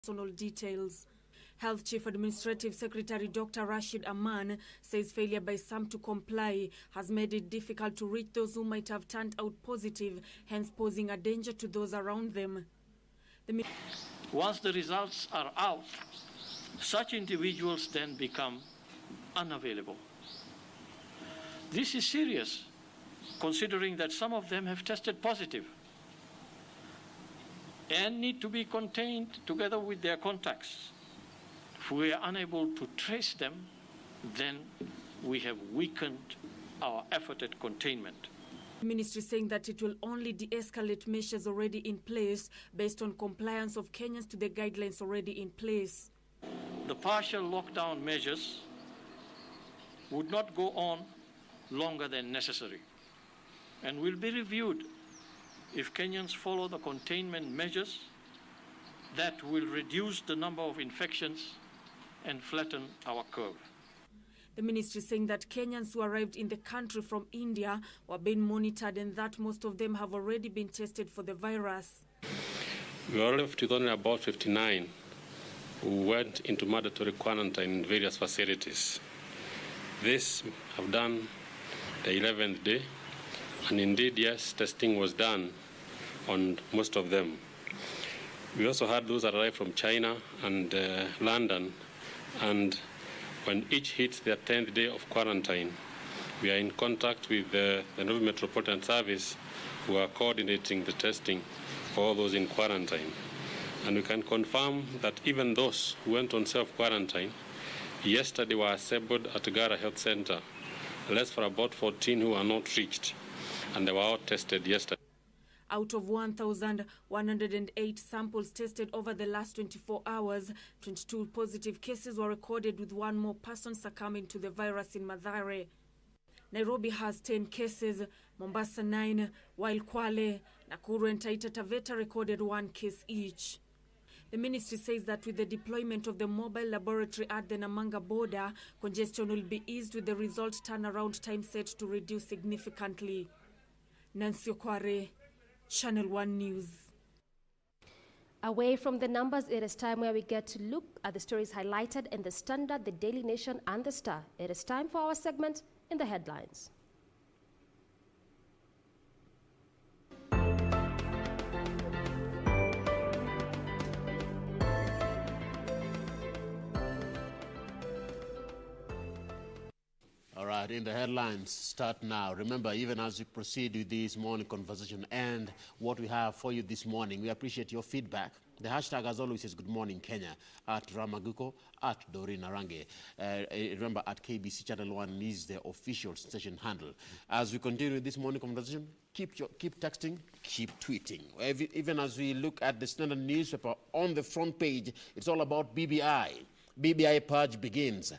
personal details. Health Chief Administrative Secretary Dr. Rashid Aman says failure by some to comply has made it difficult to reach those who might have turned out positive, hence posing a danger to those around them. Once the results are out, such individuals then become unavailable. This is serious, considering that some of them have tested positive and need to be contained together with their contacts. If we are unable to trace them, then we have weakened our effort at containment. The ministry saying that it will only de-escalate measures already in place based on compliance of Kenyans to the guidelines already in place. The partial lockdown measures would not go on longer than necessary and will be reviewed if Kenyans follow the containment measures that will reduce the number of infections and flatten our curve. The ministry saying that Kenyans who arrived in the country from India were being monitored and that most of them have already been tested for the virus. We are left with only about 59 who went into mandatory quarantine in various facilities. This have done the 11th day, and indeed, yes, testing was done on most of them. We also had those that arrived from China and London, and when each hits their 10th day of quarantine, we are in contact with the Nairobi Metropolitan Service, who are coordinating the testing for all those in quarantine. And we can confirm that even those who went on self-quarantine yesterday were assembled at Gara Health Center, less for about 14 who are not reached, and they were all tested yesterday. Out of 1,108 samples tested over the last 24 hours, 22 positive cases were recorded, with one more person succumbing to the virus in Mathare. Nairobi has 10 cases, Mombasa 9, while Kwale, Nakuru and Taita Taveta recorded 1 case each. The ministry says that with the deployment of the mobile laboratory at the Namanga border, congestion will be eased, with the result turnaround time set to reduce significantly. Nancy Okware, Channel 1 News. Away from the numbers, it is time where we get to look at the stories highlighted in the Standard, the Daily Nation and the Star. It is time for our segment in the headlines. All right, in the headlines, start now. Remember, even as we proceed with this morning conversation and what we have for you this morning, we appreciate your feedback. The hashtag, as always, is Good Morning Kenya, at Ramaguko, at Doreen Arange. Remember, at KBC Channel 1 is the official station handle. As we continue this morning conversation, keep texting, keep tweeting. Even as we look at the Standard newspaper on the front page, it's all about BBI. BBI purge begins.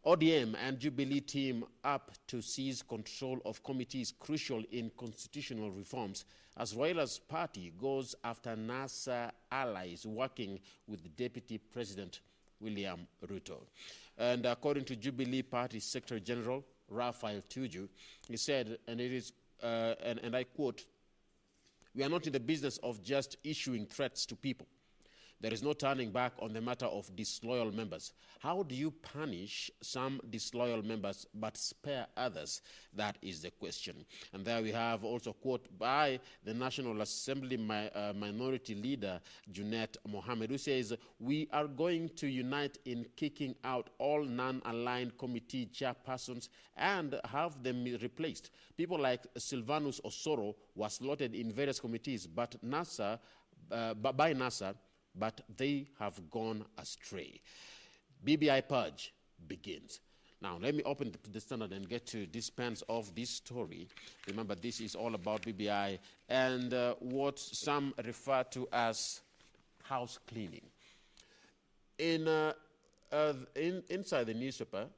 ODM and Jubilee team up to seize control of committees crucial in constitutional reforms, as Raila's party goes after NASA allies working with Deputy President William Ruto. And according to Jubilee Party Secretary General Raphael Tuju, he said, and it is, and I quote, "We are not in the business of just issuing threats to people. There is no turning back on the matter of disloyal members. How do you punish some disloyal members but spare others? That is the question." And there we have also a quote by the National Assembly Minority Leader, Junet Mohammed, who says, "We are going to unite in kicking out all non-aligned committee chairpersons and have them replaced. People like Silvanus Osoro were slotted in various committees by NASA, but they have gone astray." BBI purge begins. Now, let me open the Standard and get to dispense of this story. Remember, this is all about BBI and what some refer to as house cleaning. Inside the newspaper,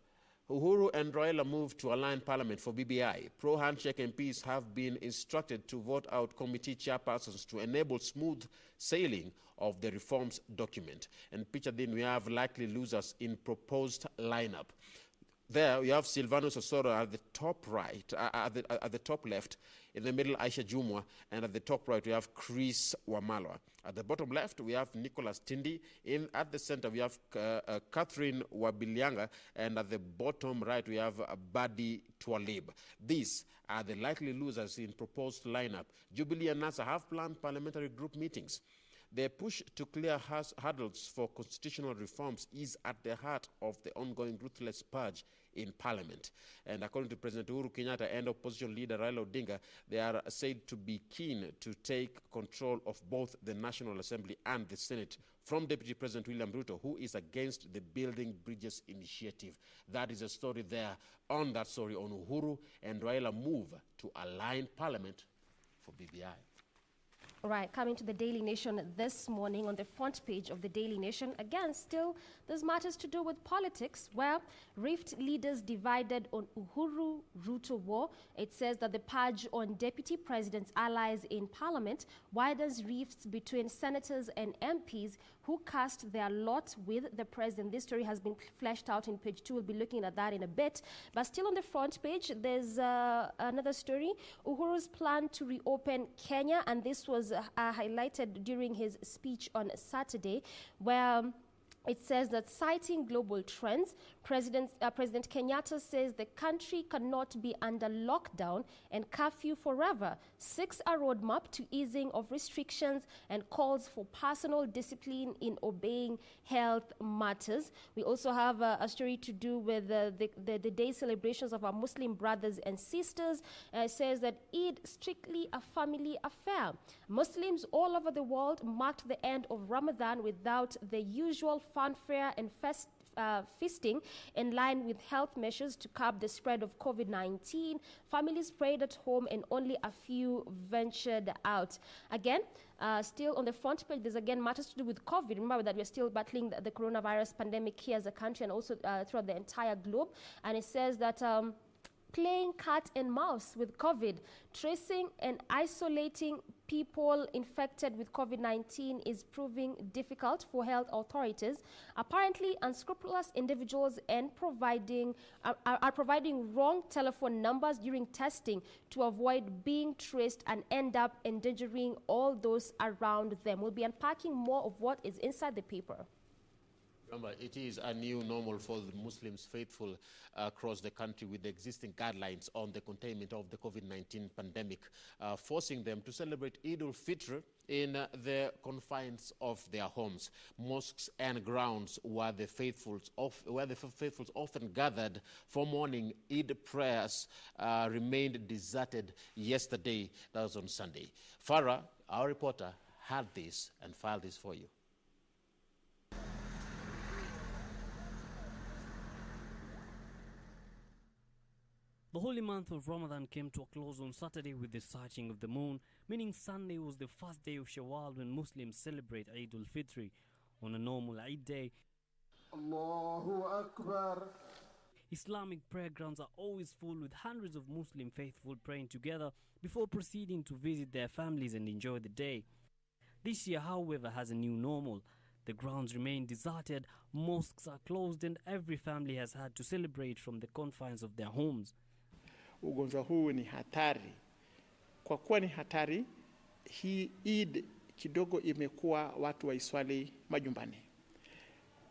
Uhuru and Raila moved to align Parliament for BBI. Pro-handshake MPs have been instructed to vote out committee chairpersons to enable smooth sailing of the reforms document. And picture then we have likely losers in proposed lineup. There we have Silvanus Osoro at the top right, at the top left. In the middle, Aisha Jumwa, and at the top right we have Chris Wamalwa. At the bottom left we have Nicholas Tindi. At the center we have Catherine Wabilianga, and at the bottom right we have Badi Twalib. These are the likely losers in proposed lineup. Jubilee and NASA have planned parliamentary group meetings. The push to clear hurdles for constitutional reforms is at the heart of the ongoing ruthless purge in Parliament. And according to President Uhuru Kenyatta and opposition leader Raila Odinga, they are said to be keen to take control of both the National Assembly and the Senate from Deputy President William Ruto, who is against the Building Bridges initiative. That is a story there. On that story, on Uhuru and Raila move to align Parliament for BBI. All right, coming to the Daily Nation this morning, on the front page of the Daily Nation, again, still, this matters to do with politics, where rift leaders divided on Uhuru-Ruto war. It says that the purge on deputy president's allies in parliament widens rifts between senators and MPs who cast their lot with the president. This story has been fleshed out in page 2. We'll be looking at that in a bit. But still on the front page, there's another story. Uhuru's plan to reopen Kenya, and this was highlighted during his speech on Saturday, where it says that citing global trends, President Kenyatta says the country cannot be under lockdown and curfew forever, seeks a roadmap to easing of restrictions and calls for personal discipline in obeying health matters. We also have a story to do with the day celebrations of our Muslim brothers and sisters. It says that Eid strictly a family affair. Muslims all over the world marked the end of Ramadan without the usual fanfare and feasting, in line with health measures to curb the spread of COVID-19. Families prayed at home and only a few ventured out. Again, still on the front page, there's again matters to do with COVID. Remember that we're still battling the coronavirus pandemic here as a country and also throughout the entire globe. And it says that playing cat and mouse with COVID, tracing and isolating people infected with COVID-19 is proving difficult for health authorities. Apparently, unscrupulous individuals and are providing wrong telephone numbers during testing to avoid being traced and end up endangering all those around them. We'll be unpacking more of what is inside the paper. Remember, it is a new normal for the Muslims faithful across the country with the existing guidelines on the containment of the COVID-19 pandemic, forcing them to celebrate Eid al-Fitr in the confines of their homes. Mosques and grounds where the faithfuls often gathered for morning Eid prayers remained deserted yesterday. That was on Sunday. Farah, our reporter, had this and filed this for you. The holy month of Ramadan came to a close on Saturday with the sighting of the moon, meaning Sunday was the first day of Shawwal when Muslims celebrate Eid al-Fitr. On a normal Eid day, Allahu Akbar, Islamic prayer grounds are always full with hundreds of Muslim faithful praying together before proceeding to visit their families and enjoy the day. This year, however, has a new normal. The grounds remain deserted, mosques are closed, and every family has had to celebrate from the confines of their homes. Ugonjwa huu ni hatari. Kwa kuwa ni hatari, hii Eid kidogo imekuwa watu waiswali majumbani.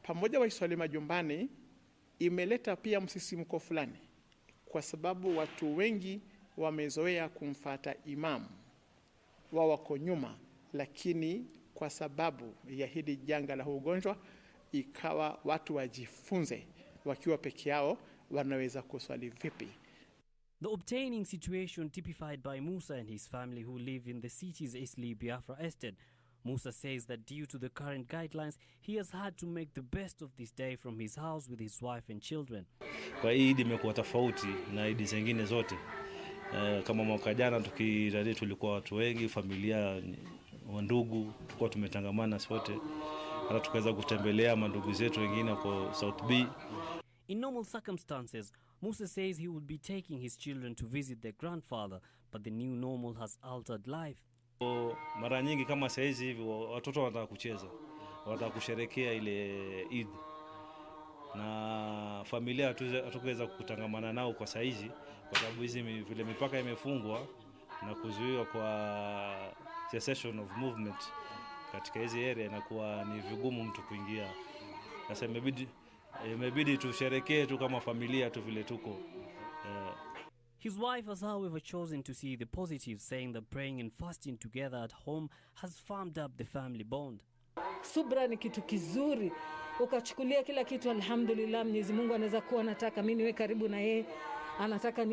Pamoja waiswali majumbani, imeleta pia msisimko fulani. Kwa sababu watu wengi wamezoea kumfuata imamu. Wao wako nyuma, lakini kwa sababu ya hili janga la ugonjwa, ikawa watu wajifunze wakiwa peke yao wanaweza kuswali vipi. The obtaining situation typified by Musa and his family who live in the city's Isli Biafra estate. Musa says that due to the current guidelines, he has had to make the best of this day from his house with his wife and children. Kwa Eid imekuwa tofauti na Eid zingine zote. Kama mwaka jana tulikuwa watu wengi, familia, wandugu, tulikuwa tumetangamana sote. Hata tukaweza kutembelea mandugu zetu wengine kwa South B. In normal circumstances, Musa says he would be taking his children to visit their grandfather, but the new normal has altered life. Mara nyingi kama saizi hivi watoto wanataka kucheza, wanataka kusherehekea ile Eid. na familia hatukuweza kutangamana nao kwa saizi kwa sababu hizi vile mipaka imefungwa na kuzuiwa kwa cessation of movement katika hizi area, inakuwa ni vigumu mtu kuingia. Sasa imebidi tusherekee tu kama familia tu vile tuko. His wife has however chosen to see the positive, saying that praying and fasting together at home has firmed up the family bond. Subra ni kitu kizuri. Ukachukulia kila kitu alhamdulillah. Mwenyezi Mungu anaweza kuwa anataka mimi niwe karibu na yeye, anataka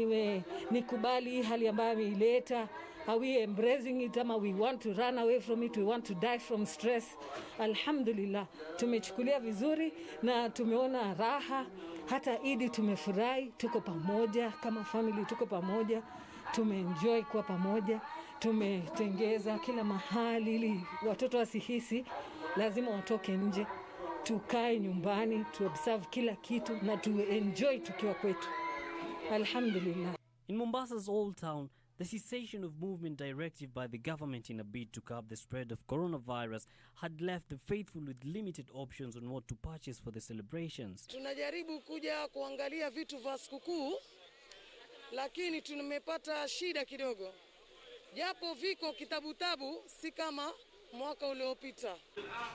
nikubali hali ambayo ameileta. Are we embracing it ama we want to run away from it, we want to die from stress? Alhamdulillah, tumechukulia vizuri na tumeona raha. Hata Idi tumefurahi, tuko pamoja kama family, tuko pamoja, tumeenjoy kuwa pamoja, tumetengeza kila mahali ili watoto wasihisi lazima watoke nje. Tukae nyumbani, tu observe kila kitu na tu enjoy tukiwa kwetu. Alhamdulillah. In Mombasa's Old Town, the cessation of movement directive by the government in a bid to curb the spread of coronavirus had left the faithful with limited options on what to purchase for the celebrations. Tunajaribu kuja kuangalia vitu vya sikukuu, lakini tumepata shida kidogo. Japo viko kitabutabu si kama mwaka uliopita.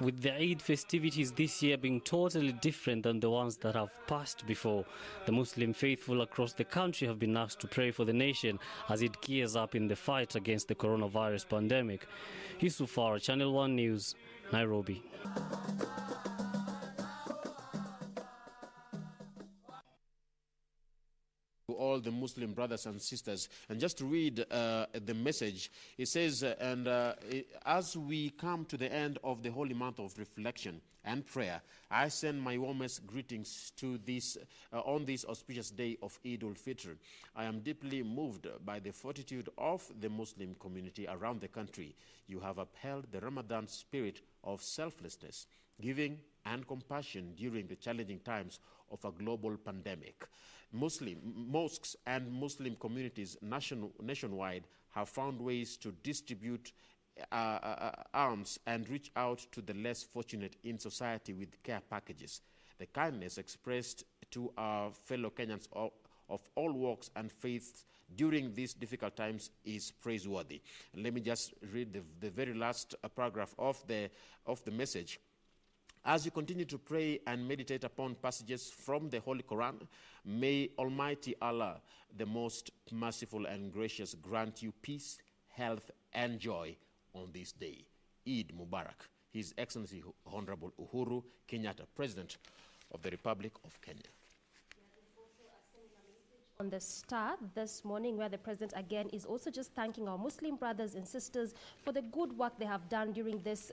With the Eid festivities this year being totally different than the ones that have passed before, the Muslim faithful across the country have been asked to pray for the nation as it gears up in the fight against the coronavirus pandemic. Yusuf Farah, Channel 1 News, Nairobi. To all the Muslim brothers and sisters, and just to read the message, it says, as we come to the end of the holy month of reflection and prayer, I send my warmest greetings to this on this auspicious day of Eid al-Fitr. I am deeply moved by the fortitude of the Muslim community around the country. You have upheld the Ramadan spirit of selflessness, giving and compassion during the challenging times of a global pandemic. Muslim mosques and Muslim communities nationwide have found ways to distribute arms and reach out to the less fortunate in society with care packages. The kindness expressed to our fellow Kenyans of all walks and faiths during these difficult times is praiseworthy. Let me just read the very last paragraph of the message. As you continue to pray and meditate upon passages from the Holy Quran, may Almighty Allah, the most merciful and gracious, grant you peace, health, and joy on this day. Eid Mubarak. His Excellency Honorable Uhuru Kenyatta, President of the Republic of Kenya. On the Star this morning, where the president again is also just thanking our Muslim brothers and sisters for the good work they have done during this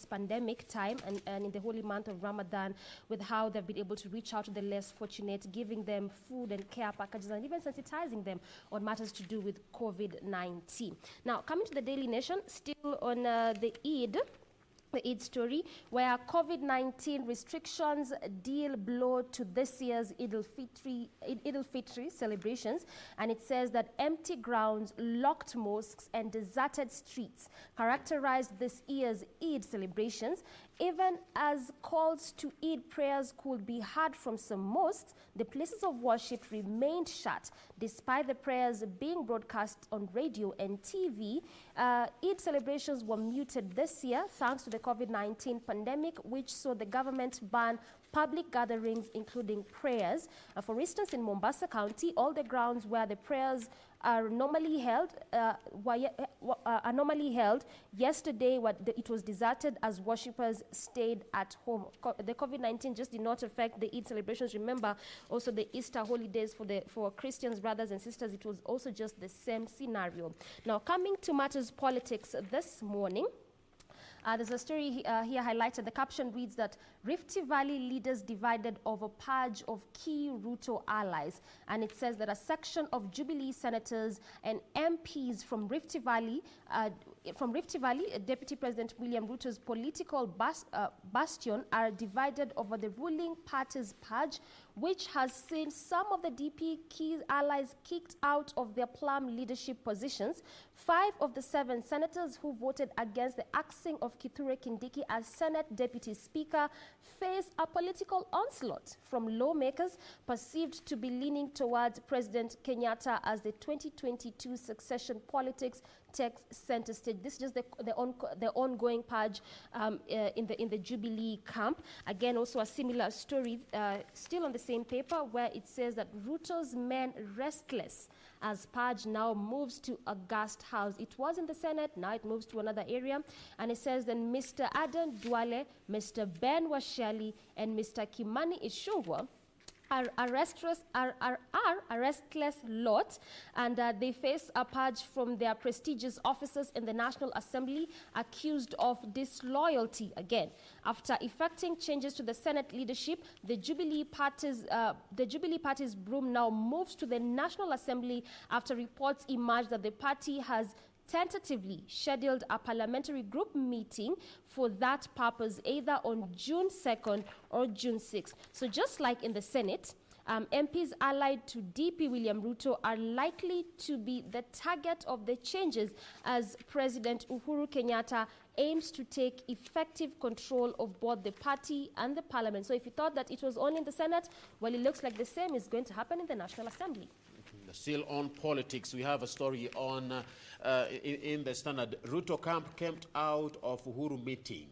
pandemic time and in the holy month of Ramadan, with how they've been able to reach out to the less fortunate, giving them food and care packages and even sensitizing them on matters to do with COVID-19. Now, coming to the Daily Nation, still on the Eid story, where COVID-19 restrictions deal blow to this year's Eid al-Fitr celebrations, and it says that empty grounds, locked mosques, and deserted streets characterized this year's Eid celebrations. Even as calls to Eid prayers could be heard from some mosques, the places of worship remained shut, despite the prayers being broadcast on radio and TV. Eid celebrations were muted this year thanks to the COVID-19 pandemic, which saw the government ban public gatherings, including prayers. For instance, in Mombasa County, all the grounds where the prayers are normally held yesterday. It was deserted as worshippers stayed at home. The COVID-19 just did not affect the Eid celebrations. Remember, also the Easter holidays for Christians, brothers and sisters, it was also just the same scenario. Now, coming to matters politics this morning, there's a story here highlighted. The caption reads that Rift Valley leaders divided over purge of key Ruto allies. And it says that a section of Jubilee senators and MPs from Rift Valley from Rift Valley, Deputy President William Ruto's political bastion are divided over the ruling party's purge, which has seen some of the DP key allies kicked out of their plum leadership positions. 5 of the 7 senators who voted against the axing of Kithure Kindiki as Senate Deputy Speaker face a political onslaught from lawmakers perceived to be leaning towards President Kenyatta as the 2022 succession politics takes center stage. This is just the ongoing purge in the Jubilee camp. Again, also a similar story, still on the same paper, where it says that Ruto's men restless as purge now moves to August House. It was in the Senate, now it moves to another area. And it says that Mr. Aden Duale, Mr. Ben Washali, and Mr. Kimani Ichung'wah are a restless lot, and they face a purge from their prestigious officers in the National Assembly, accused of disloyalty again. After effecting changes to the Senate leadership, the Jubilee Party's broom now moves to the National Assembly after reports emerged that the party has tentatively scheduled a parliamentary group meeting for that purpose, either on June 2nd or June 6th. So just like in the Senate, MPs allied to DP William Ruto are likely to be the target of the changes as President Uhuru Kenyatta aims to take effective control of both the party and the parliament. So if you thought that it was only in the Senate, well, it looks like the same is going to happen in the National Assembly. Still on politics, we have a story on in the Standard. Ruto camp kept out of Uhuru meeting.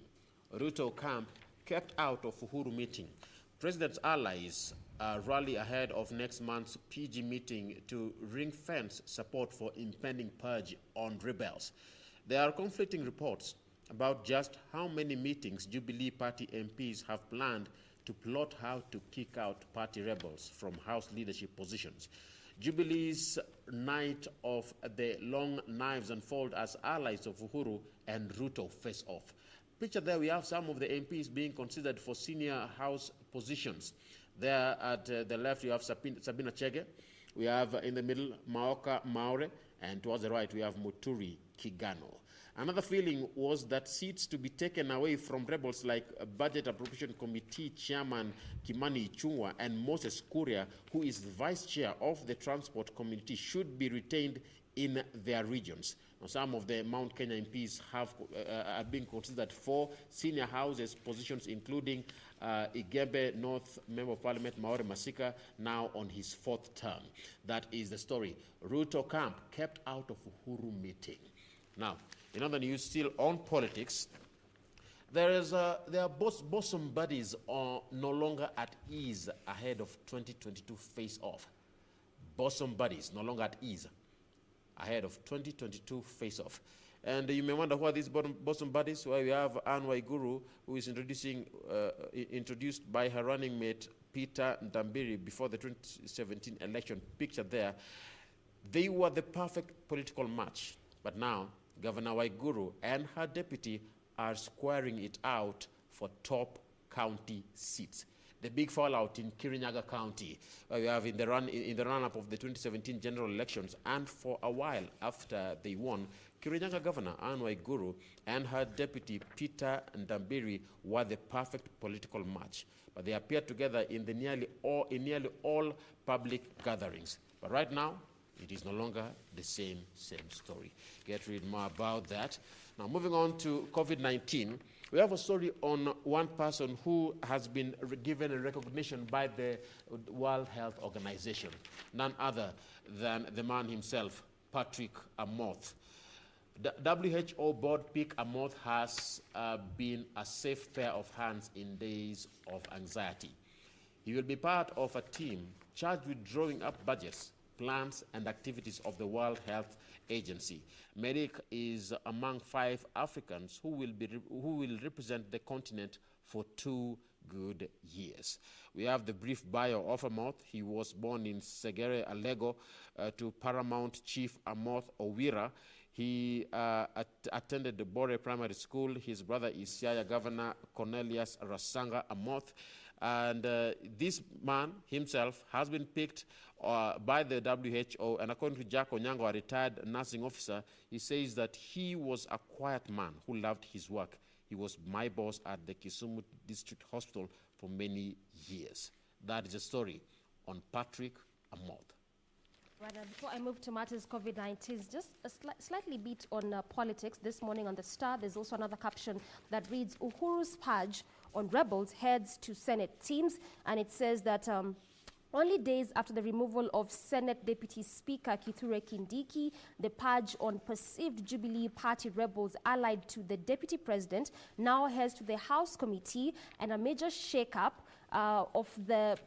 Ruto camp kept out of Uhuru meeting. President's allies rally ahead of next month's PG meeting to ring-fence support for impending purge on rebels. There are conflicting reports about just how many meetings Jubilee Party MPs have planned to plot how to kick out party rebels from House leadership positions. Jubilee's night of the long knives unfold as allies of Uhuru and Ruto face off. Picture there, we have some of the MPs being considered for senior House positions. There at the left, you have Sabina Chege. We have in the middle, Maoka Maure. And towards the right, we have Muturi Kigano. Another feeling was that seats to be taken away from rebels like Budget Appropriation Committee Chairman Kimani Ichung'wah and Moses Kuria, who is the Vice Chair of the Transport Committee, should be retained in their regions. Now, some of the Mount Kenya MPs are being considered for senior houses positions, including Igembe North Member of Parliament Maore Masika, now on his 4th term. That is the story. Ruto camp kept out of Uhuru meeting. Now, in other news, still on politics, there are bosom buddies are no longer at ease ahead of 2022 face-off. Bosom buddies no longer at ease ahead of 2022 face-off. And you may wonder who are these bosom buddies. Well, we have Anne Waiguru, who is introduced by her running mate Peter Ndambiri before the 2017 election. Picture there. They were the perfect political match, but now Governor Waiguru and her deputy are squaring it out for top county seats. The big fallout in Kirinyaga County, where we have in the run-up of the 2017 general elections, and for a while after they won, Kirinyaga Governor Anne Waiguru and her deputy Peter Ndambiri were the perfect political match. But they appeared together in nearly all public gatherings. But right now, it is no longer the same story. Get read more about that. Now, moving on to COVID-19, we have a story on one person who has been given a recognition by the World Health Organization, none other than the man himself, Patrick Amoth. The WHO board pick Amoth has been a safe pair of hands in days of anxiety. He will be part of a team charged with drawing up budgets, plans and activities of the World Health Agency. Medic is among 5 Africans who will represent the continent for 2 good years. We have the brief bio of Amoth. He was born in Segere, Alego, to Paramount Chief Amoth Owira. He attended the Bore Primary School. His brother is Siaya Governor Cornelius Rasanga Amoth. And this man himself has been picked by the WHO, and according to Jack Onyango, a retired nursing officer, he says that he was a quiet man who loved his work. He was my boss at the Kisumu District Hospital for many years. That is a story on Patrick Amoth. Right, before I move to matters COVID-19, just a slightly bit on politics. This morning on the Star, there's also another caption that reads, Uhuru's purge on rebels heads to Senate teams. And it says that only days after the removal of Senate Deputy Speaker Kithure Kindiki, the purge on perceived Jubilee Party rebels allied to the Deputy President now heads to the House Committee, and a major shake-up of the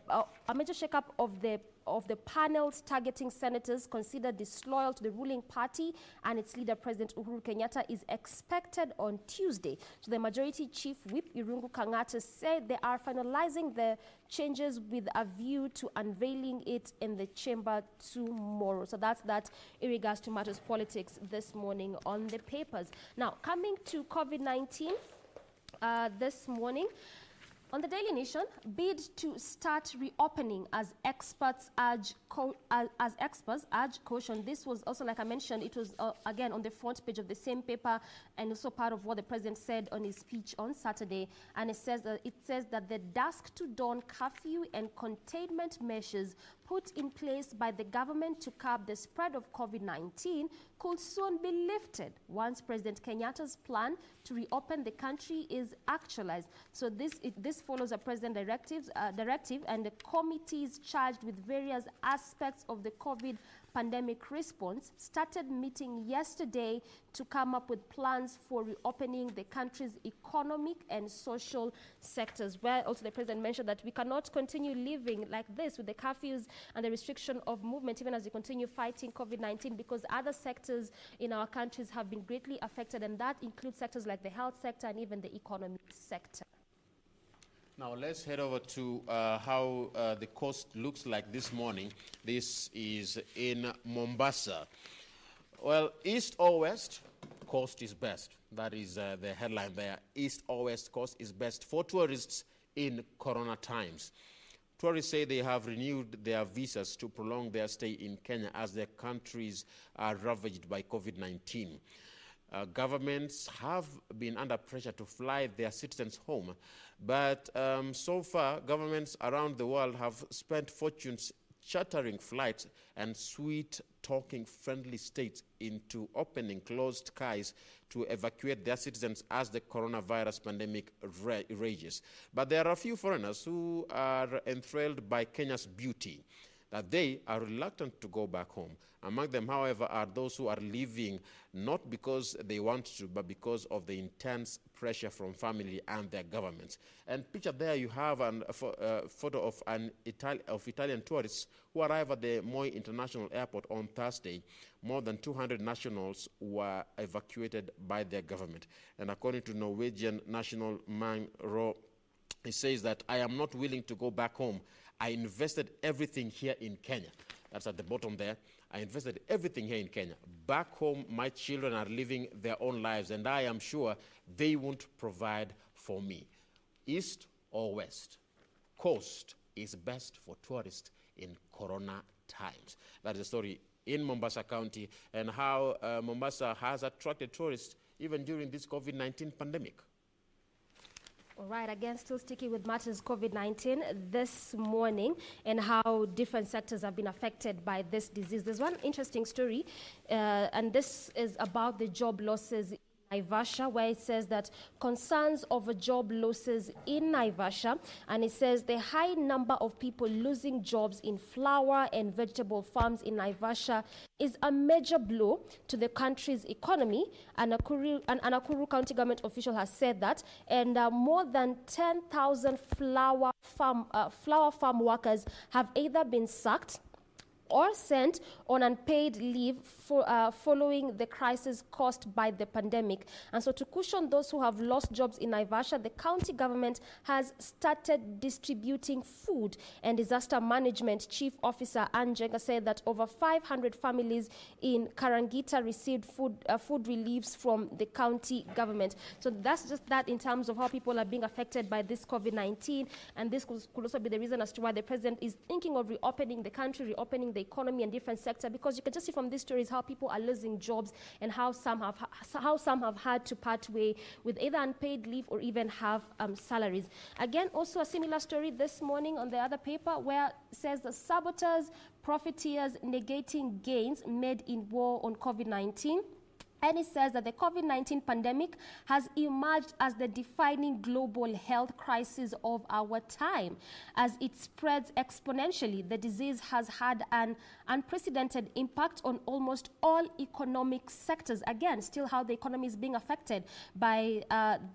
panels targeting senators considered disloyal to the ruling party and its leader, President Uhuru Kenyatta, is expected on Tuesday. So the majority chief whip, Irungu Kangata, said they are finalizing the changes with a view to unveiling it in the chamber tomorrow. So that's that in regards to matters politics this morning on the papers. Now, coming to COVID-19 this morning, on the Daily Nation, bid to start reopening as experts urge caution. This was also, like I mentioned, it was again on the front page of the same paper, and also part of what the president said on his speech on Saturday. And it says that the dusk to dawn curfew and containment measures put in place by the government to curb the spread of COVID-19 could soon be lifted once President Kenyatta's plan to reopen the country is actualized. So this follows a president directive, and the committees charged with various aspects of the COVID pandemic response started meeting yesterday to come up with plans for reopening the country's economic and social sectors, where also the president mentioned that we cannot continue living like this with the curfews and the restriction of movement even as we continue fighting COVID-19, because other sectors in our countries have been greatly affected, and that includes sectors like the health sector and even the economic sector. Now let's head over to how the coast looks like this morning. This is in Mombasa. Well, east or west, coast is best. That is the headline there. East or west, coast is best for tourists in corona times. Tourists say they have renewed their visas to prolong their stay in Kenya as their countries are ravaged by COVID-19. Governments have been under pressure to fly their citizens home, but so far, governments around the world have spent fortunes chartering flights and sweet-talking friendly states into opening closed skies to evacuate their citizens as the coronavirus pandemic rages. But there are a few foreigners who are enthralled by Kenya's beauty, that they are reluctant to go back home. Among them, however, are those who are leaving not because they want to, but because of the intense pressure from family and their governments. And picture there, you have a photo of Italian tourists who arrived at the Moi International Airport on Thursday. More than 200 nationals were evacuated by their government. And according to Norwegian national Man Ro, he says that I am not willing to go back home. I invested everything here in Kenya. That's at the bottom there. I invested everything here in Kenya. Back home, my children are living their own lives, and I am sure they won't provide for me. East or west, coast is best for tourists in corona times. That is the story in Mombasa County, and how Mombasa has attracted tourists even during this COVID-19 pandemic. All right, again, still sticking with matters COVID-19 this morning and how different sectors have been affected by this disease. There's one interesting story, and this is about the job losses in Naivasha, where it says that concerns over job losses in Naivasha, and it says the high number of people losing jobs in flower and vegetable farms in Naivasha is a major blow to the country's economy. And an Nakuru County government official has said that, and more than 10,000 flower farm workers have either been sacked or sent on unpaid leave following the crisis caused by the pandemic. And so to cushion those who have lost jobs in Naivasha, the county government has started distributing food. And Disaster Management Chief Officer Anjenga said that over 500 families in Karangita received food reliefs from the county government. So that's just that in terms of how people are being affected by this COVID-19. And this could also be the reason as to why the president is thinking of reopening the country, reopening the economy and different sectors, because you can just see from these stories how people are losing jobs and how some have had to part way with either unpaid leave or even have salaries. Again, also a similar story this morning on the other paper where it says the saboteurs, profiteers negating gains made in war on COVID-19. And it says that the COVID-19 pandemic has emerged as the defining global health crisis of our time. As it spreads exponentially, the disease has had an unprecedented impact on almost all economic sectors. Again, still how the economy is being affected by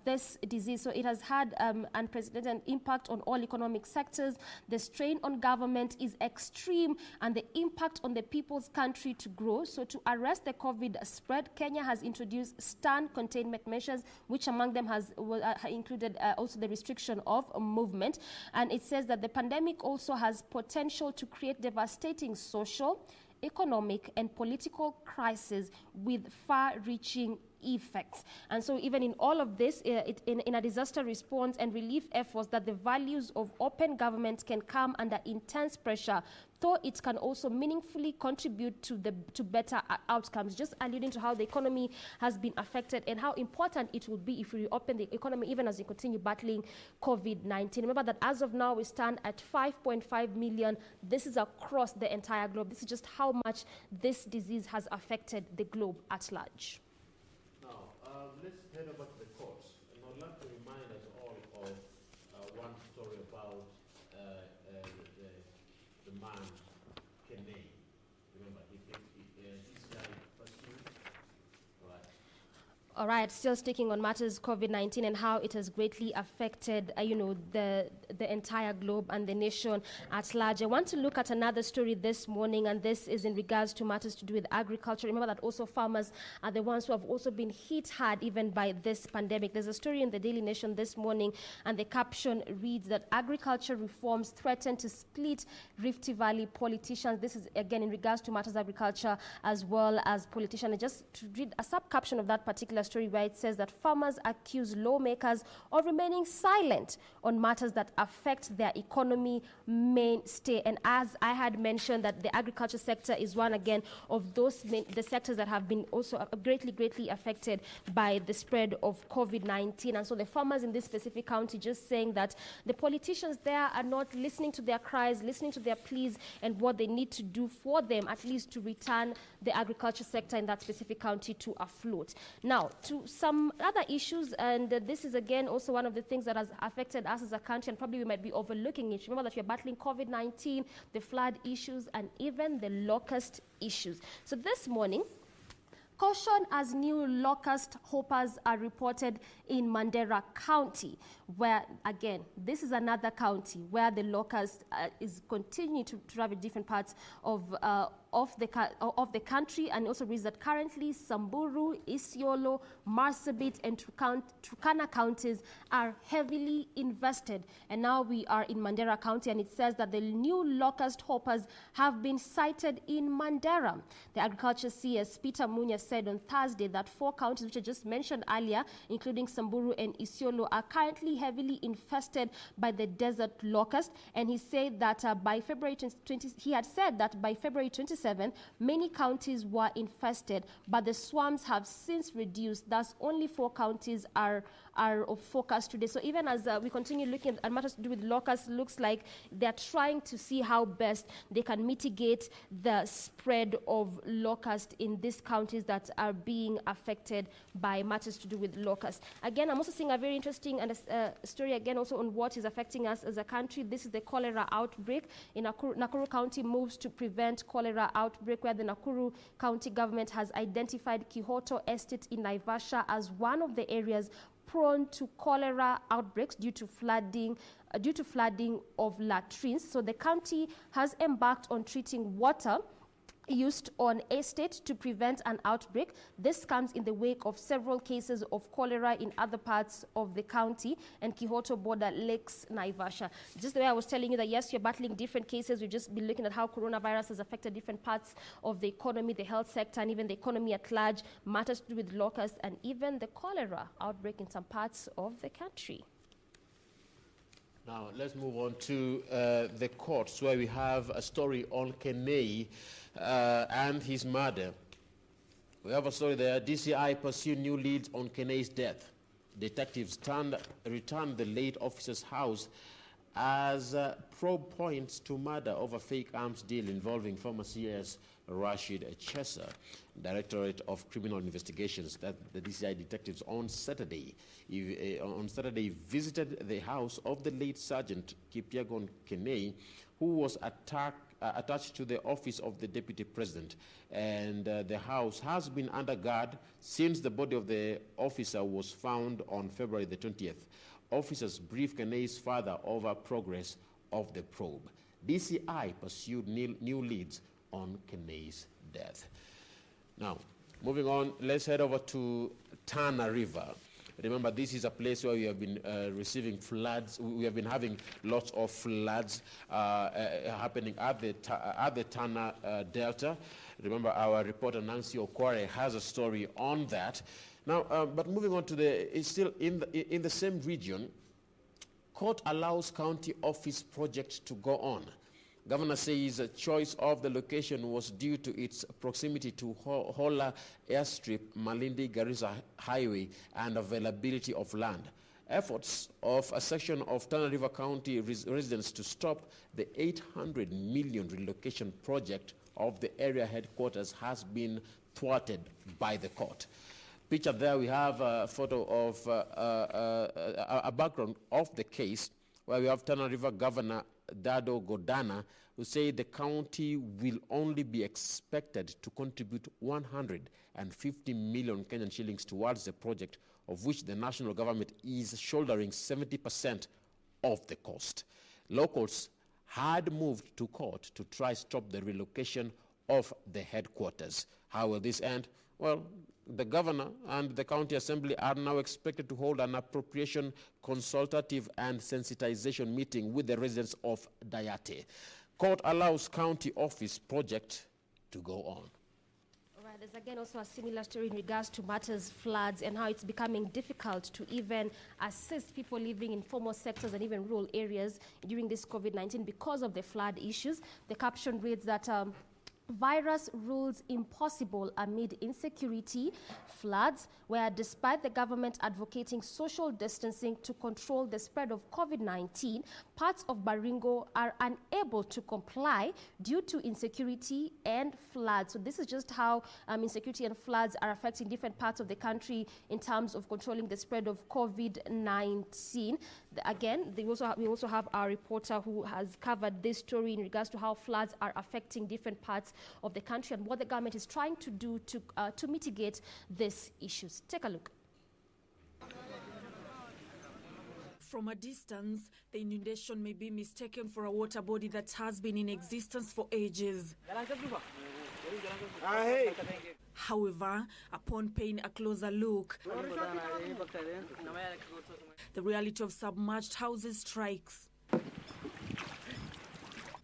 this disease. So it has had unprecedented impact on all economic sectors. The strain on government is extreme and the impact on the people's country to grow. So to arrest the COVID spread, Kenya has introduced stern containment measures, which among them has included also the restriction of movement. And it says that the pandemic also has potential to create devastating social, economic, and political crises with far-reaching effects. And so even in all of this, in a disaster response and relief efforts, that the values of open government can come under intense pressure, though it can also meaningfully contribute to better outcomes, just alluding to how the economy has been affected and how important it will be if we reopen the economy even as we continue battling COVID-19. Remember that as of now, we stand at 5.5 million. This is across the entire globe. This is just how much this disease has affected the globe at large. Let's head over to the courts. And I'd like to remind us all of one story about the man, Kene. Remember, this guy pursued. Right. All right, still sticking on matters COVID-19 and how it has greatly affected, the entire globe and the nation at large. I want to look at another story this morning, and this is in regards to matters to do with agriculture. Remember that also farmers are the ones who have also been hit hard even by this pandemic. There's a story in the Daily Nation this morning, and the caption reads that agriculture reforms threaten to split Rift Valley politicians. This is again in regards to matters agriculture as well as politicians. And just to read a sub-caption of that particular story where it says that farmers accuse lawmakers of remaining silent on matters that affect their economy mainstay. And as I had mentioned, that the agriculture sector is one again of those the sectors that have been also greatly affected by the spread of COVID-19. And so the farmers in this specific county just saying that the politicians there are not listening to their cries, listening to their pleas and what they need to do for them, at least to return the agriculture sector in that specific county to afloat. Now, to some other issues, and this is again also one of the things that has affected us as a country, and probably we might be overlooking it. Remember that we're battling COVID-19, the flood issues, and even the locust issues. So this morning, caution as new locust hoppers are reported in Mandera County, where, again, this is another county where the locust is continuing to travel different parts of the country, and also reads that currently Samburu, Isiolo, Marsabit, and Turkana counties are heavily invested. And now we are in Mandera County, and it says that the new locust hoppers have been sighted in Mandera. The agriculture CS Peter Munya said on Thursday that 4 counties, which I just mentioned earlier, including Samburu and Isiolo, are currently heavily infested by the desert locust. And he said that by February 20, he had said that by February 27, many counties were infested, but the swarms have since reduced. Thus, only 4 counties are of focus today. So even as we continue looking at matters to do with locusts, looks like they're trying to see how best they can mitigate the spread of locusts in these counties that are being affected by matters to do with locusts. Again, I'm also seeing a very interesting story again also on what is affecting us as a country. This is the cholera outbreak in Nakuru County. Moves to prevent cholera outbreak, where the Nakuru County government has identified Kihoto Estate in Naivasha as one of the areas prone to cholera outbreaks due to flooding due to flooding of latrines. So the county has embarked on treating water used on estate to prevent an outbreak. This comes in the wake of several cases of cholera in other parts of the county and Kihoto border lakes, Naivasha. Just the way I was telling you that, yes, you're battling different cases. We've just been looking at how coronavirus has affected different parts of the economy, the health sector, and even the economy at large, matters to do with locusts, and even the cholera outbreak in some parts of the country. Now, let's move on to the courts, where we have a story on Kenei and his murder. We have a story there. DCI pursued new leads on Kenei's death. Detectives returned the late officer's house as probe points to murder over fake arms deal involving former CS Rashid Chesa. Directorate of Criminal Investigations, that the DCI detectives on Saturday visited the house of the late Sergeant Kipyegon Kenei, who was attached to the office of the Deputy President, and the house has been under guard since the body of the officer was found on February the 20th. Officers briefed Kenei's father over progress of the probe. DCI pursued new leads on Kenei's death. Now, moving on, let's head over to Tana River. Remember, this is a place where we have been receiving floods. We have been having lots of floods happening at the Tana Delta. Remember, our reporter Nancy Okware has a story on that. Now, but moving on to it's still in the same region. Court allows county office project to go on. Governor says a choice of the location was due to its proximity to Hola Airstrip, Malindi Garissa Highway, and availability of land. Efforts of a section of Tana River County residents to stop the 800 million relocation project of the area headquarters has been thwarted by the court. Picture there, we have a photo of a background of the case, where we have Tana River Governor Dado Godana, who said the county will only be expected to contribute 150 million Kenyan shillings towards the project, of which the national government is shouldering 70% of the cost. Locals had moved to court to try stop the relocation of the headquarters. How will this end? Well, the governor and the county assembly are now expected to hold an appropriation consultative and sensitization meeting with the residents of Dayate. Court allows county office project to go on. All right, there's again also a similar story in regards to matters floods and how it's becoming difficult to even assist people living in formal sectors and even rural areas during this COVID-19 because of the flood issues. The caption reads that virus rules impossible amid insecurity, floods, where despite the government advocating social distancing to control the spread of COVID-19, parts of Baringo are unable to comply due to insecurity and floods. So this is just how insecurity and floods are affecting different parts of the country in terms of controlling the spread of COVID-19. Again, we also have our reporter who has covered this story in regards to how floods are affecting different parts of the country and what the government is trying to do to mitigate these issues. Take a look. From a distance, the inundation may be mistaken for a water body that has been in existence for ages. However, upon paying a closer look, the reality of submerged houses strikes.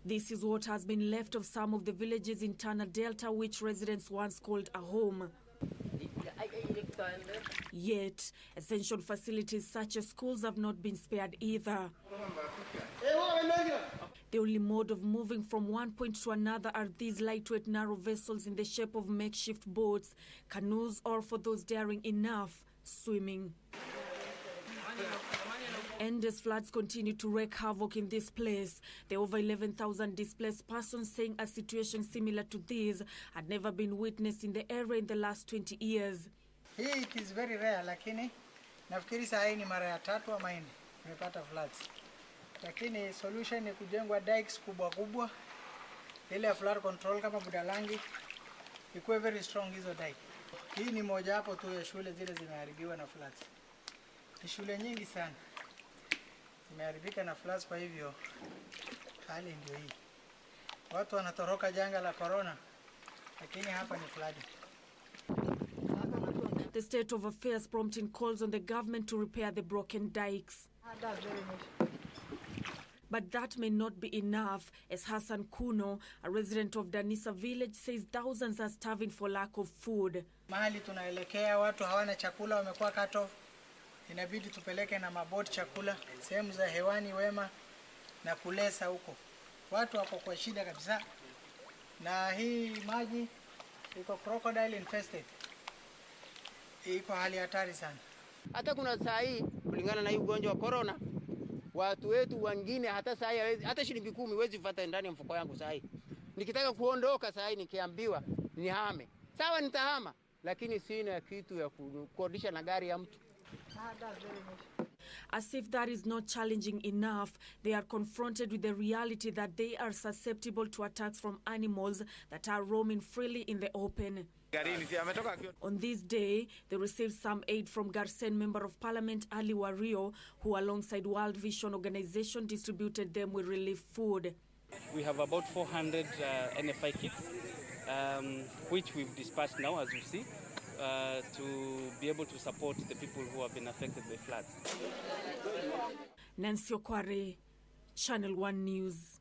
This is what has been left of some of the villages in Tana Delta, which residents once called a home. Yet, essential facilities such as schools have not been spared either. The only mode of moving from one point to another are these lightweight narrow vessels in the shape of makeshift boats, canoes, or for those daring enough, swimming. And as floods continue to wreak havoc in this place, the over 11,000 displaced persons saying a situation similar to this had never been witnessed in the area in the last 20 years. Hii it is very rare, lakini nafikiri saa hii ni mara ya 3 ama 4 tumepata floods. Lakini solution ni kujengwa dikes kubwa kubwa, ile flood control kama Budalangi ikuwe very strong hizo dike. Hii ni moja hapo tu ya shule zile zimeharibiwa na floods. Ni shule nyingi sana. imeharibika na floods. Kwa hivyo hali ndio hii, watu wanatoroka janga la corona, lakini hapa ni flooding. The state of affairs prompting calls on the government to repair the broken dikes. But that may not be enough, as Hassan Kuno, a resident of Danisa village, says thousands are starving for lack of food. Mahali tunaelekea watu hawana chakula, wamekuwa cut off. Inabidi tupeleke na maboti chakula sehemu za hewani Wema na Kulesa huko. Watu wako kwa shida kabisa. Na hii maji iko crocodile infested. Iko hali hatari sana. Hata kuna saa hii kulingana na hii ugonjwa wa corona, watu wetu wengine hata saa hii hata shilingi 10 huwezi kupata ndani ya mfuko yangu saa hii. Nikitaka kuondoka saa hii nikiambiwa nihame, sawa nitahama, lakini sina kitu ya kukodisha na gari ya mtu. As if that is not challenging enough, they are confronted with the reality that they are susceptible to attacks from animals that are roaming freely in the open. On this day, they received some aid from Garsen Member of Parliament Ali Wario, who alongside World Vision Organization distributed them with relief food. We have about 400 NFI kits, which we've dispatched now, as you see, to be able to support the people who have been affected by floods. Nancy Okware, Channel 1 News.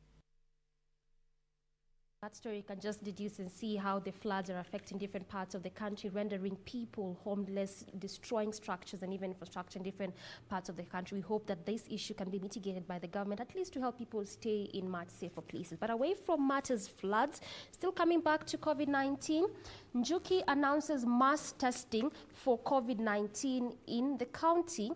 That story, you can just deduce and see how the floods are affecting different parts of the country, rendering people homeless, destroying structures and even infrastructure in different parts of the country. We hope that this issue can be mitigated by the government, at least to help people stay in much safer places. But away from matters floods, still coming back to COVID-19, Njuki announces mass testing for COVID-19 in the county,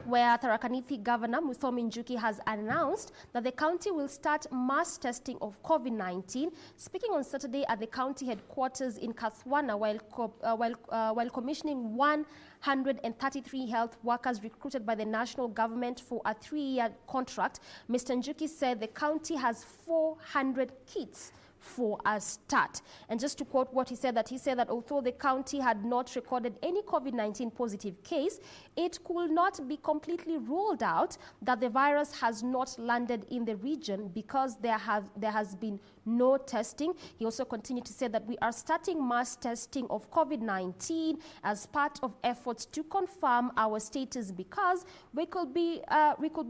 where Tharaka Nithi Governor Muthomi Njuki has announced that the county will start mass testing of COVID-19. Speaking on Saturday at the county headquarters in Kathwana while commissioning 133 health workers recruited by the national government for a 3-year contract, Mr. Njuki said the county has 400 kits for a start. And just to quote what he said that although the county had not recorded any COVID-19 positive case, it could not be completely ruled out that the virus has not landed in the region because there has been no testing. He also continued to say that we are starting mass testing of COVID-19 as part of efforts to confirm our status, because we could be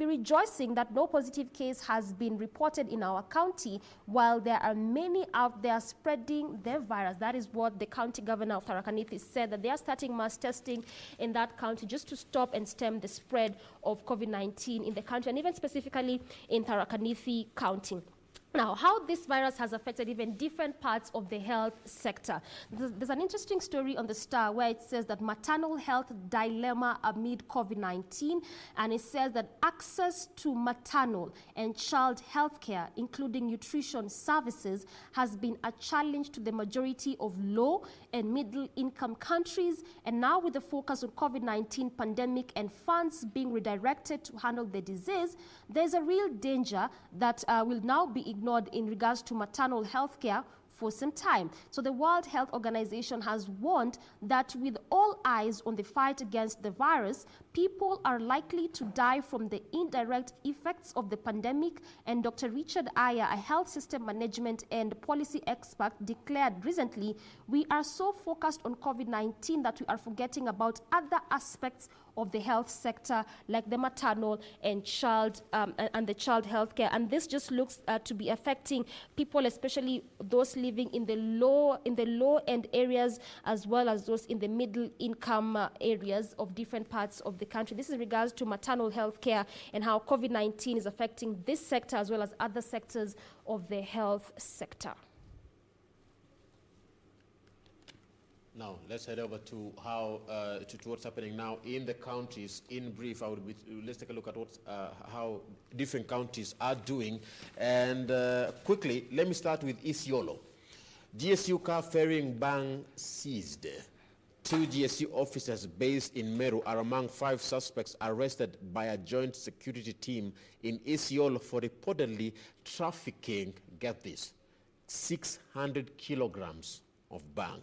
rejoicing that no positive case has been reported in our county, while there are many out there spreading the virus. That is what the county governor of Tharaka Nithi said, that they are starting mass testing in that county just to stop and stem the spread of COVID-19 in the country, and even specifically in Tharaka Nithi County. Now, how this virus has affected even different parts of the health sector. There's an interesting story on the Star where it says that maternal health dilemma amid COVID-19, and it says that access to maternal and child health care, including nutrition services, has been a challenge to the majority of low and middle income countries. And now with the focus on COVID-19 pandemic and funds being redirected to handle the disease, there's a real danger that will now be ignored in regards to maternal health care for some time. So the World Health Organization has warned that with all eyes on the fight against the virus, people are likely to die from the indirect effects of the pandemic. And Dr. Richard Aya, a health system management and policy expert, declared recently, we are so focused on COVID-19 that we are forgetting about other aspects of the health sector, like the maternal and child and the child health care. And this just looks to be affecting people, especially those living in the low end areas, as well as those in the middle income areas of different parts of the country. This is in regards to maternal health care and how COVID-19 is affecting this sector as well as other sectors of the health sector. Now, let's head over to how to what's happening now in the counties. In brief, let's take a look at how different counties are doing. And quickly, let me start with Isiolo. GSU car ferrying ban seized. 2 GSU officers based in Meru are among 5 suspects arrested by a joint security team in Isiolo for reportedly trafficking, get this, 600 kilograms of bang.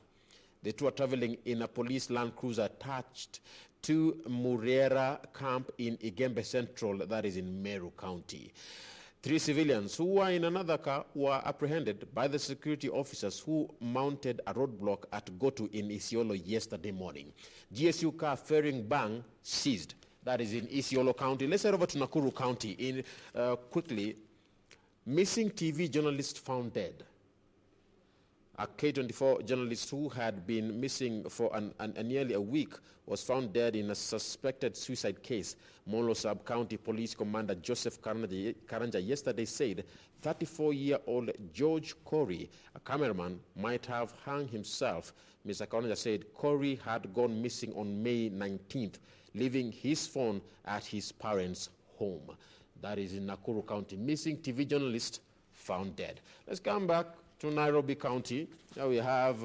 The two are traveling in a police Land Cruiser attached to Murera camp in Igembe Central, that is in Meru County. 3 civilians who were in another car were apprehended by the security officers who mounted a roadblock at Gotu in Isiolo yesterday morning. GSU car ferrying Bang seized. That is in Isiolo County. Let's head over to Nakuru County. Quickly, missing TV journalist found dead. A K24 journalist who had been missing for nearly a week was found dead in a suspected suicide case. Molo Sub-County Police Commander Joseph Karanja yesterday said 34-year-old George Corey, a cameraman, might have hung himself. Mr. Karanja said Corey had gone missing on May 19th, leaving his phone at his parents' home. That is in Nakuru County. Missing TV journalist found dead. Let's come back to Nairobi County. Now we have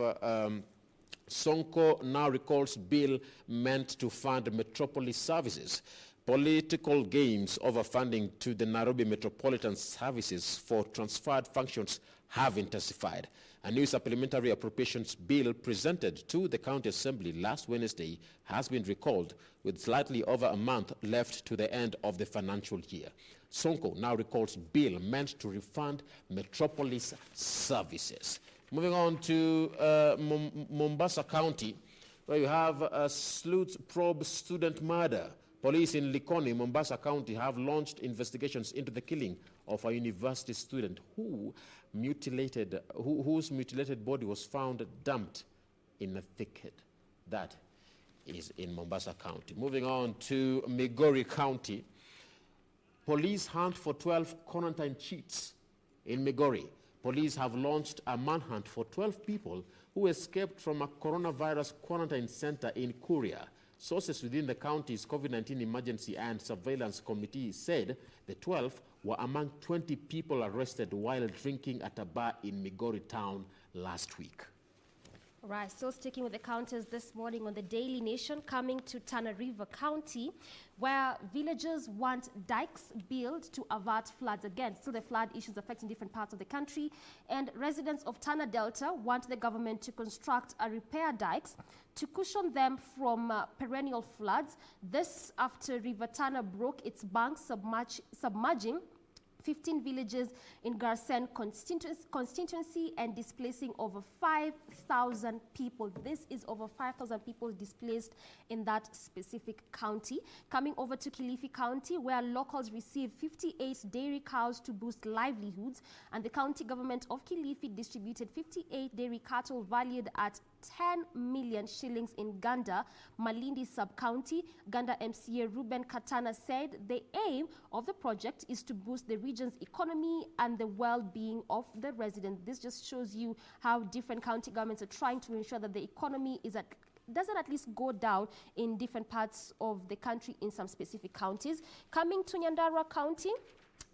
Sonko now recalls bill meant to fund metropolis services. Political games over funding to the Nairobi Metropolitan Services for transferred functions have intensified. A new supplementary appropriations bill presented to the County Assembly last Wednesday has been recalled with slightly over a month left to the end of the financial year. Sonko now recalls bill meant to refund metropolis services. Moving on to Mombasa County, where you have a sleuth probe student murder. Police in Likoni, Mombasa County, have launched investigations into the killing of a university student whose mutilated body was found dumped in a thicket. That is in Mombasa County. Moving on to Migori County, police hunt for 12 quarantine cheats in Migori. Police have launched a manhunt for 12 people who escaped from a coronavirus quarantine center in Kuria. Sources within the county's COVID-19 Emergency and Surveillance Committee said the 12 were among 20 people arrested while drinking at a bar in Migori town last week. Right, so sticking with the counties this morning on the Daily Nation, coming to Tana River County, where villagers want dikes built to avert floods again. Still the flood issues affecting different parts of the country, and residents of Tana Delta want the government to construct a repair dikes to cushion them from perennial floods. This after River Tana broke its banks, submerging 15 villages in Garsen constituency and displacing over 5,000 people. This is over 5,000 people displaced in that specific county. Coming over to Kilifi County, where locals receive 58 dairy cows to boost livelihoods, and the county government of Kilifi distributed 58 dairy cattle valued at 10 million shillings in Ganda, Malindi sub-county. Ganda MCA Ruben Katana said the aim of the project is to boost the region's economy and the well-being of the residents. This just shows you how different county governments are trying to ensure that the economy doesn't at least go down in different parts of the country in some specific counties. Coming to Nyandarua County,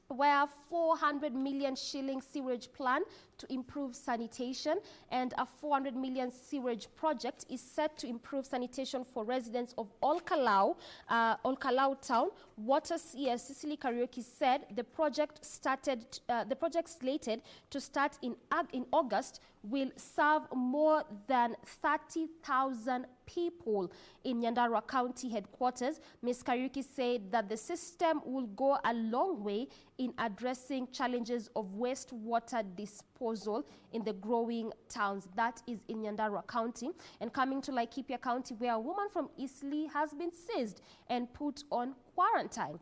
where 400 million shilling sewage plan to improve sanitation and a 400 million sewage project is set to improve sanitation for residents of Olkalau town. Water CS Cicely Karaoke said the project slated to start in August will serve more than 30,000 people in Nyandarua County headquarters. Ms. Karaoke said that the system will go a long way in addressing challenges of wastewater disposal in the growing towns. That is in Nyandarua County. And coming to Laikipia County, where a woman from Eastleigh has been seized and put on quarantine.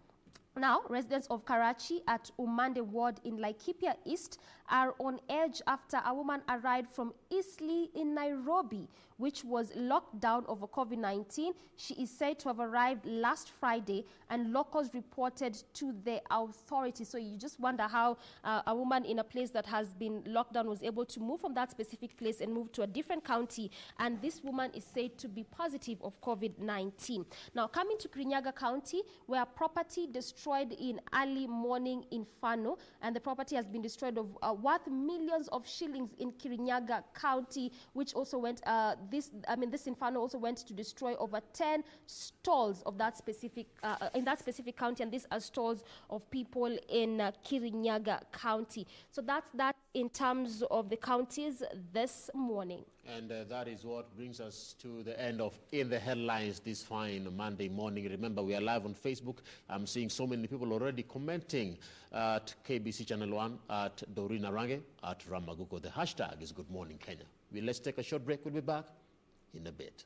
Now, residents of Karachi at Umande Ward in Laikipia East are on edge after a woman arrived from Eastleigh in Nairobi, which was locked down over COVID-19. She is said to have arrived last Friday, and locals reported to the authorities. So you just wonder how a woman in a place that has been locked down was able to move from that specific place and move to a different county. And this woman is said to be positive of COVID-19. Now, coming to Kirinyaga County, where property destroyed in early morning inferno, and the property has been destroyed worth millions of shillings in Kirinyaga County, which also went this inferno also went to destroy over 10 stalls of that specific in that specific county, and these are stalls of people in Kirinyaga County. So that's that in terms of the counties this morning. And that is what brings us to the end of In the Headlines this fine Monday morning. Remember, we are live on Facebook. I'm seeing so many people already commenting at KBC Channel 1, at Dorina Range, at Ramaguko. The hashtag is Good Morning Kenya. Let's take a short break. We'll be back in a bit.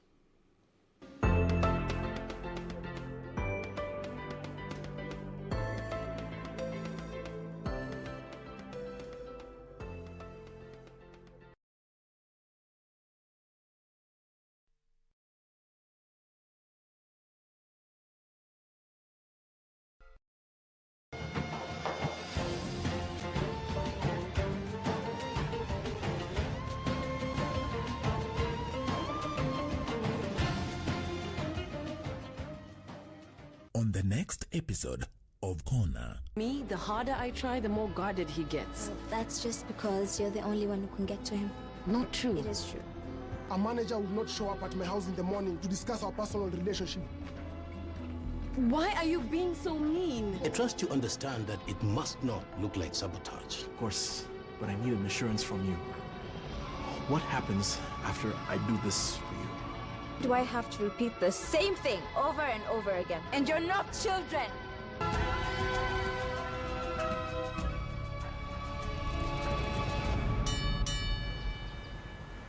On the next episode of Corner. Me, the harder I try, the more guarded he gets. Well, that's just because you're the only one who can get to him. Not true. It is true. A manager will not show up at my house in the morning to discuss our personal relationship. Why are you being so mean? I trust you understand that it must not look like sabotage. Of course, but I need an assurance from you. What happens after I do this for you? Do I have to repeat the same thing over and over again? And you're not children!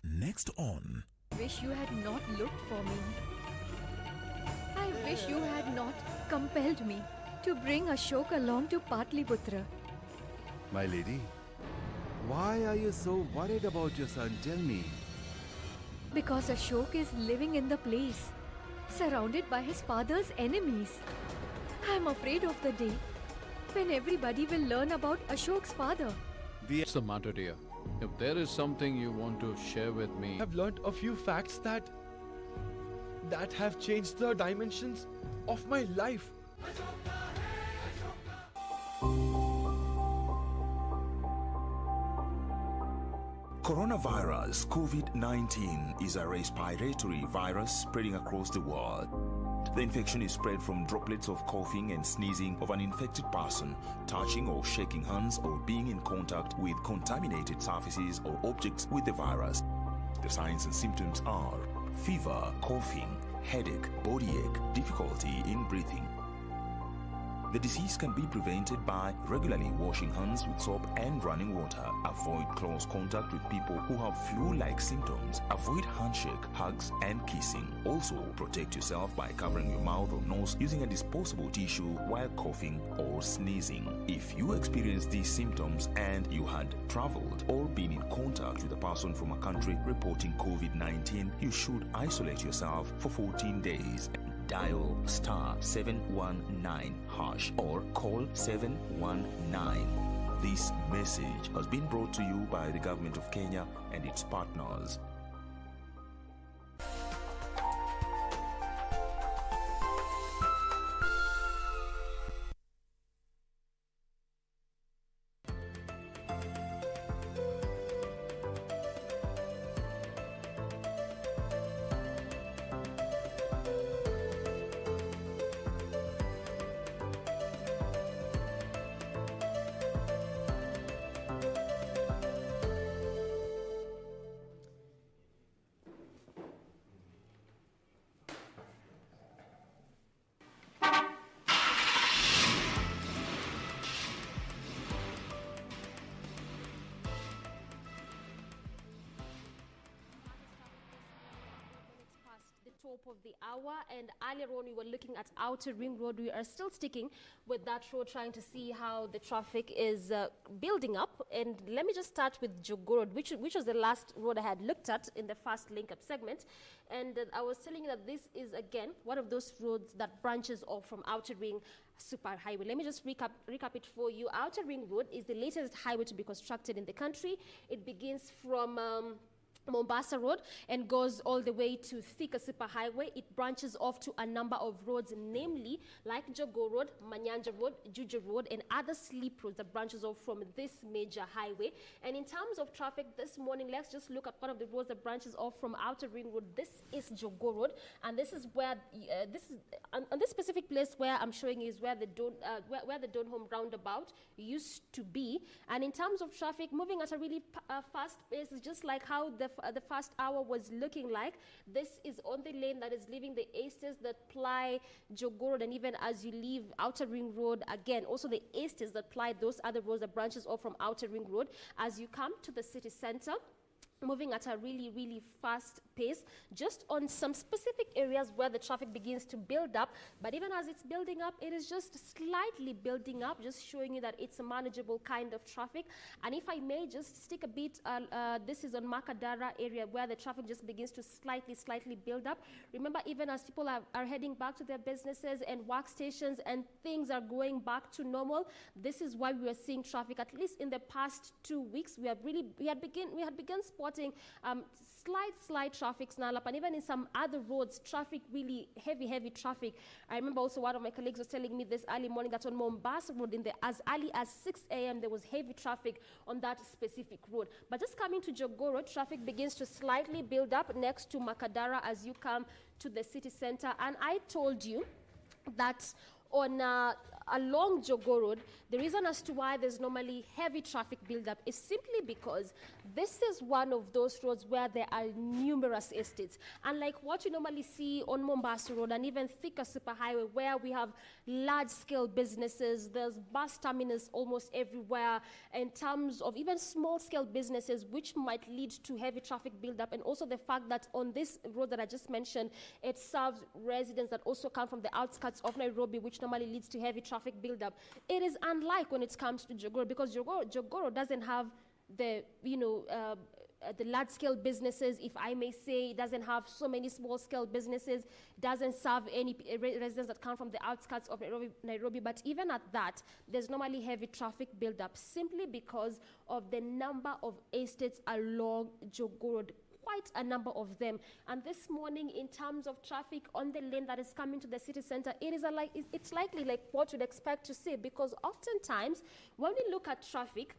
Next on. I wish you had not looked for me. I wish you had not compelled me to bring Ashok along to Patliputra. My lady, why are you so worried about your son? Tell me. Because Ashok is living in the place, surrounded by his father's enemies. I'm afraid of the day when everybody will learn about Ashok's father. What's the matter, dear? If there is something you want to share with me... I've learned a few facts that have changed the dimensions of my life. Coronavirus COVID-19 is a respiratory virus spreading across the world. The infection is spread from droplets of coughing and sneezing of an infected person, touching or shaking hands or being in contact with contaminated surfaces or objects with the virus. The signs and symptoms are fever, coughing, headache, body ache, difficulty in breathing. The disease can be prevented by regularly washing hands with soap and running water. Avoid close contact with people who have flu-like symptoms. Avoid handshake, hugs, and kissing. Also, protect yourself by covering your mouth or nose using a disposable tissue while coughing or sneezing. If you experience these symptoms and you had traveled or been in contact with a person from a country reporting COVID-19, you should isolate yourself for 14 days. Dial *719# or call 719. This message has been brought to you by the Government of Kenya and its partners. Top of the hour, and earlier on we were looking at Outer Ring Road. We are still sticking with that road, trying to see how the traffic is building up. And let me just start with Jogoo Road, which was the last road I had looked at in the first link-up segment. And I was telling you that this is again one of those roads that branches off from Outer Ring Super Highway. Let me just recap it for you. Outer Ring Road is the latest highway to be constructed in the country. It begins from Mombasa Road and goes all the way to Thika Super Highway. It branches off to a number of roads, namely like Jogoo Road, Manyanja Road, Juja Road, and other sleep roads that branches off from this major highway. And in terms of traffic this morning, let's just look at one of the roads that branches off from Outer Ring Road. This is Jogoo Road, and this is where on this specific place where I'm showing is where the Donholm roundabout used to be. And in terms of traffic, moving at a really fast pace, just like how the the first hour was looking like. This is on the lane that is leaving the Estes that ply Jogoo Road, and even as you leave Outer Ring Road, again, also the Estes that ply those other roads, the branches off from Outer Ring Road, as you come to the city center, moving at a really, really fast pace, just on some specific areas where the traffic begins to build up. But even as it's building up, it is just slightly building up, just showing you that it's a manageable kind of traffic. And if I may just stick a bit, this is on Makadara area where the traffic just begins to slightly build up. Remember, even as people are heading back to their businesses and workstations and things are going back to normal, this is why we are seeing traffic, at least in the past 2 weeks. We had begun spotting slight traffic snarl up, and even in some other roads, traffic, really heavy traffic. I remember also one of my colleagues was telling me this early morning that on Mombasa Road, as early as 6 a.m., there was heavy traffic on that specific road. But just coming to Jogoo Road, traffic begins to slightly build up next to Makadara as you come to the city center. And I told you that on along Jogoo Road, the reason as to why there's normally heavy traffic buildup is simply because this is one of those roads where there are numerous estates. Unlike what you normally see on Mombasa Road and even Thika Superhighway, where we have large-scale businesses, there's bus terminals almost everywhere, in terms of even small-scale businesses, which might lead to heavy traffic buildup, and also the fact that on this road that I just mentioned, it serves residents that also come from the outskirts of Nairobi, which normally leads to heavy traffic buildup. It is unlike when it comes to Jogoo Road, because Jogoo Road doesn't have the large-scale businesses, if I may say. It doesn't have so many small-scale businesses, doesn't serve any residents that come from the outskirts of Nairobi. But even at that, there's normally heavy traffic buildup simply because of the number of estates along Jogoo Road. Quite a number of them. And this morning, in terms of traffic on the lane that is coming to the city center, it's likely like what you'd expect to see, because oftentimes when we look at traffic,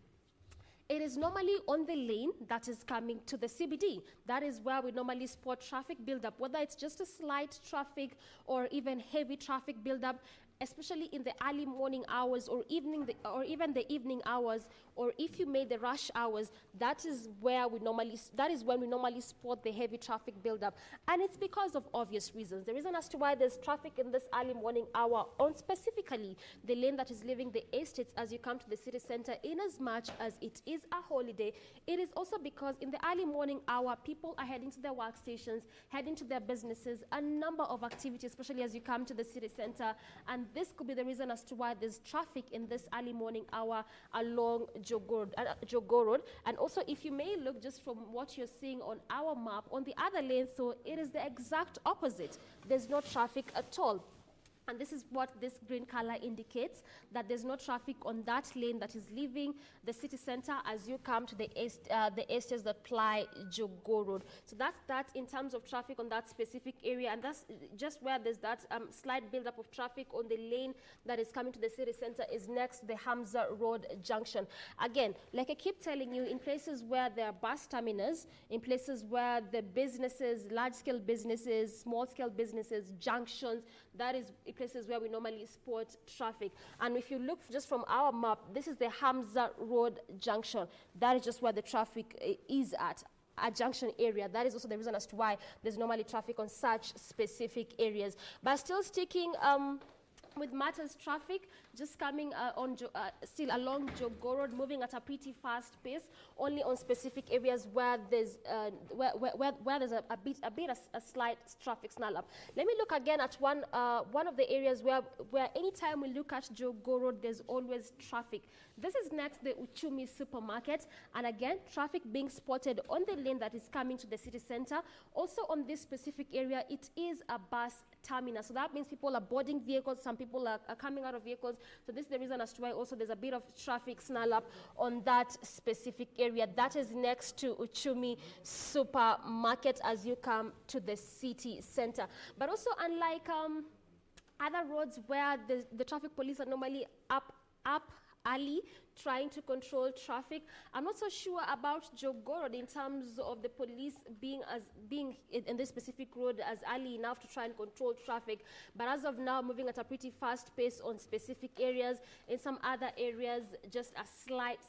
it is normally on the lane that is coming to the CBD. That is where we normally spot traffic buildup, whether it's just a slight traffic or even heavy traffic buildup, especially in the early morning hours or even the evening hours, or if you made the rush hours. That is when we normally spot the heavy traffic buildup, and it's because of obvious reasons. The reason as to why there's traffic in this early morning hour on specifically the lane that is leaving the estates as you come to the city center, in as much as it is a holiday, it is also because in the early morning hour, people are heading to their workstations, heading to their businesses, a number of activities, especially as you come to the city center. And this could be the reason as to why there's traffic in this early morning hour along Jogoo Road. And also, if you may look just from what you're seeing on our map, on the other lane, so it is the exact opposite. There's no traffic at all. And this is what this green color indicates, that there's no traffic on that lane that is leaving the city center as you come to the estates that ply Jogoo Road. So that's that in terms of traffic on that specific area, and that's just where there's that slight buildup of traffic on the lane that is coming to the city center is next to the Hamza Road junction. Again, like I keep telling you, in places where there are bus terminals, in places where the businesses, large-scale businesses, small-scale businesses, junctions, that is places where we normally spot traffic. And if you look just from our map, this is the Hamza Road junction. That is just where the traffic is at, a junction area. That is also the reason as to why there's normally traffic on such specific areas. But still sticking with matters traffic, just coming still along Jogoo Road, moving at a pretty fast pace, only on specific areas where there's where there's a slight traffic snarl up. Let me look again at one of the areas where anytime we look at Jogoo Road, there's always traffic. This is next the Uchumi supermarket, and again, traffic being spotted on the lane that is coming to the city center. Also on this specific area, it is a bus terminal. So that means people are boarding vehicles, some people are coming out of vehicles. So this is the reason as to why also there's a bit of traffic snarl up on that specific area. That is next to Uchumi supermarket as you come to the city center. But also, unlike other roads where the traffic police are normally up early trying to control traffic. I'm not so sure about Jogorod in terms of the police being in this specific road as early enough to try and control traffic. But as of now, moving at a pretty fast pace on specific areas. In some other areas, just a slight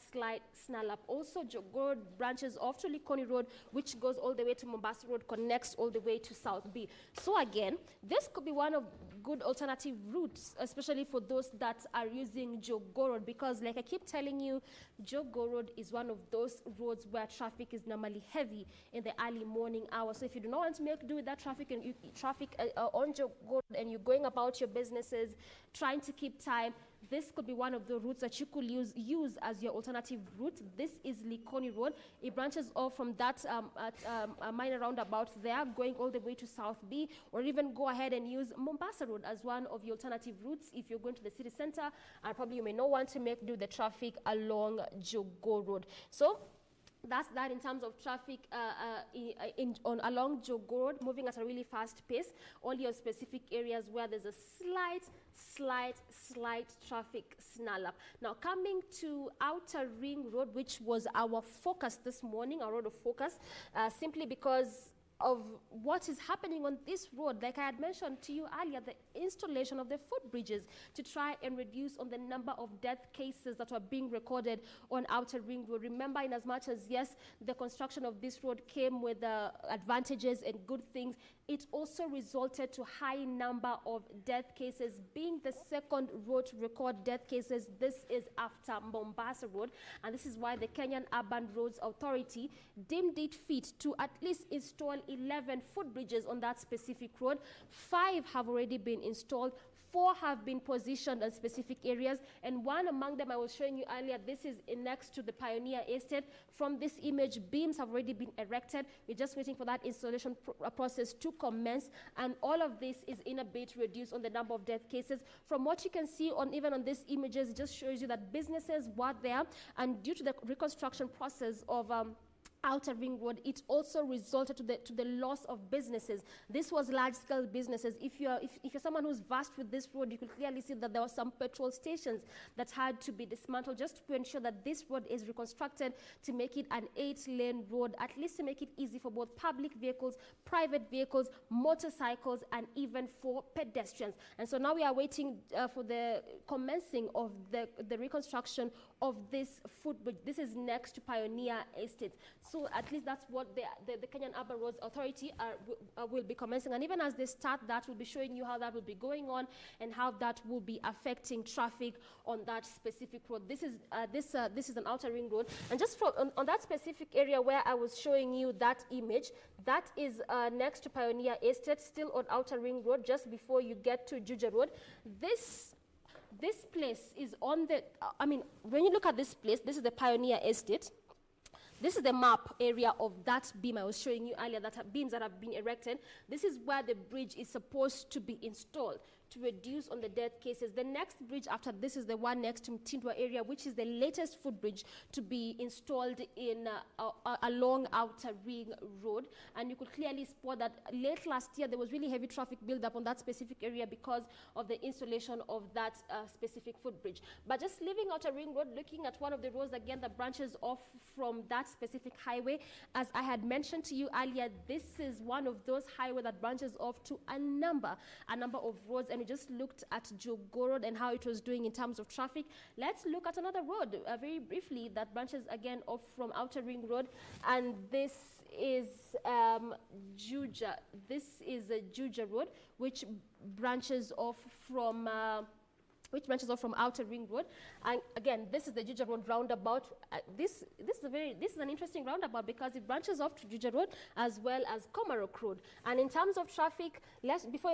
snarl up. Also, Jogorod branches off to Likoni Road, which goes all the way to Mombasa Road, connects all the way to South B. So again, this could be one of good alternative routes, especially for those that are using Jogorod, because like I keep telling you, Jogorod is one of those roads where traffic is normally heavy in the early morning hours. So if you do not want to make do with that traffic and on Jogorod and you're going about your businesses, trying to keep time, this could be one of the routes that you could use as your alternative route. This is Likoni Road. It branches off from that minor roundabout there, going all the way to South B, or even go ahead and use Mombasa Road as one of your alternative routes if you're going to the city center, and probably you may not want to make do the traffic along Jogo Road. So that's that in terms of traffic along Jogo Road, moving at a really fast pace. Only on specific areas where there's a slight traffic snarl up. Now coming to Outer Ring Road, which was our focus this morning, our road of focus, simply because of what is happening on this road. Like I had mentioned to you earlier, the installation of the footbridges to try and reduce on the number of death cases that are being recorded on Outer Ring Road. Remember, in as much as, yes, the construction of this road came with advantages and good things, it also resulted to high number of death cases, being the second road to record death cases. This is after Mombasa Road, and this is why the Kenyan Urban Roads Authority deemed it fit to at least install 11 footbridges on that specific road. 5 have already been installed. 4 have been positioned in specific areas, and one among them I was showing you earlier. This is next to the Pioneer Estate. From this image, beams have already been erected. We're just waiting for that installation process to commence, and all of this is in a bid to reduce on the number of death cases. From what you can see on even on these images, it just shows you that businesses were there, and due to the reconstruction process of Outer Ring Road, it also resulted to the loss of businesses. This was large-scale businesses. If you're someone who's versed with this road, you could clearly see that there were some petrol stations that had to be dismantled just to ensure that this road is reconstructed to make it an 8-lane road, at least to make it easy for both public vehicles, private vehicles, motorcycles, and even for pedestrians. And so now we are waiting for the commencing of the reconstruction of this footbridge. This is next to Pioneer Estate. So at least that's what the Kenyan Urban Roads Authority will be commencing. And even as they start that, we'll be showing you how that will be going on and how that will be affecting traffic on that specific road. This is an Outer Ring Road. And just on that specific area where I was showing you that image, that is next to Pioneer Estate, still on Outer Ring Road, just before you get to Juja Road. This place is on the, when you look at this place, this is the Pioneer Estate. This is the map area of that beam I was showing you earlier, that are beams that have been erected. This is where the bridge is supposed to be installed to reduce on the death cases. The next bridge after this is the one next to Mtindwa area, which is the latest footbridge to be installed in along Outer Ring Road. And you could clearly spot that late last year there was really heavy traffic build-up on that specific area because of the installation of that specific footbridge. But just leaving Outer Ring Road, looking at one of the roads again that branches off from that specific highway, as I had mentioned to you earlier, this is one of those highways that branches off to a number of roads. And we just looked at Jogo Road and how it was doing in terms of traffic. Let's look at another road very briefly that branches again off from Outer Ring Road, and this is Juja. This is Juja Road, which branches off from Outer Ring Road. And again, this is the Juja Road roundabout. This is an interesting roundabout because it branches off to Juja Road as well as Komarok Road. And in terms of traffic, before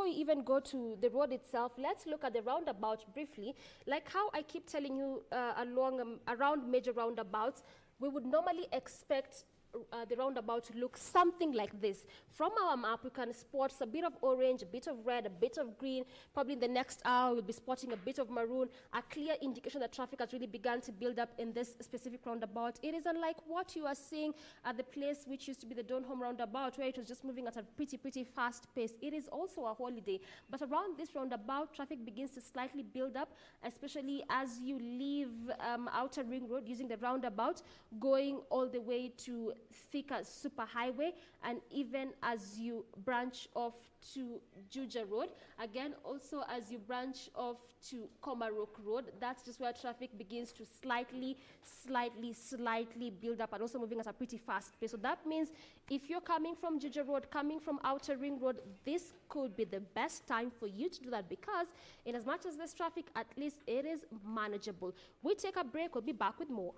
you even go to the road itself, let's look at the roundabout briefly. Like how I keep telling you around major roundabouts, we would normally expect the roundabout to look something like this. From our map, we can spot a bit of orange, a bit of red, a bit of green. Probably in the next hour, we'll be spotting a bit of maroon, a clear indication that traffic has really begun to build up in this specific roundabout. It is unlike what you are seeing at the place which used to be the Donholm roundabout, where it was just moving at a pretty fast pace. It is also a holiday, but around this roundabout, traffic begins to slightly build up, especially as you leave Outer Ring Road using the roundabout, going all the way to Thika Superhighway, and even as you branch off to Juja Road. Again, also as you branch off to Komarok Road, that's just where traffic begins to slightly build up, and also moving at a pretty fast pace. So that means if you're coming from Juja Road, coming from Outer Ring Road, this could be the best time for you to do that, because in as much as this traffic, at least it is manageable. We take a break, we'll be back with more.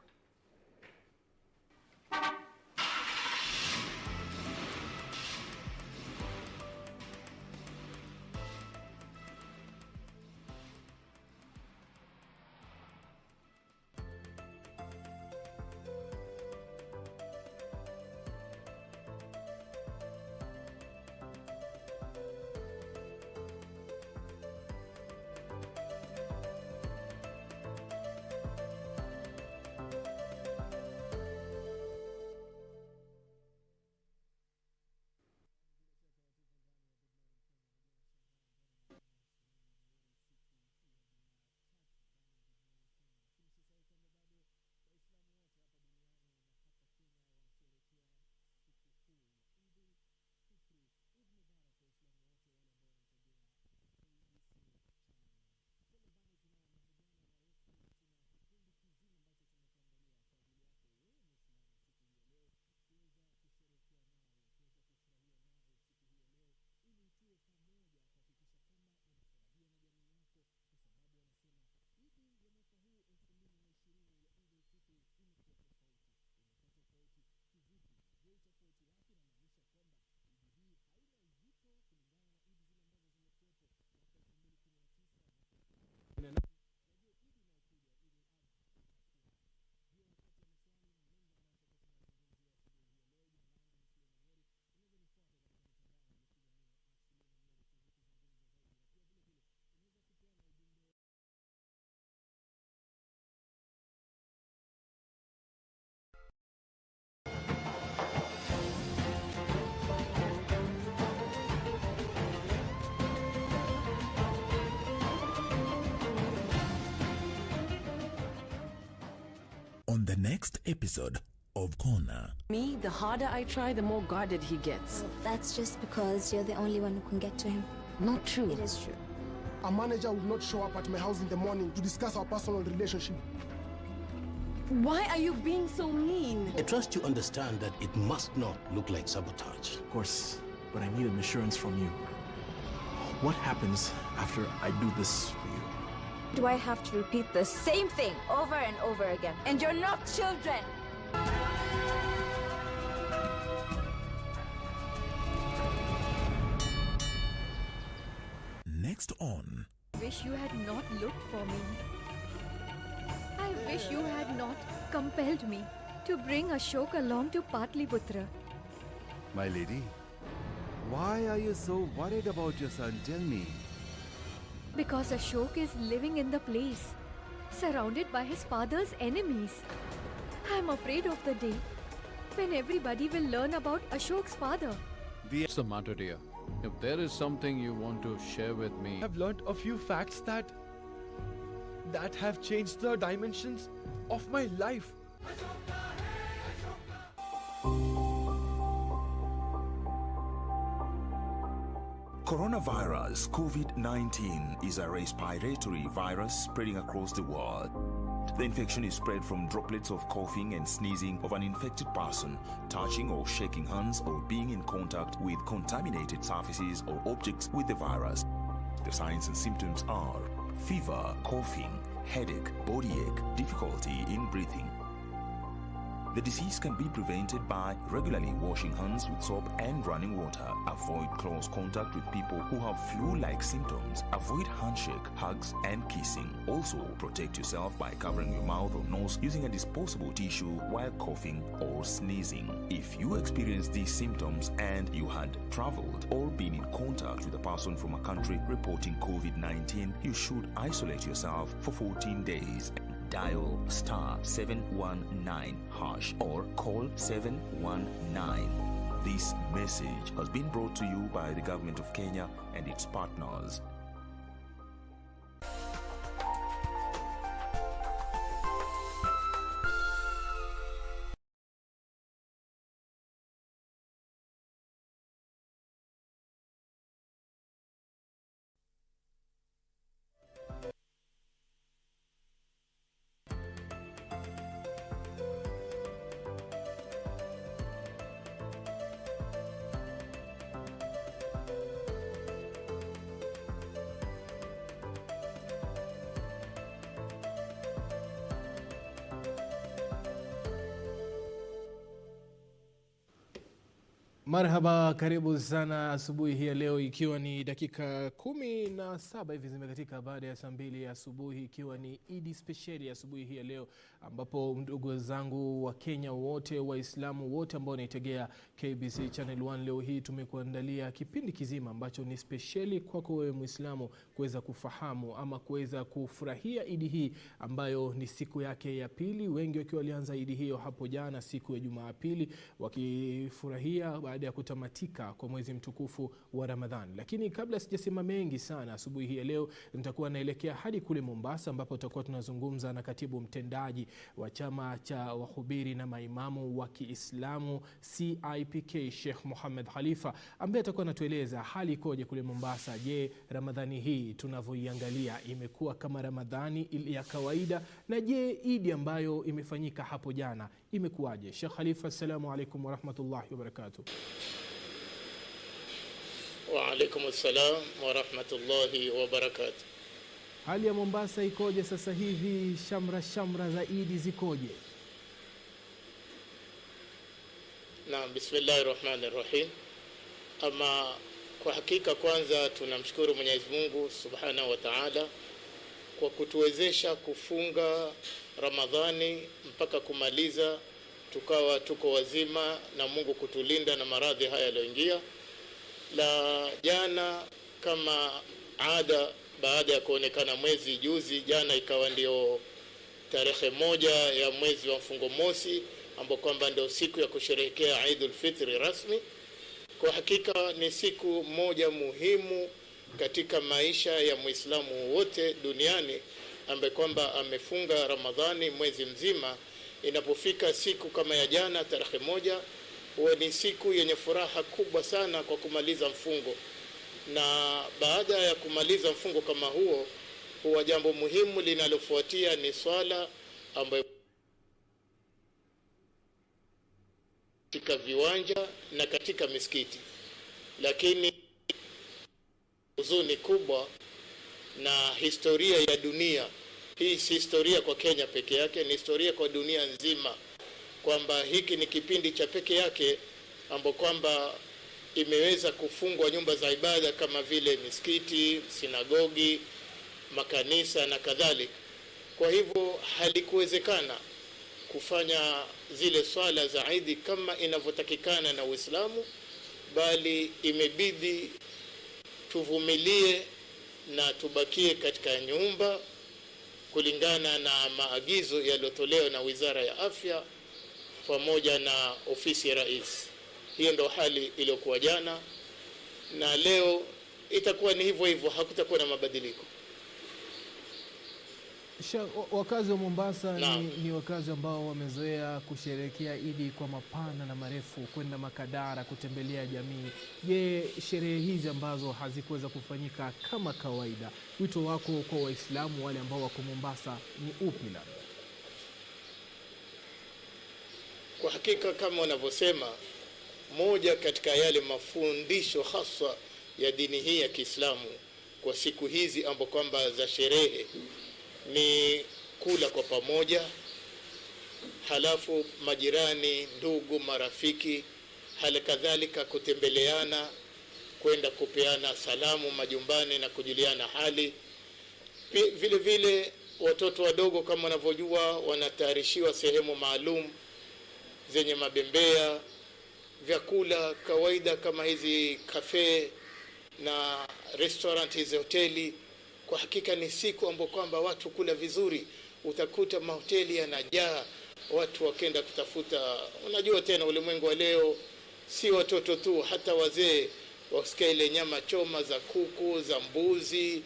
On the next episode of Corner. Me, the harder I try, the more guarded he gets. That's just because you're the only one who can get to him. Not true. It is true. A manager will not show up at my house in the morning to discuss our personal relationship. Why are you being so mean? I trust you understand that it must not look like sabotage. Of course, but I need an assurance from you. What happens after I do this for you? Do I have to repeat the same thing over and over again? And you're not children! Next on. I wish you had not looked for me. I wish you had not compelled me to bring Ashok along to Patliputra. My lady, why are you so worried about your son? Tell me. Because Ashok is living in the place, surrounded by his father's enemies. I'm afraid of the day when everybody will learn about Ashok's father. What's the matter, dear? If there is something you want to share with me... I've learned a few facts that have changed the dimensions of my life. Coronavirus COVID-19 is a respiratory virus spreading across the world. The infection is spread from droplets of coughing and sneezing of an infected person, touching or shaking hands, or being in contact with contaminated surfaces or objects with the virus. The signs and symptoms are fever, coughing, headache, body ache, difficulty in breathing. The disease can be prevented by regularly washing hands with soap and running water. Avoid close contact with people who have flu-like symptoms. Avoid handshake, hugs, and kissing. Also, protect yourself by covering your mouth or nose using a disposable tissue while coughing or sneezing. If you experience these symptoms and you had traveled or been in contact with a person from a country reporting COVID-19, you should isolate yourself for 14 days. Dial *719# or call 719. This message has been brought to you by the Government of Kenya and its partners. Marhaba, karibu sana asubuhi hii leo, ikiwa ni dakika 17 hivi zimekatika baada ya saa 2 asubuhi, ikiwa ni Idi speciali asubuhi hii leo, ambapo ndugu zangu wa Kenya wote, Waislamu wote ambao wanaitegea KBC Channel 1, leo hii tumekuandalia kipindi kizima ambacho ni speciali kwako wewe Muislamu kuweza kufahamu ama kuweza kufurahia Idi hii ambayo ni siku yake ya pili. Wengi wakiwa walianza Idi hiyo hapo jana siku ya Jumapili, wakifurahia baada ya kutamatika kwa mwezi mtukufu wa Ramadhani. Lakini kabla sijasema mengi sana asubuhi hii leo, nitakuwa naelekea hadi kule Mombasa, ambapo tutakuwa tunazungumza na katibu mtendaji wa chama cha wahubiri na maimamu wa Kiislamu CIPK, Sheikh Muhammad Khalifa, ambaye atakuwa anatueleza hali ikoje kule Mombasa. Je, Ramadhani hii tunavyoiangalia imekuwa kama Ramadhani ya kawaida? Na je, Idi ambayo imefanyika hapo jana imekuwaje? Sheikh Khalifa, assalamu alaykum wa rahmatullahi wa barakatuh. Wa alaykum assalam wa rahmatullahi wa barakatuh. Hali ya Mombasa ikoje sasa hivi? Shamra za Idi zikoje? Naam, bismillahirrahmanirrahim. Ama kwa hakika, kwanza tunamshukuru Mwenyezi Mungu Subhanahu wa Ta'ala kwa kutuwezesha kufunga Ramadhani mpaka kumaliza, tukawa tuko wazima na Mungu kutulinda na maradhi haya yaliyoingia. La jana kama ada, baada ya kuonekana mwezi juzi, jana ikawa ndio tarehe 1 ya mwezi wa mfungo mosi, ambapo kwamba ndio siku ya kusherehekea Eidul Fitri rasmi. Kwa hakika ni siku moja muhimu katika maisha ya Muislamu wote duniani, ambaye kwamba amefunga Ramadhani mwezi mzima. Inapofika siku kama ya jana tarehe 1, huwa ni siku yenye furaha kubwa sana kwa kumaliza mfungo. Na baada ya kumaliza mfungo kama huo, huwa jambo muhimu linalofuatia ni swala ambayo katika viwanja na katika misikiti. Lakini huzuni kubwa na historia ya dunia, hii si historia kwa Kenya peke yake, ni historia kwa dunia nzima, kwamba hiki ni kipindi cha peke yake ambapo kwamba imeweza kufungwa nyumba za ibada kama vile misikiti, sinagogi, makanisa na kadhalika. Kwa hivyo halikuwezekana kufanya zile swala za Eid kama inavyotakikana na Uislamu, bali imebidi tuvumilie na tubakie katika nyumba kulingana na maagizo yaliyotolewa na Wizara ya Afya pamoja na ofisi ya Rais. Hiyo ndo hali iliyokuwa jana, na leo itakuwa ni hivyo hivyo, hakutakuwa na mabadiliko. Wakazi wa Mombasa ni wakazi ambao wamezoea kusherehekea Idi kwa mapana na marefu, kwenda makadara, kutembelea jamii. Je, sherehe hizi ambazo hazikuweza kufanyika kama kawaida, wito wako kwa Waislamu wale ambao wako Mombasa ni upi labda? Kwa hakika kama wanavyosema, moja katika yale mafundisho hasa ya dini hii ya Kiislamu kwa siku hizi ambapo kwamba za sherehe ni kula kwa pamoja, halafu majirani, ndugu, marafiki, hali kadhalika kutembeleana, kwenda kupeana salamu majumbani na kujuliana hali. Vile vile watoto wadogo kama wanavyojua wanatayarishiwa sehemu maalum zenye mabembea, vyakula kawaida kama hizi cafe na restaurant, hizi hoteli. Kwa hakika ni siku ambapo kwamba watu kula vizuri, utakuta mahoteli yanajaa, watu wakenda kutafuta. Unajua tena ulimwengu wa leo si watoto tu, hata wazee wasikia ile nyama choma za kuku, za mbuzi,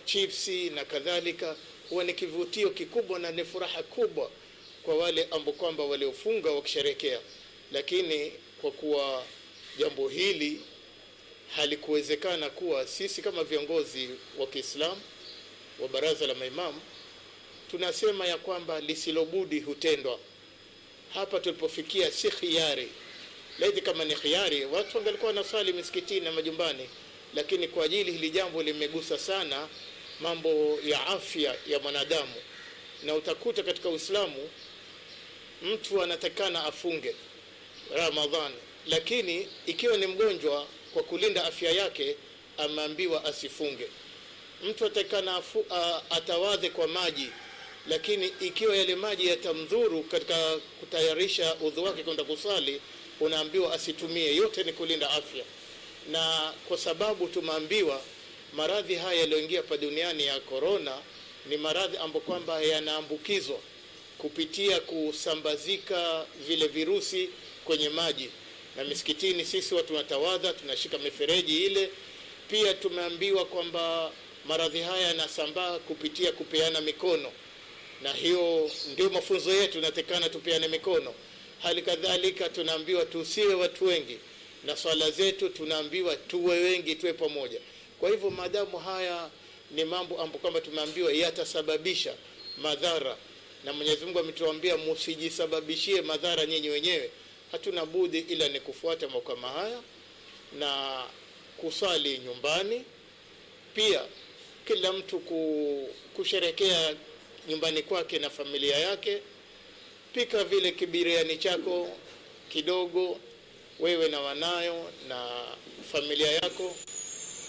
chipsi na kadhalika. Huwa ni kivutio kikubwa na ni furaha kubwa kwa wale ambao kwamba waliofunga wakisherekea. Lakini kwa kuwa jambo hili halikuwezekana, kuwa sisi kama viongozi wa Kiislamu wa baraza la maimamu tunasema ya kwamba lisilobudi hutendwa. Hapa tulipofikia si khiari. Laiti kama ni khiari, watu wangelikuwa wanasali misikitini na majumbani, lakini kwa ajili hili jambo limegusa sana mambo ya afya ya mwanadamu. Na utakuta katika Uislamu mtu anatakana afunge Ramadhani, lakini ikiwa ni mgonjwa, kwa kulinda afya yake ameambiwa asifunge. Mtu atakana atawadhe kwa maji, lakini ikiwa yale maji yatamdhuru katika kutayarisha udhu wake kwenda kusali, unaambiwa asitumie. Yote ni kulinda afya. Na kwa sababu tumeambiwa maradhi haya yaliyoingia hapa duniani ya corona ni maradhi ambayo kwamba yanaambukizwa kupitia kusambazika vile virusi kwenye maji. Na misikitini sisi watu tunatawadha, tunashika mifereji ile. Pia tumeambiwa kwamba maradhi haya yanasambaa kupitia kupeana mikono, na hiyo ndio mafunzo yetu, natekana tupeane mikono. Hali kadhalika tunaambiwa tusiwe watu wengi, na swala zetu tunaambiwa tuwe wengi, tuwe pamoja. Kwa hivyo maadamu haya ni mambo ambayo kwamba tumeambiwa yatasababisha madhara, na Mwenyezi Mungu ametuambia msijisababishie madhara nyinyi wenyewe, hatuna budi ila ni kufuata mambo kama haya na kusali nyumbani. Pia kila mtu kusherekea nyumbani kwake na familia yake. Pika vile kibiriani chako kidogo, wewe na wanayo na familia yako.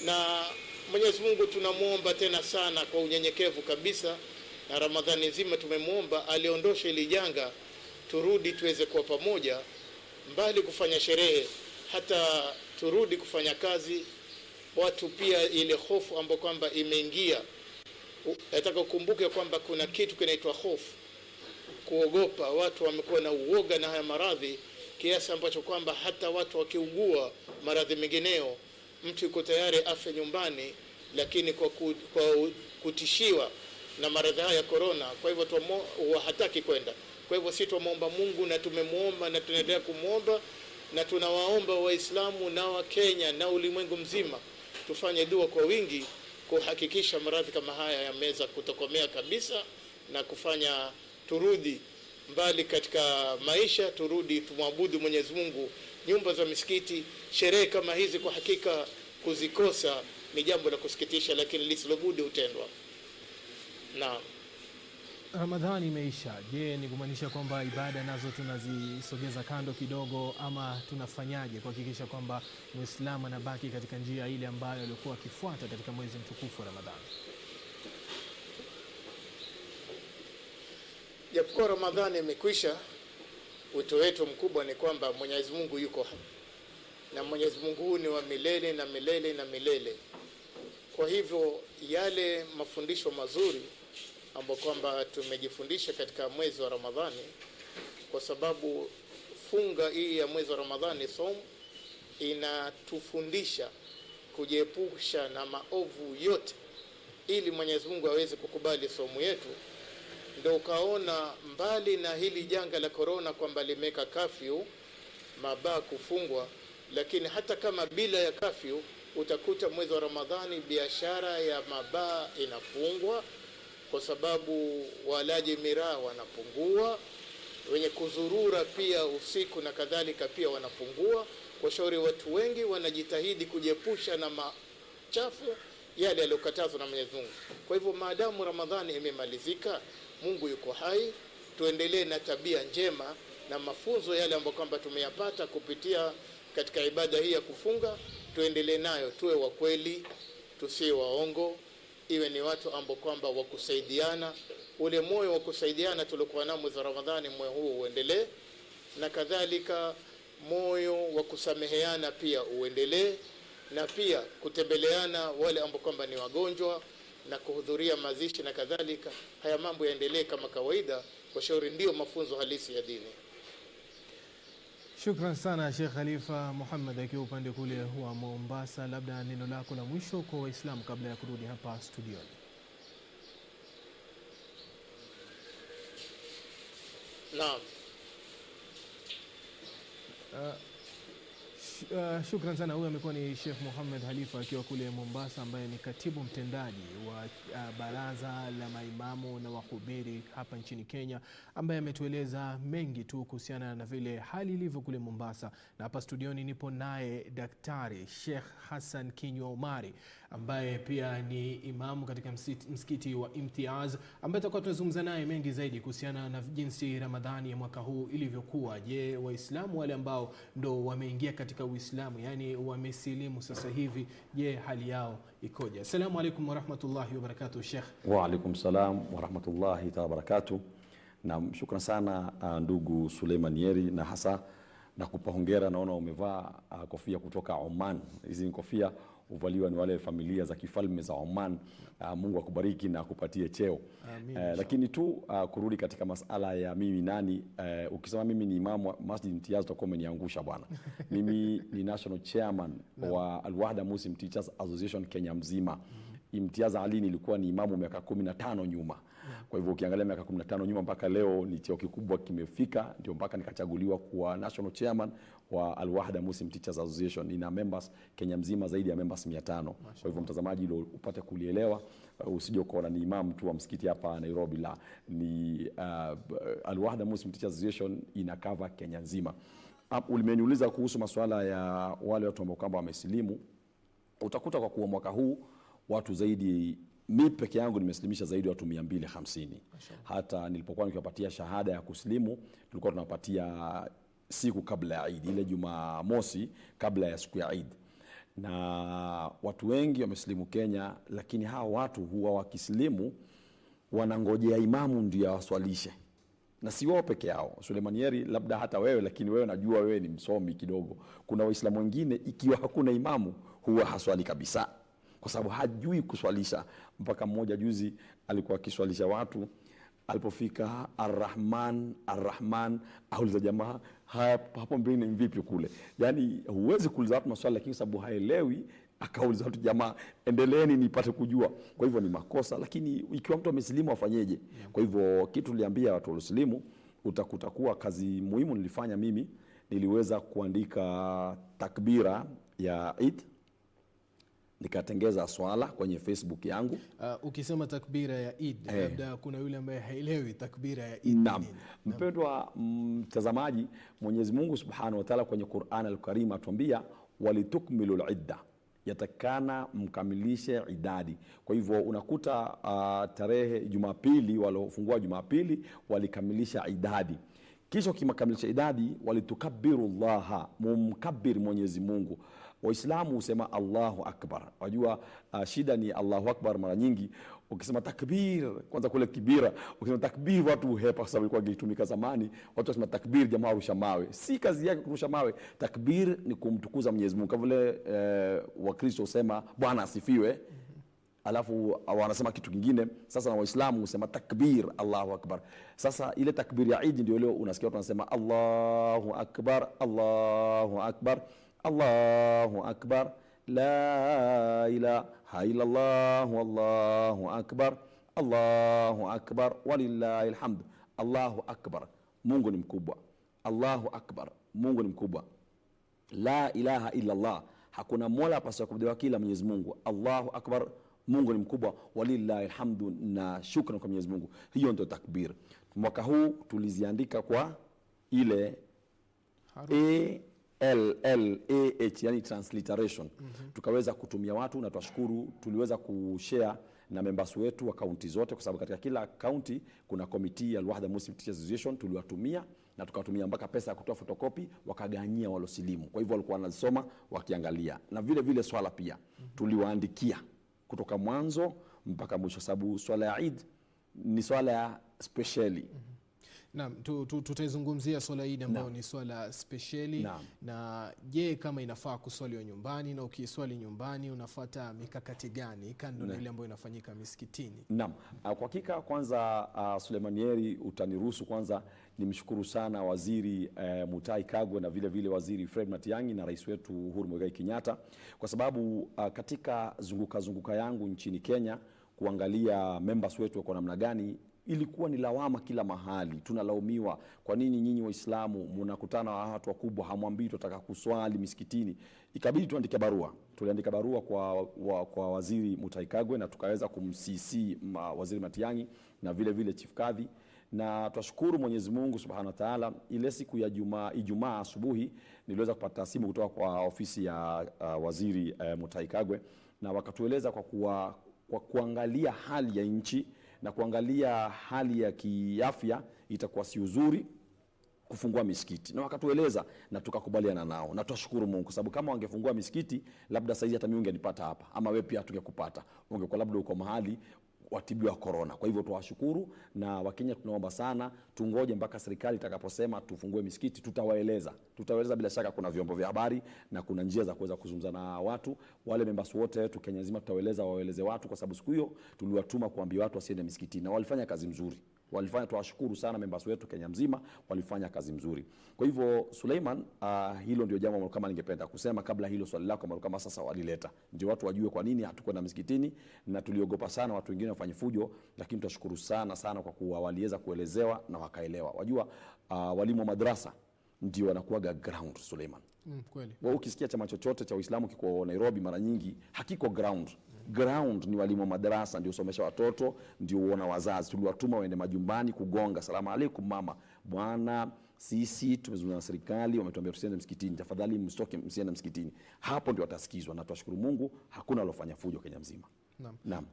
Na Mwenyezi Mungu tunamuomba tena sana kwa unyenyekevu kabisa, na Ramadhani nzima tumemuomba aliondoshe ili janga, turudi tuweze kuwa pamoja, mbali kufanya sherehe, hata turudi kufanya kazi. Watu pia ile hofu ambayo kwamba imeingia, nataka ukumbuke kwamba kuna kitu kinaitwa hofu, kuogopa. Watu wamekuwa na uoga na haya maradhi kiasi ambacho kwamba hata watu wakiugua maradhi mengineo, mtu yuko tayari afe nyumbani, lakini kwa kutishiwa na maradhi haya ya corona, kwa hivyo hataki kwenda. Kwa hivyo sisi tuomba Mungu, na tumemuomba na tunaendelea kumuomba, na tunawaomba Waislamu na wa Kenya na ulimwengu mzima tufanye dua kwa wingi kuhakikisha maradhi kama haya yameweza kutokomea kabisa, na kufanya turudi mbali katika maisha, turudi tumwabudu Mwenyezi Mungu. Nyumba za misikiti, sherehe kama hizi kwa hakika kuzikosa ni jambo la kusikitisha, lakini lisilobudi hutendwa. Naam. Ramadhani imeisha. Je, ni kumaanisha kwamba ibada nazo tunazisogeza kando kidogo, ama tunafanyaje kuhakikisha kwamba Muislamu anabaki katika njia ile ambayo alikuwa akifuata katika mwezi mtukufu wa Ramadhani? Japokuwa Ramadhani imekwisha, wito wetu mkubwa ni kwamba Mwenyezi Mungu yuko hapa, na Mwenyezi Mungu ni wa milele na milele na milele. Kwa hivyo yale mafundisho mazuri ambayo kwamba tumejifundisha katika mwezi wa Ramadhani, kwa sababu funga hii ya mwezi wa Ramadhani, somo, inatufundisha kujiepusha na maovu yote ili Mwenyezi Mungu aweze kukubali somo yetu. Ndio ukaona mbali na hili janga la corona kwamba limeka kafyu mabaa kufungwa, lakini hata kama bila ya kafyu utakuta mwezi wa Ramadhani biashara ya mabaa inafungwa, kwa sababu walaji miraa wanapungua, wenye kuzurura pia usiku na kadhalika pia wanapungua. Kwa shauri watu wengi wanajitahidi kujiepusha na machafu yale yaliyokatazwa na Mwenyezi Mungu. Kwa hivyo maadamu Ramadhani imemalizika, Mungu yuko hai, tuendelee na tabia njema na mafunzo yale ambayo kwamba tumeyapata kupitia katika ibada hii ya kufunga, tuendelee nayo, tuwe wa kweli, tusiwe waongo, iwe ni watu ambao kwamba wa kusaidiana. Ule moyo wa kusaidiana tulikuwa nao mwezi wa Ramadhani, moyo huo uendelee, na kadhalika moyo wa kusameheana pia uendelee, na pia kutembeleana wale ambao kwamba ni wagonjwa na kuhudhuria mazishi na kadhalika. Haya mambo yaendelee kama kawaida, kwa shauri ndio mafunzo halisi ya dini. Shukran sana Sheikh Khalifa Muhammad akiwa upande kule wa Mombasa. Labda neno lako la mwisho kwa Waislamu kabla ya kurudi hapa studioni. Naam. Shukran sana. Huyu amekuwa ni Sheikh Muhammad Khalifa akiwa kule Mombasa, ambaye ni katibu mtendaji wa baraza la maimamu na wahubiri hapa nchini Kenya, ambaye ametueleza mengi tu kuhusiana na vile hali ilivyo kule Mombasa. Na hapa studioni nipo naye Daktari Sheikh Hassan Kinywa Omari, ambaye pia ni imamu katika msikiti wa Imtiaz, ambaye tutakuwa tunazungumza naye mengi zaidi kuhusiana na jinsi Ramadhani ya mwaka huu ilivyokuwa. Je, Waislamu wale ambao ndo wameingia katika Uislamu, yani wamesilimu sasa hivi, je, hali yao ikoje? Assalamu alaykum wa rahmatullahi wa barakatuh Sheikh. Wa alaykum salam wa rahmatullahi wa barakatuh. Na shukran sana ndugu Suleiman Yeri, na hasa na kupa hongera. Naona umevaa kofia kutoka Oman. Hizi ni kofia uvaliwa ni wale familia za kifalme za Oman. Mungu akubariki na akupatie cheo. Lakini tu kurudi katika masala ya mimi nani, ukisema mimi ni imamu Masjid Imtiaz utakuwa umeniangusha bwana. Mimi ni national chairman wa Al-Wahda Muslim Teachers Association Kenya mzima. Imtiaz Ali nilikuwa ni imamu miaka 15 nyuma. Kwa hivyo ukiangalia miaka 15 nyuma mpaka leo ni cheo kikubwa kimefika, ndio mpaka nikachaguliwa kuwa national chairman wa Al-Wahda Muslim Teachers Association. Ina members Kenya mzima zaidi ya members 500. Kwa hivyo mtazamaji, ile upate kulielewa, usije ukaona ni imam tu wa msikiti hapa Nairobi, la ni Al-Wahda Muslim Teachers Association ina cover Kenya nzima. Ulimeniuliza kuhusu masuala ya wale watu ambao kwamba wamesilimu. Utakuta kwa kuwa mwaka huu watu zaidi, mimi peke yangu nimesilimisha zaidi watu 250. Hata nilipokuwa nikiwapatia shahada ya kusilimu, tulikuwa tunapatia siku kabla ya Eid, ile Jumamosi kabla ya siku ya Eid. Na watu wengi wamesilimu Kenya, lakini hawa watu huwa wakisilimu wanangojea imamu ndio awaswalishe. Na si wao peke yao. Suleiman Yeri, labda hata wewe, lakini wewe najua wewe ni msomi kidogo. Kuna Waislamu wengine ikiwa hakuna imamu huwa haswali kabisa, kwa sababu hajui kuswalisha. Mpaka mmoja juzi alikuwa akiswalisha watu, alipofika Ar-Rahman auliza jamaa, hapo mbele ni vipi kule? Yani huwezi kuuliza watu maswali, lakini sababu haelewi akauliza watu, jamaa endeleeni nipate kujua. Kwa hivyo ni makosa, lakini ikiwa mtu amesilimu afanyeje? Kwa hivyo kitu niliambia watu waliosilimu, utakuta kuwa kazi muhimu nilifanya mimi, niliweza kuandika takbira ya Eid, nikatengeza swala kwenye Facebook yangu. Ukisema takbira ya Eid, labda kuna yule ambaye haelewi takbira ya Eid. Naam. Mpendwa mtazamaji, Mwenyezi Mungu Subhanahu wa Ta'ala kwenye Qur'an al-Karim atuambia walitukmilu al-idda, yatakana mkamilishe idadi. Kwa hivyo unakuta tarehe Jumapili, walofungua Jumapili walikamilisha idadi. Kisha ukimkamilisha idadi, walitukabbirullaha, mumkabbir Mwenyezi Mungu. Waislamu husema Allahu Akbar. Wajua shida ni Allahu Akbar mara nyingi ukisema takbir, kwanza kule kibira, ukisema takbir watu hepa, kwa sababu ilikuwa ikitumika zamani, watu wasema takbir jamaa rusha mawe. Si kazi yake kurusha mawe. Takbir ni kumtukuza Mwenyezi Mungu. Kama vile Wakristo husema Bwana asifiwe, alafu wanasema kitu kingine. Sasa na Waislamu husema takbir, Allahu Akbar. Sasa ile takbir ya Eid ndio leo unasikia watu wanasema Allahu Akbar, Allahu Akbar, Allahu Akbar, la ilaha illa Allah, Allahu Akbar, Allahu Akbar, walillahi alhamd. Allahu Akbar, Mungu ni mkubwa. Allahu Akbar, Mungu ni mkubwa. La ilaha illa Allah, hakuna mola pasipo kuabudiwa kila Mwenyezi Mungu. Allahu Akbar, Mungu ni mkubwa. Walillahi alhamdu, na shukrani kwa Mwenyezi Mungu. Hiyo ndio takbir. Mwaka huu tuliziandika kwa ile ALLAH, yani transliteration. Tukaweza kutumia watu, na twashukuru tuliweza kushare na members wetu wa kaunti zote, kwa sababu katika kila kaunti kuna komiti ya Al-Wahda Muslim Teachers Association. Tuliwatumia na tukawatumia mpaka pesa ya kutoa fotokopi, wakaganyia walosilimu. Kwa hivyo walikuwa wanasoma wakiangalia, na vile vile swala pia tuliwaandikia kutoka mwanzo mpaka mwisho, sababu swala ya Eid ni swala ya speciali. Naam, tutaizungumzia swala hili ambayo ni swala speciali. Na je, kama inafaa kuswaliwa nyumbani, na ukiswali nyumbani unafuata mikakati gani kando na ile ambayo inafanyika misikitini? Naam, kwa hakika kwanza Suleiman Yeri, utaniruhusu kwanza nimshukuru sana Waziri Mutahi Kagwe na vile vile Waziri Fred Matiang'i na Rais wetu Uhuru Muigai Kenyatta, kwa sababu katika zunguka yangu nchini Kenya kuangalia members wetu wako namna gani, ilikuwa ni lawama kila mahali. Tunalaumiwa, kwa nini nyinyi Waislamu mnakutana na watu wakubwa hamwambii tunataka kuswali misikitini? Ikabidi tuandike barua. Tuliandika barua kwa Waziri Mutahi Kagwe na tukaweza kumCC Waziri Matiang'i na vile vile Chief Kadhi, na twashukuru Mwenyezi Mungu Subhanahu wa Ta'ala. Ile siku ya Ijumaa asubuhi niliweza kupata simu kutoka kwa ofisi ya Waziri Mutahi Kagwe, na wakatueleza kwa kuangalia hali ya nchi na kuangalia hali ya kiafya itakuwa si uzuri kufungua misikiti, na wakatueleza na tukakubaliana nao, na tunashukuru Mungu, sababu kama wangefungua misikiti labda saizi hata mimi ungenipata hapa, ama wewe pia tungekupata, ungekuwa labda uko mahali watibiwa corona. Kwa hivyo tuwashukuru, na Wakenya tunaomba sana tungoje mpaka serikali itakaposema tufungue misikiti. Tutawaeleza bila shaka. Kuna vyombo vya habari na kuna njia za kuweza kuzungumza na watu wale members wote wetu Kenya nzima. Waeleze watu, kwa sababu siku hiyo tuliwatuma kuambia watu wasiende misikitini, na walifanya kazi mzuri. Tuwashukuru sana members wetu Kenya mzima, walifanya kazi mzuri. Kwa hivyo Suleiman, hilo ndio jambo kama ningependa kusema kabla hilo swali lako kama sasa walileta, ndio watu wajue kwa nini hatukwenda misikitini, na tuliogopa sana watu wengine wafanye fujo, lakini tunashukuru sana kwa kuwa waliweza kuelezewa na wakaelewa. Wajua walimu wa madrasa ndio wanakuaga ground, Suleiman. Kweli. Wewe ukisikia chama chochote cha Uislamu kiko Nairobi, mara nyingi hakiko ground. Ground ni walimu wa madrasa, ndio somesha watoto, ndio uona wazazi. Tuliwatuma waende majumbani kugonga, salamu alaykum mama, bwana sisi tumezungumza na serikali, wametuambia tusiende msikitini, tafadhali msitoke, msiende msikitini. Hapo ndio watasikizwa, na tunashukuru Mungu hakuna alofanya fujo Kenya mzima. Naam.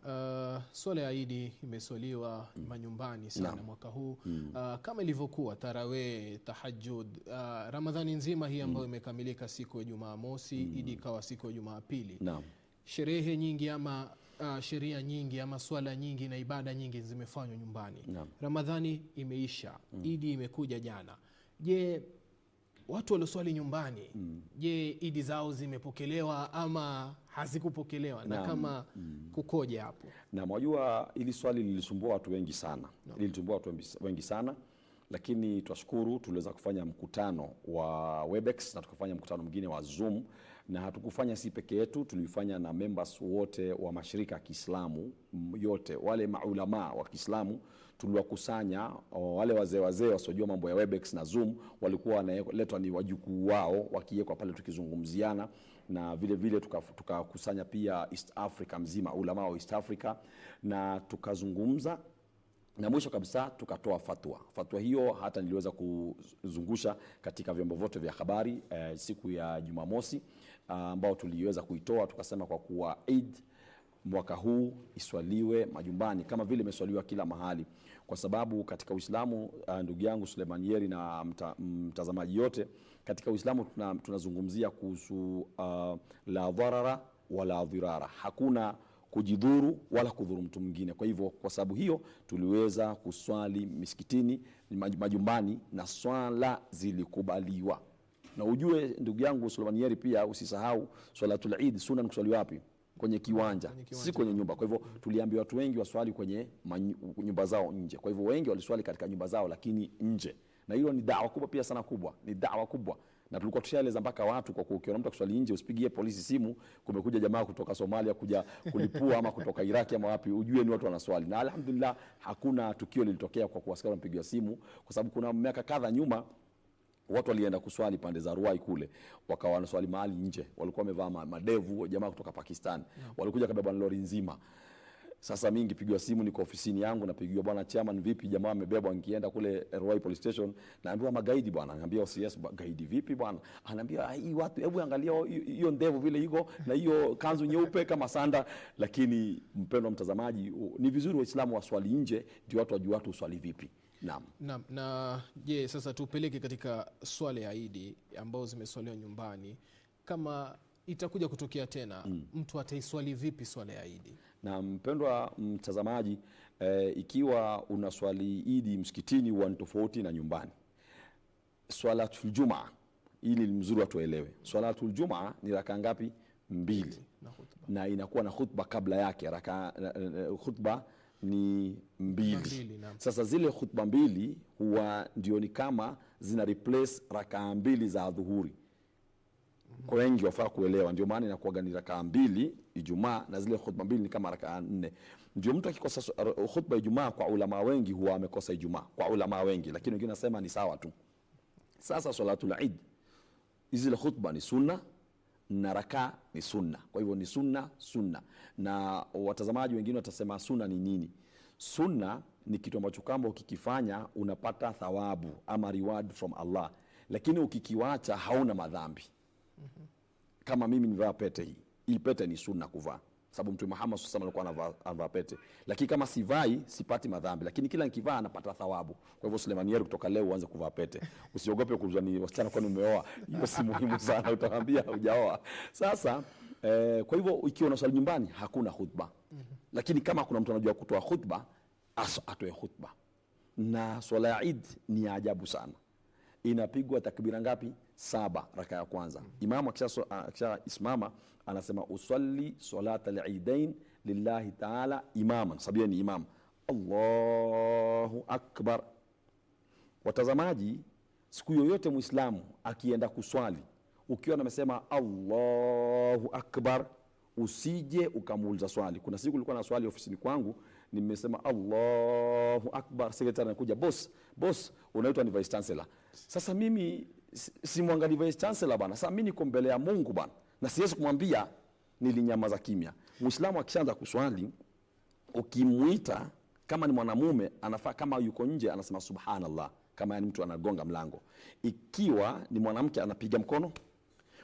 Swala ya Eid imeswaliwa manyumbani sana mwaka huu. Kama ilivyokuwa tarawih, tahajjud, Ramadhani nzima hii ambayo imekamilika siku ya Jumamosi, Eid ikawa siku ya Jumapili. Sherehe nyingi ama sheria nyingi ama swala nyingi na ibada nyingi zimefanywa nyumbani. Ramadhani imeisha, Eid imekuja jana. Je, watu walioswali nyumbani, je, Eid zao zimepokelewa ama hazikupokelewa? Na kama kukoje hapo? Na mwajua ili swali lilisumbua watu wengi sana. Lakini twashukuru tuliweza kufanya mkutano wa Webex na tukafanya mkutano mwingine wa Zoom, na hatukufanya si peke yetu, tulifanya na members wote wa mashirika ya Kiislamu yote, wale maulama wa Kiislamu tuliwakusanya. Wale wazee wasiojua mambo ya Webex na Zoom walikuwa wanaletwa ni wajukuu wao wakiwekwa pale tukizungumziana, na vile vile tukakusanya pia East Africa mzima, ulama wa East Africa, na tukazungumza, na mwisho kabisa tukatoa fatwa hiyo. Hata niliweza kuzungusha katika vyombo vyote vya habari siku ya Jumamosi, ambao tuliweza kuitoa, tukasema kwa kuwa Eid mwaka huu iswaliwe majumbani kama vile imeswaliwa kila mahali, kwa sababu katika Uislamu, ndugu yangu Suleiman Yeri na mtazamaji yote, katika Uislamu tunazungumzia kuhusu la dharara wala dhirara, hakuna kujidhuru wala kudhuru mtu mwingine. Kwa hivyo kwa sababu hiyo tuliweza kuswali misikitini majumbani, na swala zilikubaliwa. Na ujue ndugu yangu Suleiman Yeri, pia usisahau swalatul Eid sunna kuswaliwa wapi? Kwenye kiwanja, si kwenye nyumba. Kwa hivyo tuliambia watu wengi waswali kwenye nyumba zao nje. Kwa hivyo wengi waliswali katika nyumba zao lakini nje, na hiyo ni da'wa kubwa pia sana, ni da'wa kubwa. Na tulikuwa tushaeleza mpaka watu, kwa ukiona mtu kuswali nje usipigie polisi simu kumekuja jamaa kutoka Somalia kuja kulipua ama kutoka Iraki ama wapi, ujue ni watu wanaswali. Na alhamdulillah hakuna tukio lilitokea kwa kuaskari wampigia simu, kwa sababu kuna miaka kadha nyuma watu walienda kuswali pande za Ruai kule, wakawa wanaswali mahali nje, walikuwa wamevaa madevu, jamaa kutoka Pakistan walikuja kabeba lori nzima. Sasa mimi ngipigiwa simu, niko ofisini yangu, napigiwa bwana chairman, vipi jamaa amebebwa, ngienda kule RY police station, naambiwa magaidi bwana. Naambia CS, gaidi vipi bwana? Anaambia hii watu, hebu angalia hiyo ndevu vile iko na hiyo kanzu nyeupe kama sanda. Lakini mpendwa mtazamaji, ni vizuri Waislamu waswali nje ndio watu wajue watu uswali vipi. Naam. Naam. Na je, sasa tupeleke katika swala ya Eid ambao zimeswaliwa nyumbani, kama itakuja kutokea tena mtu ataiswali vipi swala ya Eid? Na mpendwa mtazamaji, ikiwa unaswali Eid msikitini huwa tofauti na nyumbani. Swalatul Jumaa, ili mzuri watu waelewe. Swalatul Jumaa ni raka ngapi? 2. Na inakuwa na khutba kabla yake. Khutba ni 2. Sasa zile khutba 2 huwa ndio ni kama zina replace raka 2 za dhuhuri. Kwa wengi wafaa kuelewa, ndio maana inakuwa ni raka 2 Ijumaa na zile khutba 2 ni kama raka 4. Ndio mtu akikosa khutba Ijumaa, kwa ulama wengi huwa amekosa Ijumaa, kwa ulama wengi, lakini wengine nasema ni sawa tu. Sasa salatul Eid, zile khutba ni sunna na raka ni sunna. Kwa hivyo ni sunna. Na watazamaji wengine watasema sunna ni nini? Sunna ni kitu ambacho kama ukikifanya unapata thawabu ama reward from Allah, lakini ukikiwacha hauna madhambi. Kama mimi nivaa pete hii pete ni sunna kuvaa, sababu Mtume Muhammad sallallahu alaihi wasallam alikuwa anavaa pete. Lakini kama sivai sipati madhambi, lakini kila nikivaa napata thawabu. Kwa hivyo Suleiman Yeri, kutoka leo uanze kuvaa pete. Usiogope kuulizwa ni wasichana kwani umeoa. Hiyo si muhimu sana, utawaambia hujaoa. Sasa kwa hivyo ikiwa unaswali nyumbani hakuna khutba. Lakini kama kuna mtu anajua kutoa khutba, atoe khutba. Na swala ya Eid ni ajabu sana. Inapigwa takbira ngapi? 7 raka ya kwanza. Imamu akisha isimama anasema usalli salata al-eidain lillahi ta'ala imaman, sababu ni imam. Allahu akbar. Watazamaji, siku yoyote Muislamu akienda kuswali ukiwa amesema Allahu akbar, usije ukamuuliza swali. Kuna siku nilikuwa na swali ofisini kwangu, nimesema Allahu akbar, secretary anakuja, boss unaitwa ni vice chancellor. Sasa mimi simwangalie vice chancellor bana, sasa mimi niko mbele ya Mungu bana na siwezi kumwambia. Nilinyamaza kimya. Muislamu akishaanza kuswali ukimuita, kama ni mwanamume anafaa, kama yuko nje anasema subhanallah, kama ni mtu anagonga mlango. Ikiwa ni mwanamke anapiga mkono.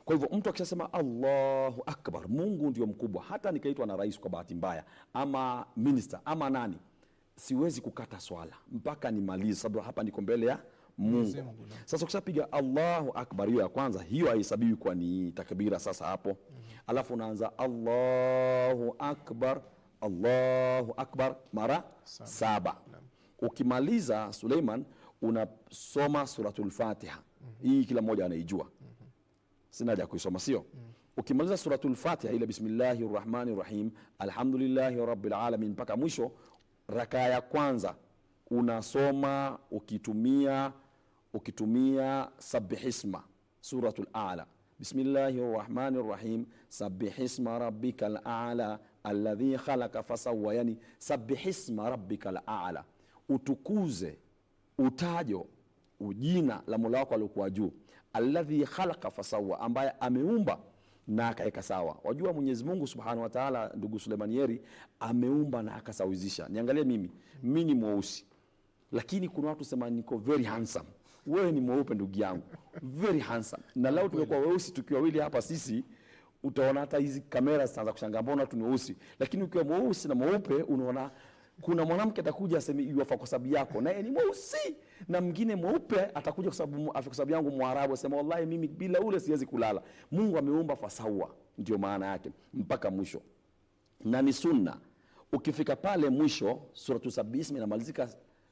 Kwa hivyo mtu akishasema Allahu akbar, Mungu ndio mkubwa. Hata nikaitwa na rais kwa bahati mbaya ama minister ama nani, siwezi kukata swala mpaka nimalize, sababu hapa niko mbele ya Mungu. Sasa ukishapiga Allahu akbar hiyo ya kwanza, hiyo haihesabiwi kwa ni takbira sasa hapo. Alafu unaanza Allahu akbar mara 7. Ukimaliza Suleiman unasoma suratul Fatiha. Hii kila mmoja anaijua. Sina haja kuisoma, sio? Ukimaliza suratul Fatiha ile bismillahir rahmanir rahim alhamdulillahi rabbil alamin mpaka mwisho, raka ya kwanza unasoma ukitumia sabbihisma suratul a'la, bismillahir rahmanir rahim sabbihisma rabbikal a'la alladhi khalaqa fasawwa. Yani sabbihisma rabbikal a'la, utukuze utajo ujina la Mola wako aliokuwa juu, alladhi khalaqa fasawwa, ambaye ameumba na akaeka sawa. Wajua Mwenyezi Mungu Subhanahu wa Ta'ala, ndugu Suleiman Yeri, ameumba na akasawizisha. Niangalie mimi ni mweusi, lakini kuna watu sema niko very handsome. Wewe ni mweupe ndugu yangu, very handsome. Na leo tumekuwa weusi tukiwa wawili hapa sisi, utaona hata hizi kamera zitaanza kushangaa mbona tu ni weusi. Lakini ukiwa mweusi na mweupe unaona kuna mwanamke atakuja aseme yuafa kwa sababu yako, na yeye ni mweusi, na mwingine mweupe atakuja kwa sababu yangu Mwarabu, asema wallahi mimi bila ule siwezi kulala. Mungu ameumba fasawa, ndio maana yake mpaka mwisho. Na ni sunna ukifika pale mwisho suratu Sabismi inamalizika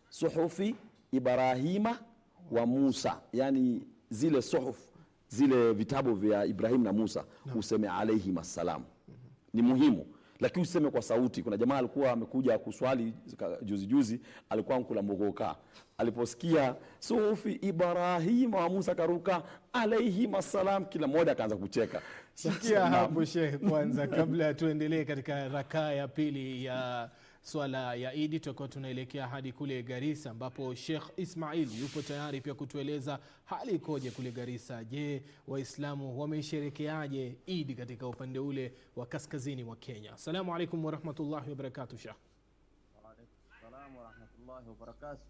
suhufi Ibrahima wa Musa, yani zile suhuf, zile vitabu vya Ibrahim na Musa, useme alayhi assalam. Ni muhimu, lakini useme kwa sauti. Kuna jamaa alikuwa amekuja kuswali juzi alikuwa mkula mogoka, aliposikia suhufi Ibrahim wa Musa karuka alayhi assalam, kila mmoja akaanza kucheka. Sikia hapo Sheikh, kwanza kabla tuendelee katika rakaa ya pili ya swala ya Idi, tutakuwa tunaelekea hadi kule Garissa ambapo Sheikh Ismail yupo tayari pia kutueleza hali ikoje kule Garissa. Je, Waislamu wameisherekeaje Idi katika upande ule wa kaskazini mwa Kenya? Assalamu alaykum wa rahmatullahi wa barakatuh. Sheikh. Wa alaykum salaam wa rahmatullahi wa barakatuh.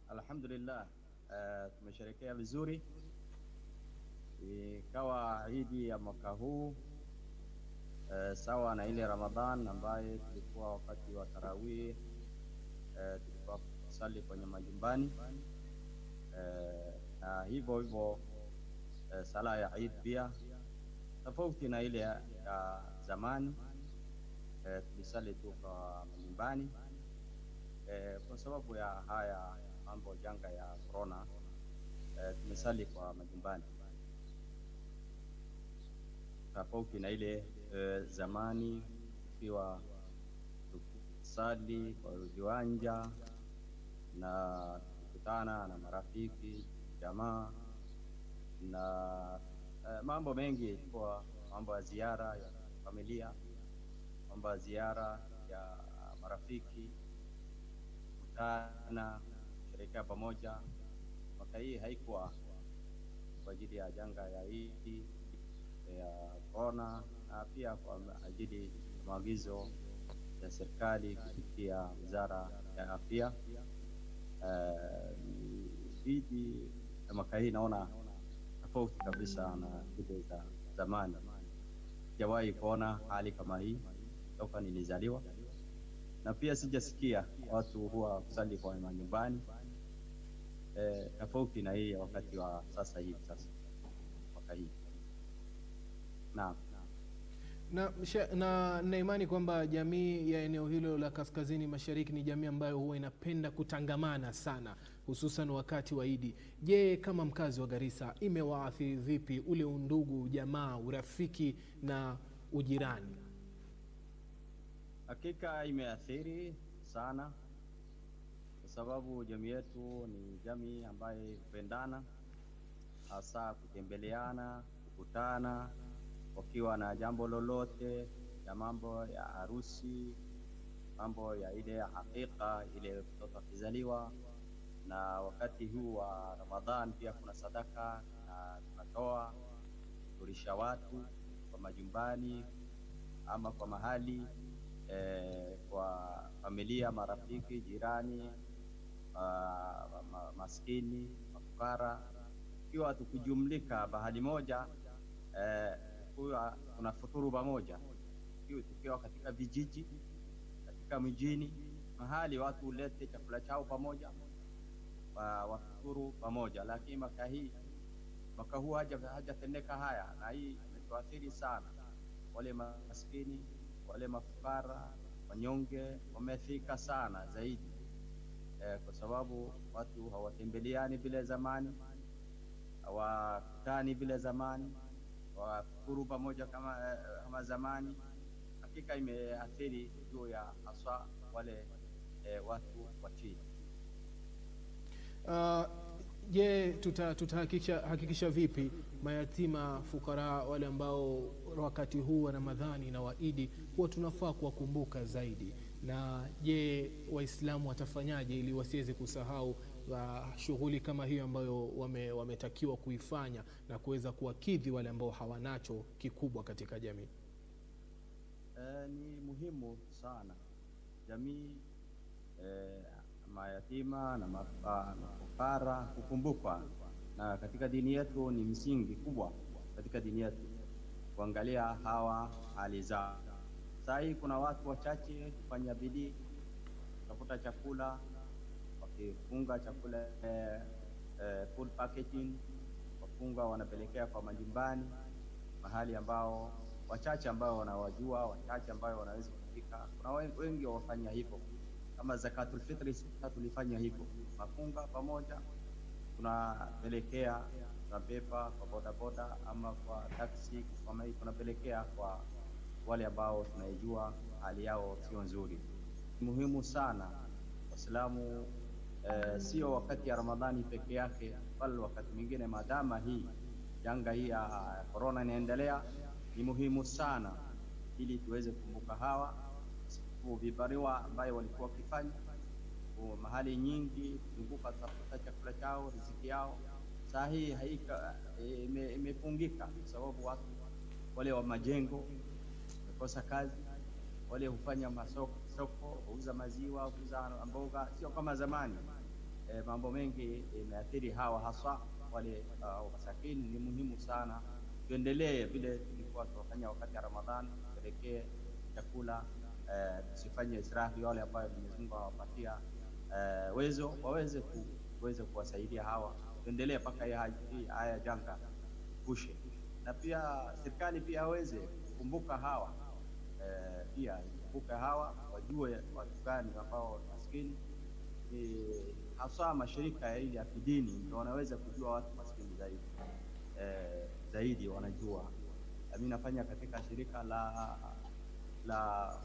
Alhamdulillah, tumesherekea vizuri. Ikawa Idi ya mwaka huu sawa na ile Ramadhan ambaye tulikuwa wakati wa tarawih, tulikuwa kusali kwenye majumbani, na hivyo hivyo sala ya Eid pia tofauti na ile ya zamani, tulisali tu kwa majumbani kwa sababu ya haya mambo janga ya corona. Tumesali kwa majumbani tofauti na ile zamani ukiwa tukisali kwa viwanja na kukutana na marafiki, jamaa na mambo mengi, kwa mambo ya ziara ya familia, mambo ya ziara ya marafiki, kukutana, kusherehekea pamoja. Mwaka hii haikuwa kwa ajili ya janga ya hii ya corona, na pia kwa ajili ya maagizo ya serikali kupitia wizara ya afya. Idi mwaka hii naona tofauti kabisa na ile za zamani. Sijawahi kuona hali kama hii toka nilizaliwa, na pia sijasikia watu huwa kusali kwa nyumbani tofauti na hii wakati wa sasa hivi. Sasa mwaka hii na imani kwamba jamii ya eneo hilo la kaskazini mashariki ni jamii ambayo huwa inapenda kutangamana sana, hususan wakati wa Idi. Je, kama mkazi wa Garissa, imewaathiri vipi ule undugu, jamaa, urafiki na ujirani? Hakika imeathiri sana, kwa sababu jamii yetu ni jamii ambaye hupendana, hasa kutembeleana, kukutana wakiwa na jambo lolote ya mambo ya harusi, mambo ya ile ya hakika, ile mtoto akizaliwa. Na wakati huu wa Ramadhan pia kuna sadaka na tunatoa kulisha watu kwa majumbani ama kwa mahali, kwa familia, marafiki, jirani, maskini, mafukara, ikiwa tukijumlika bahali moja, kuna futuru pamoja, tukiwa katika vijiji, katika mjini, mahali watu hulete chakula chao pamoja, wafuturu pamoja. Lakini mwaka huu hajatendeka haya, na hii imetuathiri sana. Wale maskini, wale mafukara, wanyonge wamefika sana zaidi, kwa sababu watu hawatembeleani vile zamani, hawakutani vile zamani, wafuturu pamoja kama zamani. Hakika imeathiri juu ya haswa wale watu wa chini. Je, tutahakikisha vipi mayatima, fukara, wale ambao wakati huu wa Ramadhani na Waidi huwa tunafaa kuwakumbuka zaidi? Na je, Waislamu watafanyaje ili wasiweze kusahau shughuli kama hiyo ambayo wametakiwa kuifanya na kuweza kuwakidhi wale ambao hawanacho kikubwa katika jamii? Ni muhimu sana jamii, mayatima na mafukara kukumbukwa, na katika dini yetu ni msingi kubwa katika dini yetu kuangalia hawa hali zao. Sasa hii kuna watu wachache kufanya bidii kutafuta chakula, wakifunga chakula full packaging, wafunga wanapelekea kwa majumbani, mahali ambao wachache ambao wanawajua, wachache ambao wanaweza kufika. Kuna wengi wafanya hivyo, kama zakatul fitri tulifanya hivyo, mafunga pamoja tunapelekea, tunabeba kwa bodaboda ama kwa taxi, kama hii tunapelekea kwa wale ambao tunaijua hali yao sio nzuri. Muhimu sana Waislamu, sio wakati ya Ramadhani peke yake, bali wakati mwingine, madama hii janga hii ya corona inaendelea, ni muhimu sana ili tuweze kukumbuka hawa vibariwa ambayo walikuwa wakifanya mahali nyingi kuzunguka kutafuta chakula chao, riziki yao. Saa hii imefungika kwa sababu watu wale wa majengo wamekosa kazi, wale hufanya masoko, huuza maziwa, huuza mboga, sio kama zamani. Mambo mengi imeathiri hawa hasa wale masakini. Ni muhimu sana tuendelee vile tulikuwa tunafanya wakati wa Ramadhani, tuelekee chakula, tusifanye israfi. Wale ambao Mwenyezi Mungu awapatia waweze kuwasaidia hawa, tuendelee mpaka haya janga kushe. Na pia serikali pia waweze kukumbuka hawa, pia kukumbuka hawa, wajue watu gani ambao maskini, hasa mashirika ya kidini ndio wanaweza kujua watu maskini zaidi wanajua. Mimi nafanya katika shirika la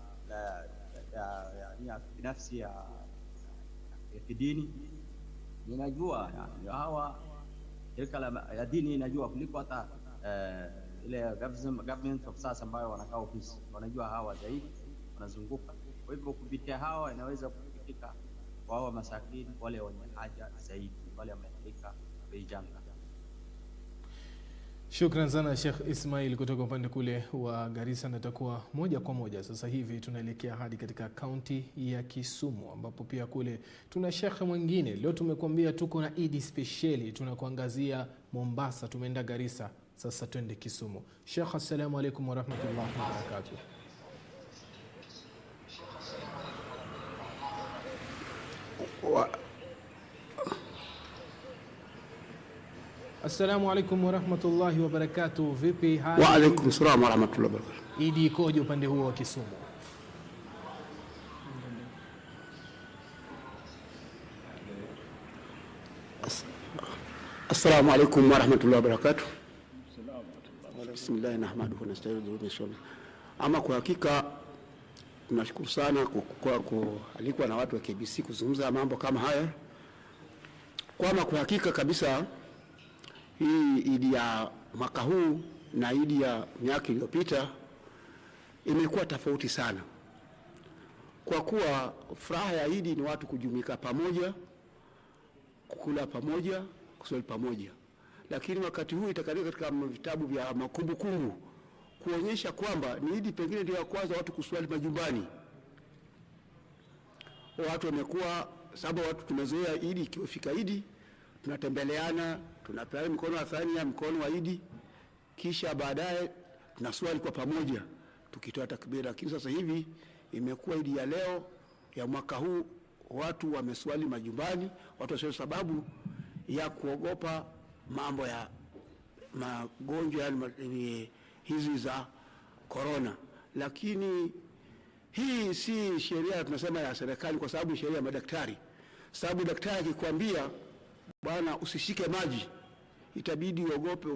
binafsi ya kidini, ninajua hawa shirika ya dini inajua kuliko hata ile government of sasa ambayo wanakaa ofisi, wanajua hawa zaidi, wanazunguka. Kwa hivyo kupitia hawa inaweza kufikika kwa hawa masakini, wale wenye haja zaidi, wale wameathirika bei janga. Shukran sana Sheikh Ismail kutoka upande kule wa Garissa. Natakuwa moja kwa moja sasa hivi tunaelekea hadi katika kaunti ya Kisumu, ambapo pia kule tuna Sheikh mwingine. Leo tumekuambia tuko na Idi speciali, tunakuangazia Mombasa, tumeenda Garissa, sasa twende Kisumu. Sheikh, assalamu alaykum wa rahmatullahi wa barakatuh. Assalamu alaykum wa rahmatullahi wa barakatuh. Vipi hali? Wa alaykum salaam wa rahmatullahi wa barakatuh. Idi ikoje upande huo wa Kisumu? Assalamu alaykum wa rahmatullahi wa barakatuh. Bismillah nahmaduhu wa nasta'inuhu wa nastaghfiruh. Ama kwa hakika tunashukuru sana kwa kualikwa na watu wa KBC kuzungumza mambo kama haya. Kwa hakika kabisa hii Idi ya mwaka huu na Idi ya miaka iliyopita imekuwa tofauti sana, kwa kuwa furaha ya Idi ni watu kujumuika pamoja, kukula pamoja, kuswali pamoja. Lakini wakati huu itakalika katika vitabu vya makumbukumbu kuonyesha kwamba ni Idi pengine ndio ya kwanza watu kuswali majumbani. Watu wamekuwa, sababu watu tumezoea Idi, ikifika Idi tunatembeleana, tunapeana mkono wa thania, mkono wa Idi, kisha baadaye tunaswali kwa pamoja tukitoa takbira. Lakini sasa hivi imekuwa Idi ya leo ya mwaka huu watu wameswali majumbani, watu waswali sababu ya kuogopa mambo ya magonjwa hizi za corona. Lakini hii si sheria tunasema ya serikali, kwa sababu sheria ya madaktari. Sababu daktari akikwambia bwana usishike maji, itabidi uogope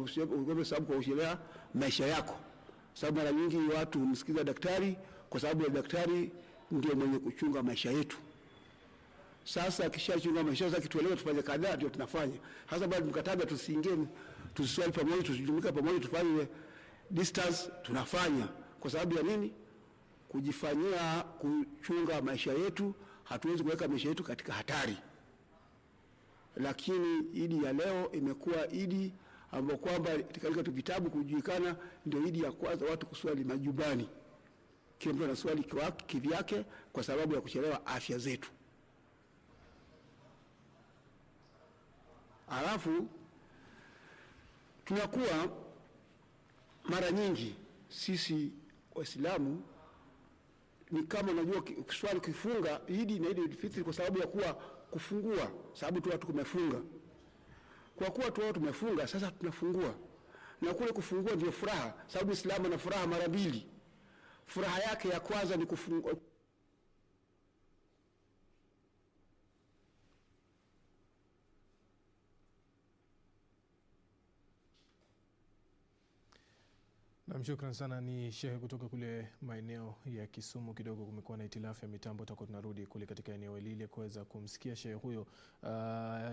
sababu kwa ushelea maisha yako. Sababu mara nyingi watu humsikiza daktari kwa sababu ya daktari ndio mwenye kuchunga maisha yetu. Sasa akishachunga maisha sasa kituelewe tufanye kadhaa ndio tunafanya. Hasa bado mkataga tusiingie, tuswali pamoja, tusijumuika pamoja, tufanye distance, tunafanya. Kwa sababu ya nini? Kujifanyia kuchunga maisha yetu, hatuwezi kuweka maisha yetu katika hatari. Lakini Idi ya leo imekuwa Idi ambapo kwamba katika vitabu kujulikana ndio Idi ya kwanza watu kuswali majumbani. Kila mtu anaswali kivyake kwa sababu ya kuchelewa afya zetu. Alafu tunakuwa mara nyingi sisi Waislamu ni kama unajua kuswali kufunga Idi na Idi fitri kwa sababu ya kuwa kufungua, sababu tu watu kumefunga. Kwa kuwa tu watu tumefunga, sasa tunafungua. Na kule kufungua ndio furaha, sababu Uislamu ana furaha mara mbili. Furaha yake ya kwanza ni kufungua. Namshukran sana ni Shehe kutoka kule maeneo ya Kisumu. Kidogo kumekuwa na itilafu ya mitambo, tutakuwa tunarudi kule katika eneo lile kuweza kumsikia Shehe huyo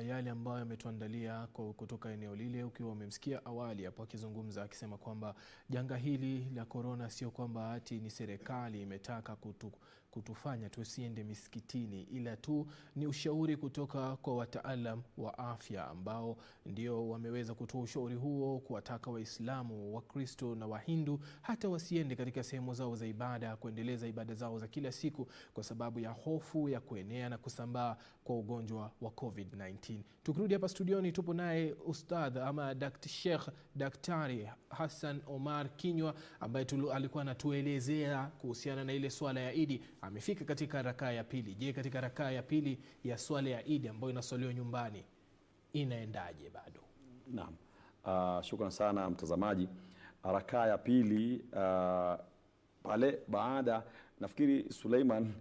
yale ambayo ametuandalia kutoka eneo lile. Ukiwa umemsikia awali hapo akizungumza akisema kwamba janga hili la corona sio kwamba ati ni serikali imetaka kutufanya tusiende misikitini, ila tu ni ushauri kutoka kwa wataalam wa afya ambao ndio wameweza kutoa ushauri huo kuwataka Waislamu, Wakristo na Wahindu hata wasiende katika sehemu zao za ibada kuendeleza ibada zao za kila siku kwa sababu ya hofu ya kuenea na kusambaa kwa ugonjwa wa COVID-19. Tukirudi hapa studioni tupo naye Ustadh ama Sheikh Daktari Hassan Omar Kinywa ambaye alikuwa anatuelezea kuhusiana na ile swala ya Idi. Amefika katika rakaa ya pili. Je, katika rakaa ya pili ya swala ya Idi ambayo inaswaliwa nyumbani inaendaje bado? Naam. Shukran sana mtazamaji. Rakaa ya pili pale baada, nafikiri Suleiman,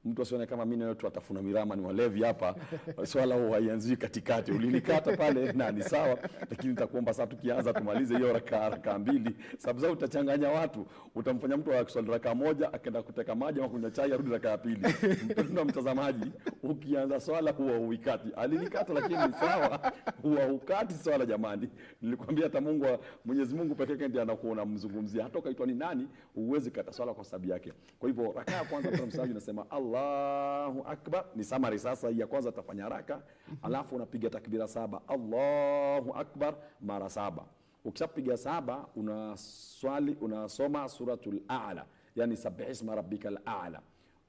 mtu asione kama mimi na tutafuna mirama ni walevi hapa. Swala huo haianzi katikati. Ulinikata pale na ni sawa, lakini nitakuomba sasa tukianza tumalize hiyo rakaa mbili. Sababu za utachanganya watu. Utamfanya mtu akiswali rakaa moja akaenda kuteka maji au kunywa chai arudi rakaa ya pili. Mpendwa mtazamaji, ukianza swala huwa huikati. Alinikata lakini ni sawa. Huwa hukati swala jamani. Nilikwambia hata Mwenyezi Mungu pekee yake ndiye anakuona mzungumzia. Hata ukaitwa ni nani, huwezi kata swala kwa sababu yake. Kwa hivyo rakaa ya kwanza mtazamaji nasema Allahu Akbar. Ni summary sasa ya kwanza tafanya haraka. Alafu unapiga takbira 7. Allahu Akbar mara 7. Ukishapiga 7 unasoma suratul A'la. Yani sabbihisma rabbikal a'la.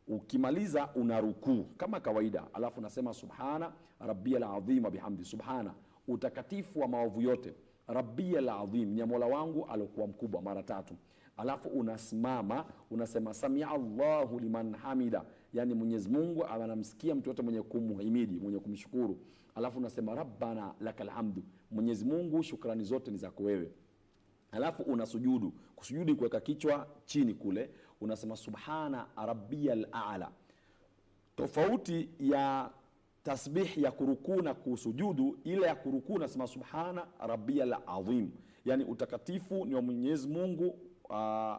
Ukimaliza unarukuu kama kawaida. Alafu unasema subhana rabbiyal azim bihamdi. Subhana utakatifu wa maovu yote. Rabbiyal azim ni Mola wangu alokuwa mkubwa mara 3. Alafu unasimama unasema samia Allahu liman hamida, yani Mwenyezi Mungu anamsikia mtu yote mwenye kumhimidi, mwenye kumshukuru. Alafu unasema rabbana lakal hamdu, Mwenyezi Mungu shukrani zote ni zako wewe. Alafu unasujudu, kusujudi kuweka kichwa chini kule, unasema subhana rabbiyal a'la. Tofauti ya tasbih ya kurukuu na kusujudu, ile ya kurukuu unasema subhana rabbiyal azim, yani utakatifu ni wa Mwenyezi Mungu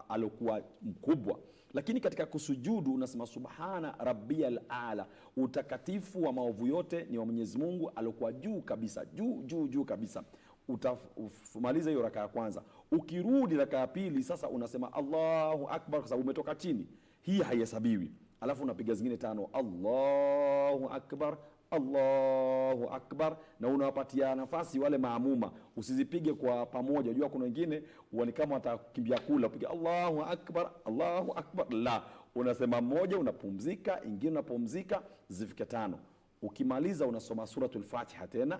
alokuwa mkubwa. Lakini katika kusujudu unasema subhana rabbiyal a'la, utakatifu wa maovu yote ni wa Mwenyezi Mungu alokuwa juu kabisa, juu kabisa. Utamaliza hiyo rakaa ya kwanza. Ukirudi rakaa ya pili sasa unasema Allahu Akbar kwa sababu umetoka chini. Hii haihesabiwi. Alafu unapiga zingine 5 Allahu Akbar, Allahu Akbar, na unawapatia nafasi wale maamuma, usizipige kwa pamoja. Unajua kuna wengine wani kama watakimbia kula, piga Allahu Akbar, Allahu Akbar. La, unasema moja unapumzika, ingine unapumzika, zifike 5. Ukimaliza unasoma suratul Fatiha tena.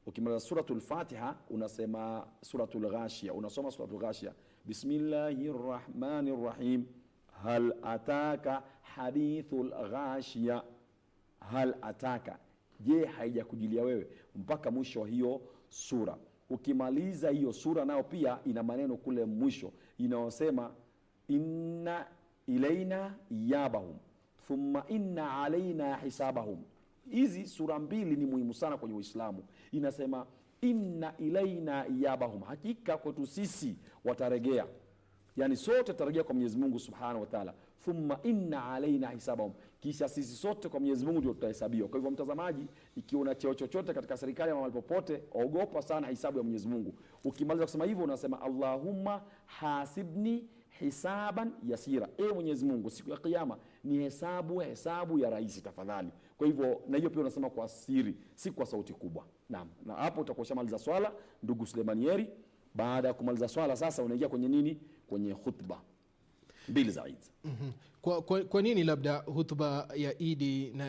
Ukimaliza suratul Fatiha unasema suratul Ghashia, unasoma suratul Ghashia. Bismillahirrahmanirrahim. Hal ataka hadithul Ghashia. Hal ataka, je haijakujilia wewe, mpaka mwisho wa hiyo sura. Ukimaliza hiyo sura nao pia ina maneno kule mwisho inaosema inna ilaina iyabahum thumma inna alaina hisabahum. Hizi sura mbili ni muhimu sana kwenye Uislamu. Inasema inna ilaina iyabahum, hakika kwetu sisi wataregea, yani sote tutarejea kwa Mwenyezi Mungu Subhanahu wa Ta'ala. Thumma inna alaina hisabahum, kisha sisi sote kwa Mwenyezi Mungu ndio tutahesabiwa. Kwa hivyo mtazamaji, ikiwa una cheo chochote katika serikali ama mahali popote, ogopa sana hisabu ya Mwenyezi Mungu. Ukimaliza kusema hivyo unasema Allahumma hasibni hisaban yasira, Mwenyezi Mungu siku ya kiyama ni hesabu ya rahisi tafadhali. Kwa hivyo na hiyo pia unasema kwa siri, si kwa sauti kubwa. Naam, na hapo utakuwa shamaliza swala ndugu Suleimanieri. Baada ya kumaliza swala sasa unaingia kwenye nini? Kwenye khutba mbili za Eid. Kwa nini labda hutuba ya Idi na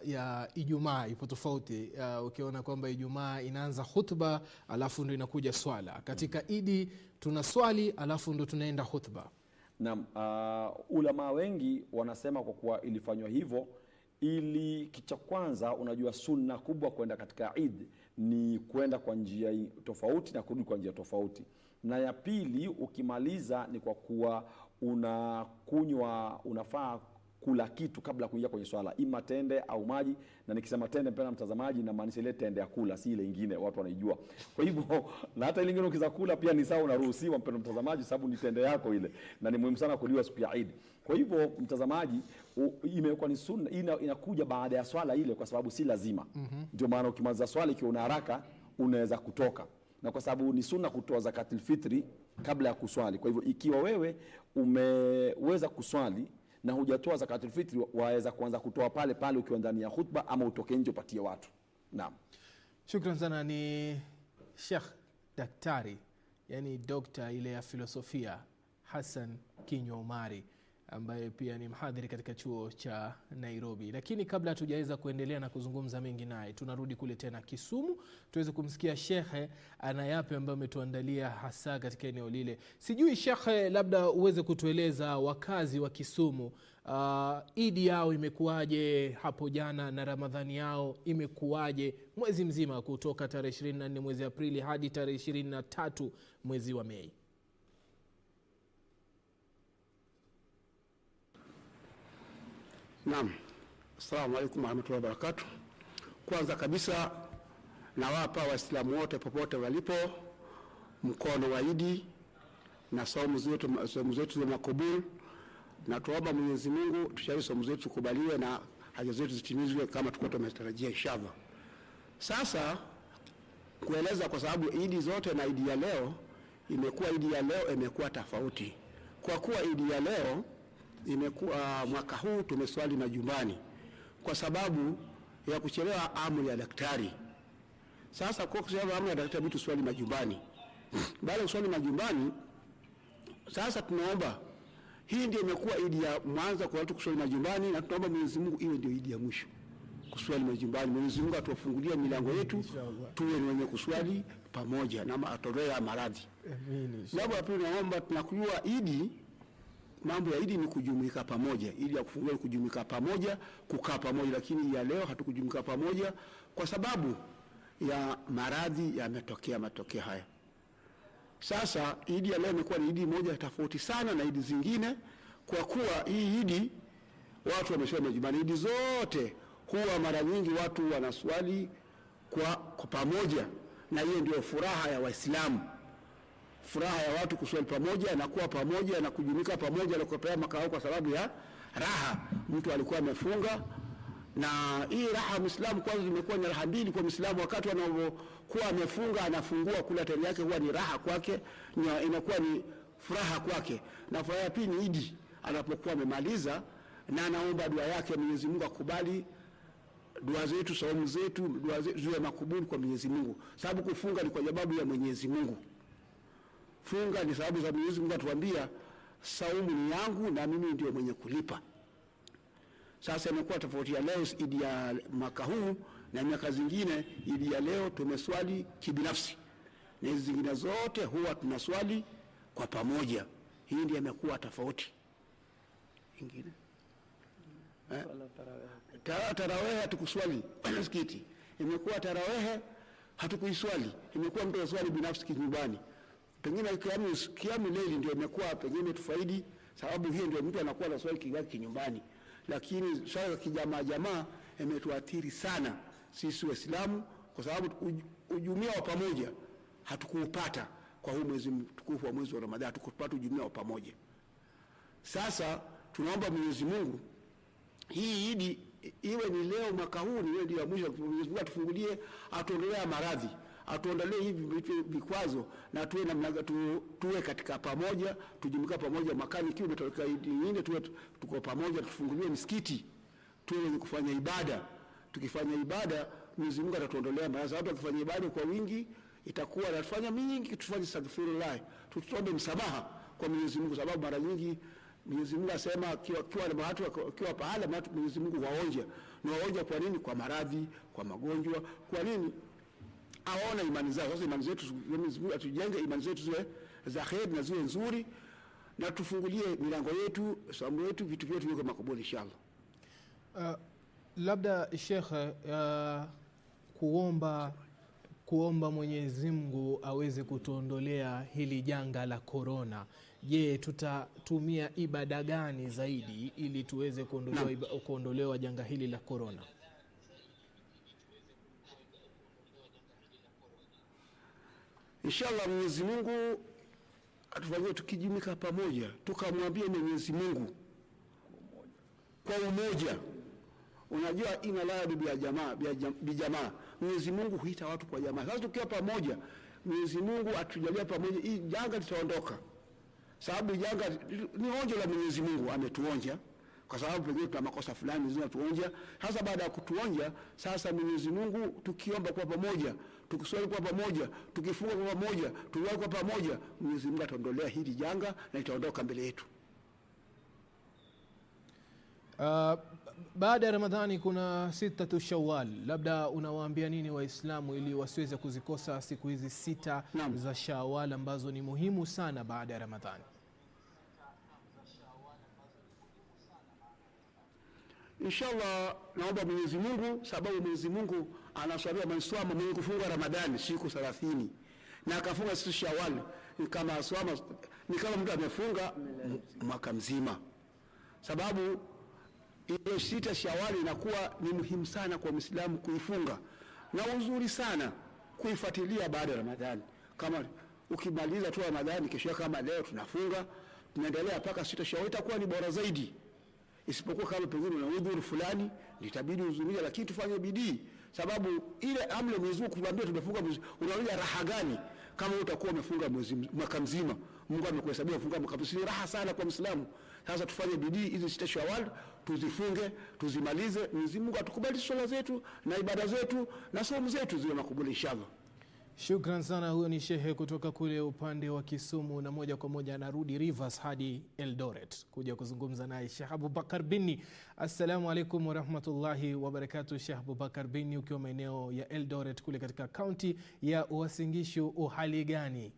ya Ijumaa ipo tofauti? Ukiona kwamba Ijumaa inaanza hutuba alafu ndo inakuja swala. Katika Idi tuna swali alafu ndo tunaenda hutuba. Naam, ulama wengi wanasema kwa kuwa ilifanywa hivyo ili kicha kwanza, unajua sunna kubwa kwenda katika Eid ni kwenda kwa njia tofauti na kurudi kwa njia tofauti. Na ya pili ukimaliza ni kwa kuwa unafaa kula kitu kabla kuingia kwenye swala, ima tende au maji. Na nikisema tende, mpenda mtazamaji, na maanisha ile tende ya kula, si ile nyingine watu wanaijua. Kwa hivyo na hata ile nyingine ukiza kula pia ni sawa, unaruhusiwa mpenda mtazamaji, sababu ni tende yako ile, na ni muhimu sana kuliwa siku ya Eid. Kwa hivyo mtazamaji, imekuwa ni sunna, inakuja baada ya swala ile, kwa sababu si lazima. Ndio maana ukimaliza swala ikiwa una haraka unaweza kutoka, na kwa sababu ni sunna kutoa zakatul fitri kabla ya kuswali. Kwa hivyo ikiwa wewe umeweza kuswali na hujatoa zakatul fitri, waweza kuanza kutoa pale pale ukiwa ndani ya khutba, ama utoke nje upatie watu. Naam. Shukran sana. Ni Sheikh Daktari, yani dokta ile ya filosofia, Hassan Kinywa Omari, ambaye pia ni mhadhiri katika chuo cha Nairobi. Lakini kabla hatujaweza kuendelea na kuzungumza mengi naye, tunarudi kule tena Kisumu tuweze kumsikia shekhe ana yapi ambayo ametuandalia hasa katika eneo lile. Sijui shekhe, labda uweze kutueleza wakazi wa Kisumu, Idi yao imekuwaje hapo jana na Ramadhani yao imekuwaje mwezi mzima kutoka tarehe 24 mwezi Aprili hadi tarehe 23 mwezi wa Mei? Naam. Assalamu alaykum warahmatullahi wabarakatuh. Kwanza kabisa nawapa Waislamu wote popote walipo mkono wa Idi na saumu zetu za makubul, na tuomba Mwenyezi Mungu tujalie saumu zetu kubaliwe na haja zetu zitimizwe kama tulikuwa tumetarajia inshallah. Sasa kueleza, kwa sababu Idi zote na Idi ya leo imekuwa tofauti. Kwa kuwa Idi ya leo imekuwa mwaka huu tumeswali majumbani kwa sababu ya kuchelewa amri ya daktari. Sasa kwa kuchelewa amri ya daktari tuswali majumbani. Baada ya kuswali majumbani, sasa tunaomba hii ndio imekuwa Idi ya mwanzo kwa watu kuswali majumbani, na tunaomba Mwenyezi Mungu iwe ndio Idi ya mwisho kuswali majumbani. Mwenyezi Mungu atufungulie milango yetu tuwe ni wenye kuswali pamoja na atolee maradhi. Amen. Jambo la pili, naomba tunakujua Idi, mambo ya Idi ni kujumuika pamoja. Ili ya kufungua kujumuika pamoja, kukaa pamoja, lakini ya leo hatukujumuika pamoja kwa sababu ya maradhi yametokea matokeo haya. Sasa Idi ya leo imekuwa ni Idi moja tofauti sana na Idi zingine, kwa kuwa hii Idi watu wameswali majumbani. Idi zote huwa mara nyingi watu wanaswali kwa pamoja, na hiyo ndio furaha ya Waislamu. Furaha ya watu kuswali pamoja na kuwa pamoja na kujumuika pamoja na kupea makao kwa sababu ya raha. Mtu alikuwa amefunga, na hii raha Muislamu kwanza imekuwa ni raha mbili kwa Muislamu. Wakati anapokuwa amefunga, anafungua kula tani yake, huwa ni raha kwake, inakuwa ni furaha kwake. Na furaha ya pili ni Idi anapokuwa amemaliza na anaomba dua yake, Mwenyezi Mungu akubali dua zetu, saumu zetu, dua zetu ziwe makubuli kwa Mwenyezi Mungu, sababu kufunga ni kwa sababu ya Mwenyezi Mungu. Funga ni sababu za Mwenyezi Mungu, atuambia saumu ni yangu na mimi ndio mwenye kulipa. Sasa imekuwa tofauti ya leo Idi ya mwaka huu na miaka zingine. Idi ya leo tumeswali kibinafsi, na hizi zingine zote huwa tunaswali kwa pamoja. Hii ndio imekuwa tofauti. Ingine tarawih hatukuswali msikiti, imekuwa tarawih hatukuiswali, imekuwa mtu anaswali binafsi kinyumbani. Pengine kiamu leili ndio imekuwa pengine tufaidi, sababu hiyo ndio mtu anakuwa na swali kinyumbani. Lakini swala ya jamaa imetuathiri sana sisi Waislamu, kwa sababu ujumia wa pamoja hatukuupata kwa huu mwezi mtukufu wa mwezi wa Ramadhani, hatukupata ujumia wa pamoja. Sasa tunaomba Mwenyezi Mungu hii Idi iwe ni leo mwaka huu ni ndio ya mwisho. Mwenyezi Mungu atufungulie, atuondolee maradhi, atuondolee hivi vikwazo, na tuwe katika pamoja, tujumuika pamoja mwakani. Ikiwa umetoka Idi nyingine tuko pamoja, tufungulie misikiti, tuwe kufanya ibada. Tukifanya ibada Mwenyezi Mungu atatuondolea maradhi. Watu wakifanya ibada kwa wingi itakuwa natufanya mingi, tufanye astaghfirullah, tuombe msamaha kwa Mwenyezi Mungu, sababu mara nyingi Mwenyezi Mungu asema kiwa na watu kiwa pahala watu Mwenyezi Mungu waonja. Na waonja kwa nini? Kwa maradhi, kwa magonjwa. Kwa nini? Aona imani zao. Sasa imani zetu Mwenyezi Mungu atujenge imani zetu ziwe za kheri na ziwe nzuri, na tufungulie milango yetu, saumu yetu, vitu vyetu viwe makubuli inshallah. Labda Sheikh, kuomba kuomba Mwenyezi Mungu aweze kutuondolea hili janga la corona. Je, tutatumia ibada gani zaidi ili tuweze kuondolewa janga hili la corona? Inshallah Mwenyezi Mungu atufanyie tukijimika pamoja, tukamwambia Mwenyezi Mungu kwa umoja. Unajua ina la bijamaa. Mwenyezi Mungu huita watu kwa jamaa. Sasa tukiwa pamoja, Mwenyezi Mungu atujalia pamoja, hii janga litaondoka. Sababu janga ni onjo la Mwenyezi Mungu, ametuonja kwa sababu pengine tuna makosa fulani zinatuonja. Sasa baada ya kutuonja, sasa Mwenyezi Mungu tukiomba kwa pamoja, tukiswali kwa pamoja, tukifunga kwa pamoja, tuwai kwa pamoja, Mwenyezi Mungu ataondolea hili janga na litaondoka mbele yetu. Baada ya Ramadhani kuna 6 Shawwal. Labda unawaambia nini Waislamu ili wasiweze kuzikosa siku hizi 6 za Shawwal ambazo ni muhimu sana baada ya Ramadhani? Inshallah naomba Mwenyezi Mungu, sababu Mwenyezi Mungu anaswalia mswama mwenye kufunga Ramadhani siku 30 na akafunga siku Shawwal, ni kama aswama, ni kama mtu amefunga mwaka mzima. Sababu ile 6 Shawwal inakuwa ni muhimu sana kwa Muislamu kuifunga, na uzuri sana kuifuatilia baada ya Ramadhani. Kama ukimaliza tu Ramadhani, kesho kama leo tunafunga, tunaendelea mpaka 6 Shawwal, itakuwa ni bora zaidi. Isipokuwa kama pengine una udhuru fulani, nitabidi uzuie, lakini tufanye bidii, sababu ile amri Mwenyezi Mungu kuambia tumefunga, unaona raha gani kama utakuwa umefunga mwaka mzima? Mungu amekuhesabia kufunga mwaka mzima, ni raha sana kwa Muislamu. Sasa tufanye bidii hizi 6 Shawwal tuzifunge, tuzimalize. Mwenyezi Mungu atukubali swala zetu na ibada zetu na somo zetu ziwe makubuli inshallah. Shukran sana. Huyo ni shehe kutoka kule upande wa Kisumu, na moja kwa moja anarudi Rivers hadi Eldoret kuja kuzungumza naye Sheikh Abubakar Binni. Assalamu alaikum wa rahmatullahi wa barakatuh. Sheikh Abubakar Binni, ukiwa maeneo ya Eldoret kule katika kaunti ya Uasin Gishu, uhali gani?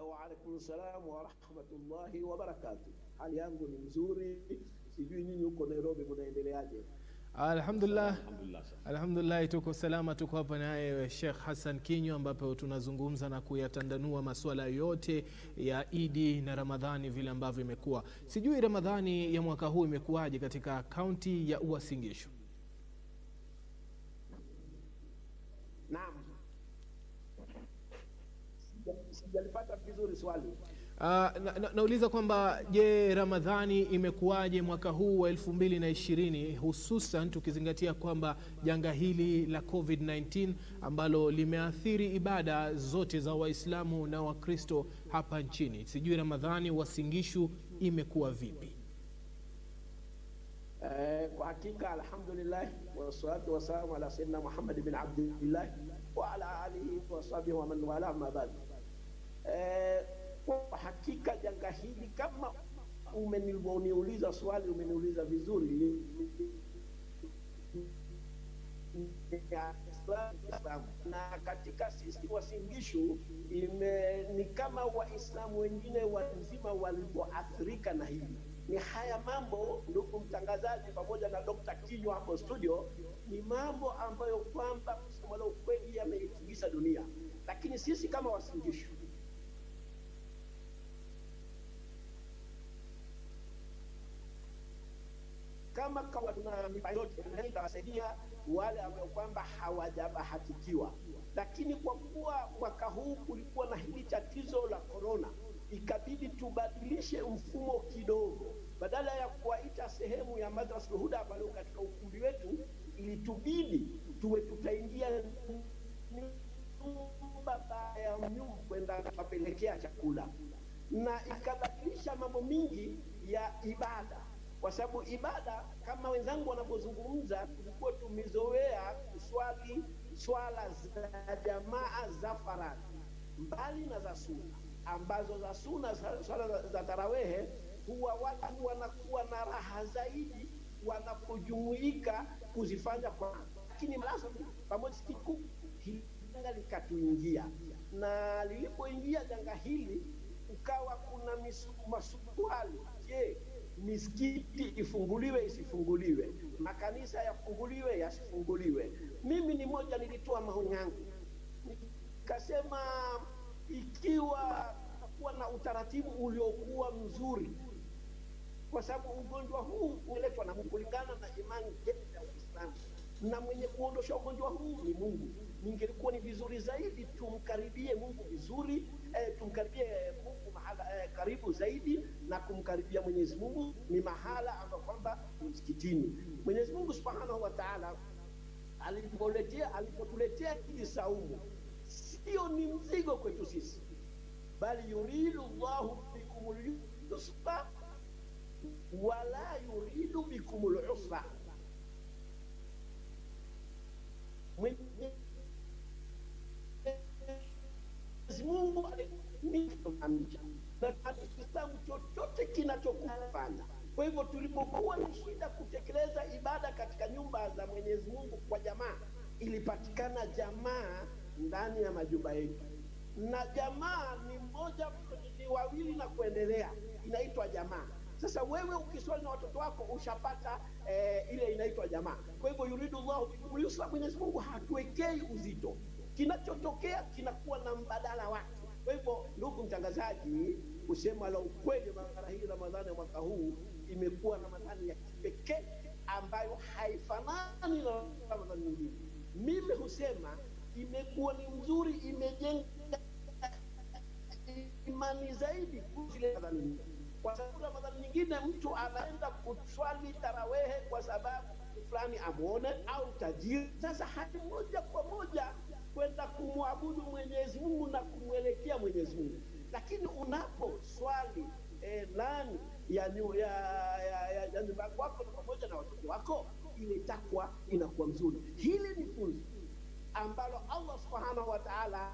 Wa alaikum salam wa rahmatullahi wa barakatuh. Hali yangu ni nzuri, sijui nyinyi huko Nairobi mnaendeleaje? Alhamdulillah tuko salama. Tuko hapa naye Sheikh Hassan Kinyo, ambapo tunazungumza na kuyatandanua masuala yote ya Idi na Ramadhani vile ambavyo imekuwa. Sijui Ramadhani ya mwaka huu imekuwaje katika kaunti ya Uasin Gishu? Naam. Sijalipata vizuri swali. Nauliza kwamba je, Ramadhani imekuwaje mwaka huu wa 2020, hususan tukizingatia kwamba janga hili la COVID-19 ambalo limeathiri ibada zote za Waislamu na Wakristo hapa nchini. Sijui Ramadhani Uasin Gishu imekuwa vipi? Kwa hakika alhamdulillah wa salatu wa salam ala sayyidina Muhammad bin Abdullah wa ala alihi wa sahbihi wa man wala, ma ba'd. Kwa hakika janga hili, kama umeniuliza swali, umeniuliza vizuri, na katika sisi Uasin Gishu ni kama Waislamu wengine wazima walivyoathirika na hili. Ni haya mambo, ndugu mtangazaji pamoja na Dr. Kinyo hapo studio, ni mambo ambayo kwamba kusema la ukweli yameitikisa dunia, lakini sisi kama Uasin Gishu kama tuna mipango yote itawasaidia wale ambao kwamba hawajabahatikiwa. Lakini kwa kuwa mwaka huu kulikuwa na hili tatizo la corona, ikabidi tubadilishe mfumo kidogo. Badala ya kuwaita sehemu ya Madrasa Huda pale katika ukumbi wetu, ilitubidi tutaingia nyumba ya nyumba kwenda kupelekea chakula, na ikabadilisha mambo mingi ya ibada. Kwa sababu ibada, kama wenzangu wanavyozungumza, tulikuwa tumezoea kuswali swala za jamaa za faradhi mbali na za sunna, ambazo za sunna, swala za tarawehe, huwa watu wanakuwa na raha zaidi wanapojumuika kuzifanya kwa. Lakini malazo pamoja siku hili janga likatuingia, na lilipoingia janga hili ukawa kuna maswali. Je, misikiti ifunguliwe isifunguliwe, makanisa yafunguliwe yasifunguliwe. Mimi ni moja nilitoa maoni yangu, nikasema ikiwa kuwa na utaratibu uliokuwa mzuri, kwa sababu ugonjwa huu umeletwa na Mungu kulingana na imani yetu ya Uislamu, na mwenye kuondosha ugonjwa huu ni Mungu. Ningelikuwa ni vizuri zaidi tumkaribie Mungu vizuri, tumkaribie Mungu mahala karibu zaidi, na kumkaribia Mwenyezi Mungu ni mahala ambapo kwamba msikitini. Mwenyezi Mungu Subhanahu wa Ta'ala alipotuletea hili saumu, sio ni mzigo kwetu sisi, bali yuridu Allahu bikumul yusra wala yuridu bikumul usra. Mwenyezi Mungu alikuamisha na Kiislamu chochote kinachokufanya. Kwa hivyo tulipokuwa ni shida kutekeleza ibada katika nyumba za Mwenyezi Mungu kwa jamaa, ilipatikana jamaa ndani ya majumba yetu, na jamaa ni mmoja, ni wawili na kuendelea, inaitwa jamaa. Sasa wewe ukiswali na watoto wako ushapata ile inaitwa jamaa. Kwa hivyo yuridu Allahu bikumul yusra, Mwenyezi Mungu hatuwekei uzito, kinachotokea kinakuwa na mbadala wake. Kwa hivyo ndugu mtangazaji, kusema la ukweli, mara hii Ramadhani ya mwaka huu imekuwa Ramadhani ya kipekee ambayo haifanani na Ramadhani nyingine. Mimi husema imekuwa ni nzuri, imejenga imani zaidi kuliko Ramadhani nyingine, kwa sababu Ramadhani nyingine mtu anaenda kuswali tarawehe kwa sababu fulani amuone au tajiri. Sasa hadi moja kwa moja kwenda kumwabudu Mwenyezi Mungu na kumwelekea Mwenyezi Mungu. Lakini unapo swali ndani ya nyumba yako pamoja na watoto wako, ile takwa inakuwa mzuri. Hili ni funzo ambalo Allah Subhanahu wa Ta'ala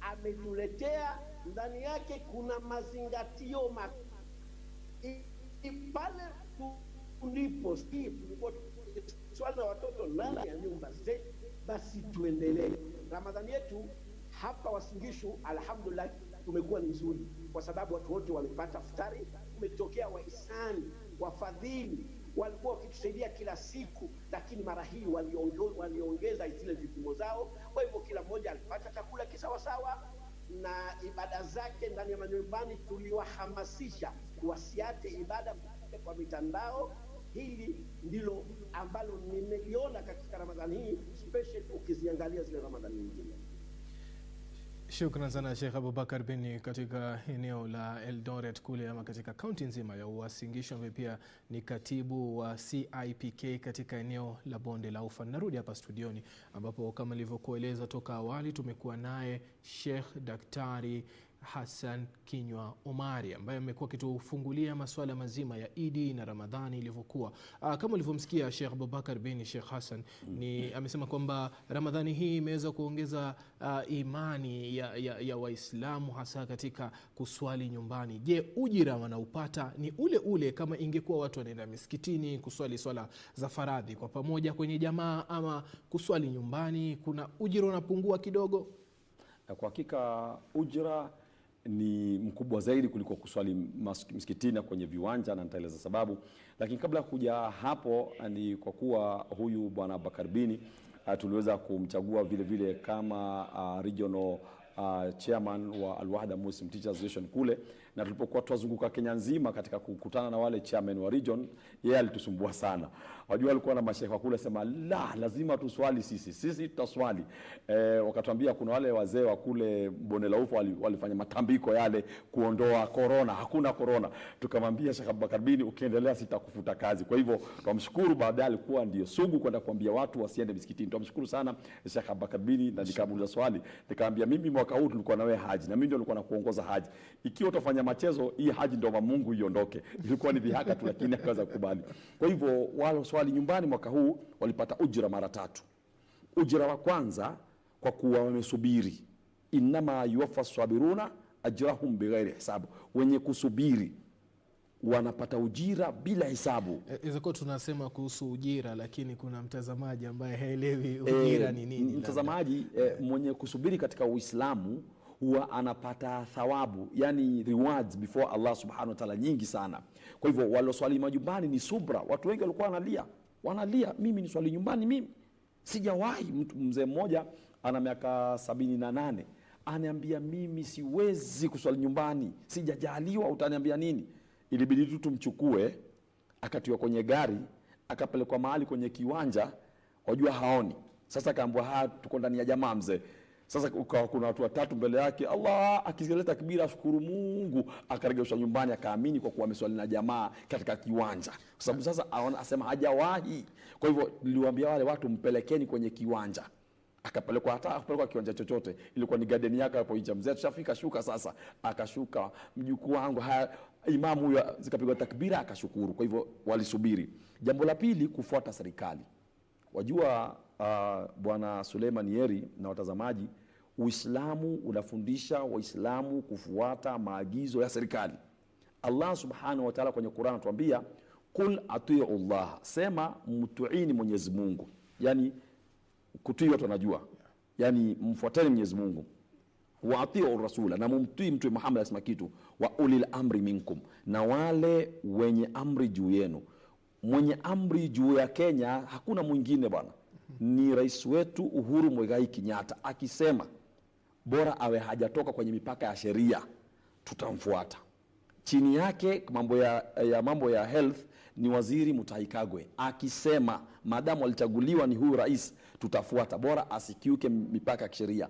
ametuletea, ndani yake kuna mazingatio pale tulipo swali na watoto ndani ya nyumba zetu, basi tuendelee. Ramadhani yetu hapa Wasingishu alhamdulillah tumekuwa ni nzuri, kwa sababu watu wote wamepata futari. Umetokea wahisani, wafadhili walikuwa wakitusaidia kila siku, lakini mara hii waliongeza zile vipimo zao. Kwa hivyo kila mmoja alipata chakula kisawasawa, na ibada zake ndani ya manyumbani tuliwahamasisha wasiate ibada kwa mitandao. Hili ndilo ambalo nimeliona katika Ramadhani hii, especially ukiziangalia zile Ramadhani nyingine. Shukran sana Sheikh Abubakar Bini katika eneo la Eldoret kule, ama katika kaunti nzima ya Uasin Gishu, ambaye pia ni katibu wa CIPK katika eneo la Bonde la Ufa. Narudi hapa studioni ambapo kama nilivyokueleza toka awali tumekuwa naye Sheikh Daktari Hassan Kinywa Omari ambaye amekuwa akitufungulia masuala mazima ya Idi na Ramadhani ilivyokuwa. Kama ulivyomsikia Sheikh Abubakar Bini, Sheikh Hassan amesema kwamba Ramadhani hii imeweza kuongeza imani ya Waislamu hasa katika kuswali nyumbani. Je, ujira wanaupata ni ule ule kama ingekuwa watu wanaenda misikitini kuswali swala za faradhi kwa pamoja kwenye jamaa, ama kuswali nyumbani kuna ujira unapungua kidogo? Kwa hakika ujira ni mkubwa zaidi kuliko kuswali msikitini kwenye viwanja, na nitaeleza sababu. Lakini kabla kuja hapo, ni kwa kuwa huyu bwana Abubakar Bini tuliweza kumchagua vile vile kama regional chairman wa Al-Wahda Muslim Teachers Association kule, na tulipokuwa tuwazunguka Kenya nzima katika kukutana na wale chairman wa region, yeye alitusumbua sana. Wajua alikuwa na masheikh kule sema lazima tuswali sisi tutaswali. Wakatuambia kuna wale wazee wa kule Bonde la Ufa walifanya matambiko yale kuondoa corona, hakuna corona. Tukamwambia Sheikh Abubakar Bini, ukiendelea sitakufuta kazi. Kwa hivyo tumshukuru, baadaye alikuwa ndio sugu kwenda kuambia watu wasiende misikitini. Tumshukuru sana Sheikh Abubakar Bini, na nikamuuliza swali, nikamwambia mimi mwaka huu tulikuwa na wewe haji na mimi ndio nilikuwa nakuongoza haji. Ikiwa utafanya machezo, hii haji ndio Mungu iondoke. Ilikuwa ni dhihaka tu, lakini akaweza kukubali. Kwa hivyo wale swali nyumbani mwaka huu walipata ujira mara 3. Ujira wa kwanza kwa kuwa wamesubiri, inama yuwaffa sabiruna ajrahum bighairi hisabu, wenye kusubiri wanapata ujira bila hisabu. Izako tunasema kuhusu ujira, lakini kuna mtazamaji ambaye haelewi ujira ni nini. Mtazamaji mwenye kusubiri katika Uislamu huwa anapata thawabu, yani rewards before Allah subhanahu wa ta'ala nyingi sana. Kwa hivyo waloswali majumbani ni subra. Watu wengi walikuwa wanalia, mimi ni swali nyumbani, mimi sijawahi. Mzee mmoja ana miaka 78 ananiambia, mimi siwezi kuswali nyumbani, sijajaliwa, utaniambia nini? Ilibidi tu tumchukue, akatiwa kwenye gari, akapelekwa mahali kwenye kiwanja, wajua haoni. Sasa akaambiwa, tuko ndani ya jamaa mzee. Sasa kuna watu watatu mbele yake, Allah akizileta takbira, shukuru Mungu, akaregeshwa nyumbani, akaamini kwa kuwa ameswali na jamaa katika kiwanja. Kwa sababu sasa asema hajawahi. Kwa hivyo niliwaambia wale watu, mpelekeni kwenye kiwanja. Akapelekwa, hata akapelekwa kiwanja chochote, ilikuwa ni garden yake hapo nje. Mzee tushafika, shuka sasa. Akashuka, mjukuu wangu, imamu huyo zikapigwa takbira, akashukuru. Kwa hivyo walisubiri. Jambo la pili, kufuata serikali. Wajua Bwana Suleiman Yeri na watazamaji, Uislamu unafundisha Waislamu kufuata maagizo ya serikali. Allah subhanahu wa ta'ala kwenye Qur'an anatuambia, kul atii'u Allah, sema mtuini Mwenyezi Mungu. Yani kutii watu wanajua, yani mfuateni Mwenyezi Mungu. Wa atii'u rasula, na mumtii Mtume Muhammad asema kitu, wa ulil amri minkum, na wale wenye amri juu yenu. Mwenye amri juu ya Kenya hakuna mwingine bwana, ni rais wetu Uhuru Muigai Kenyatta. Akisema bora awe hajatoka kwenye mipaka ya sheria, tutamfuata. Chini yake mambo ya health ni waziri Mutahi Kagwe. Akisema madamu alichaguliwa ni huyu rais, tutafuata, bora asikiuke mipaka ya sheria.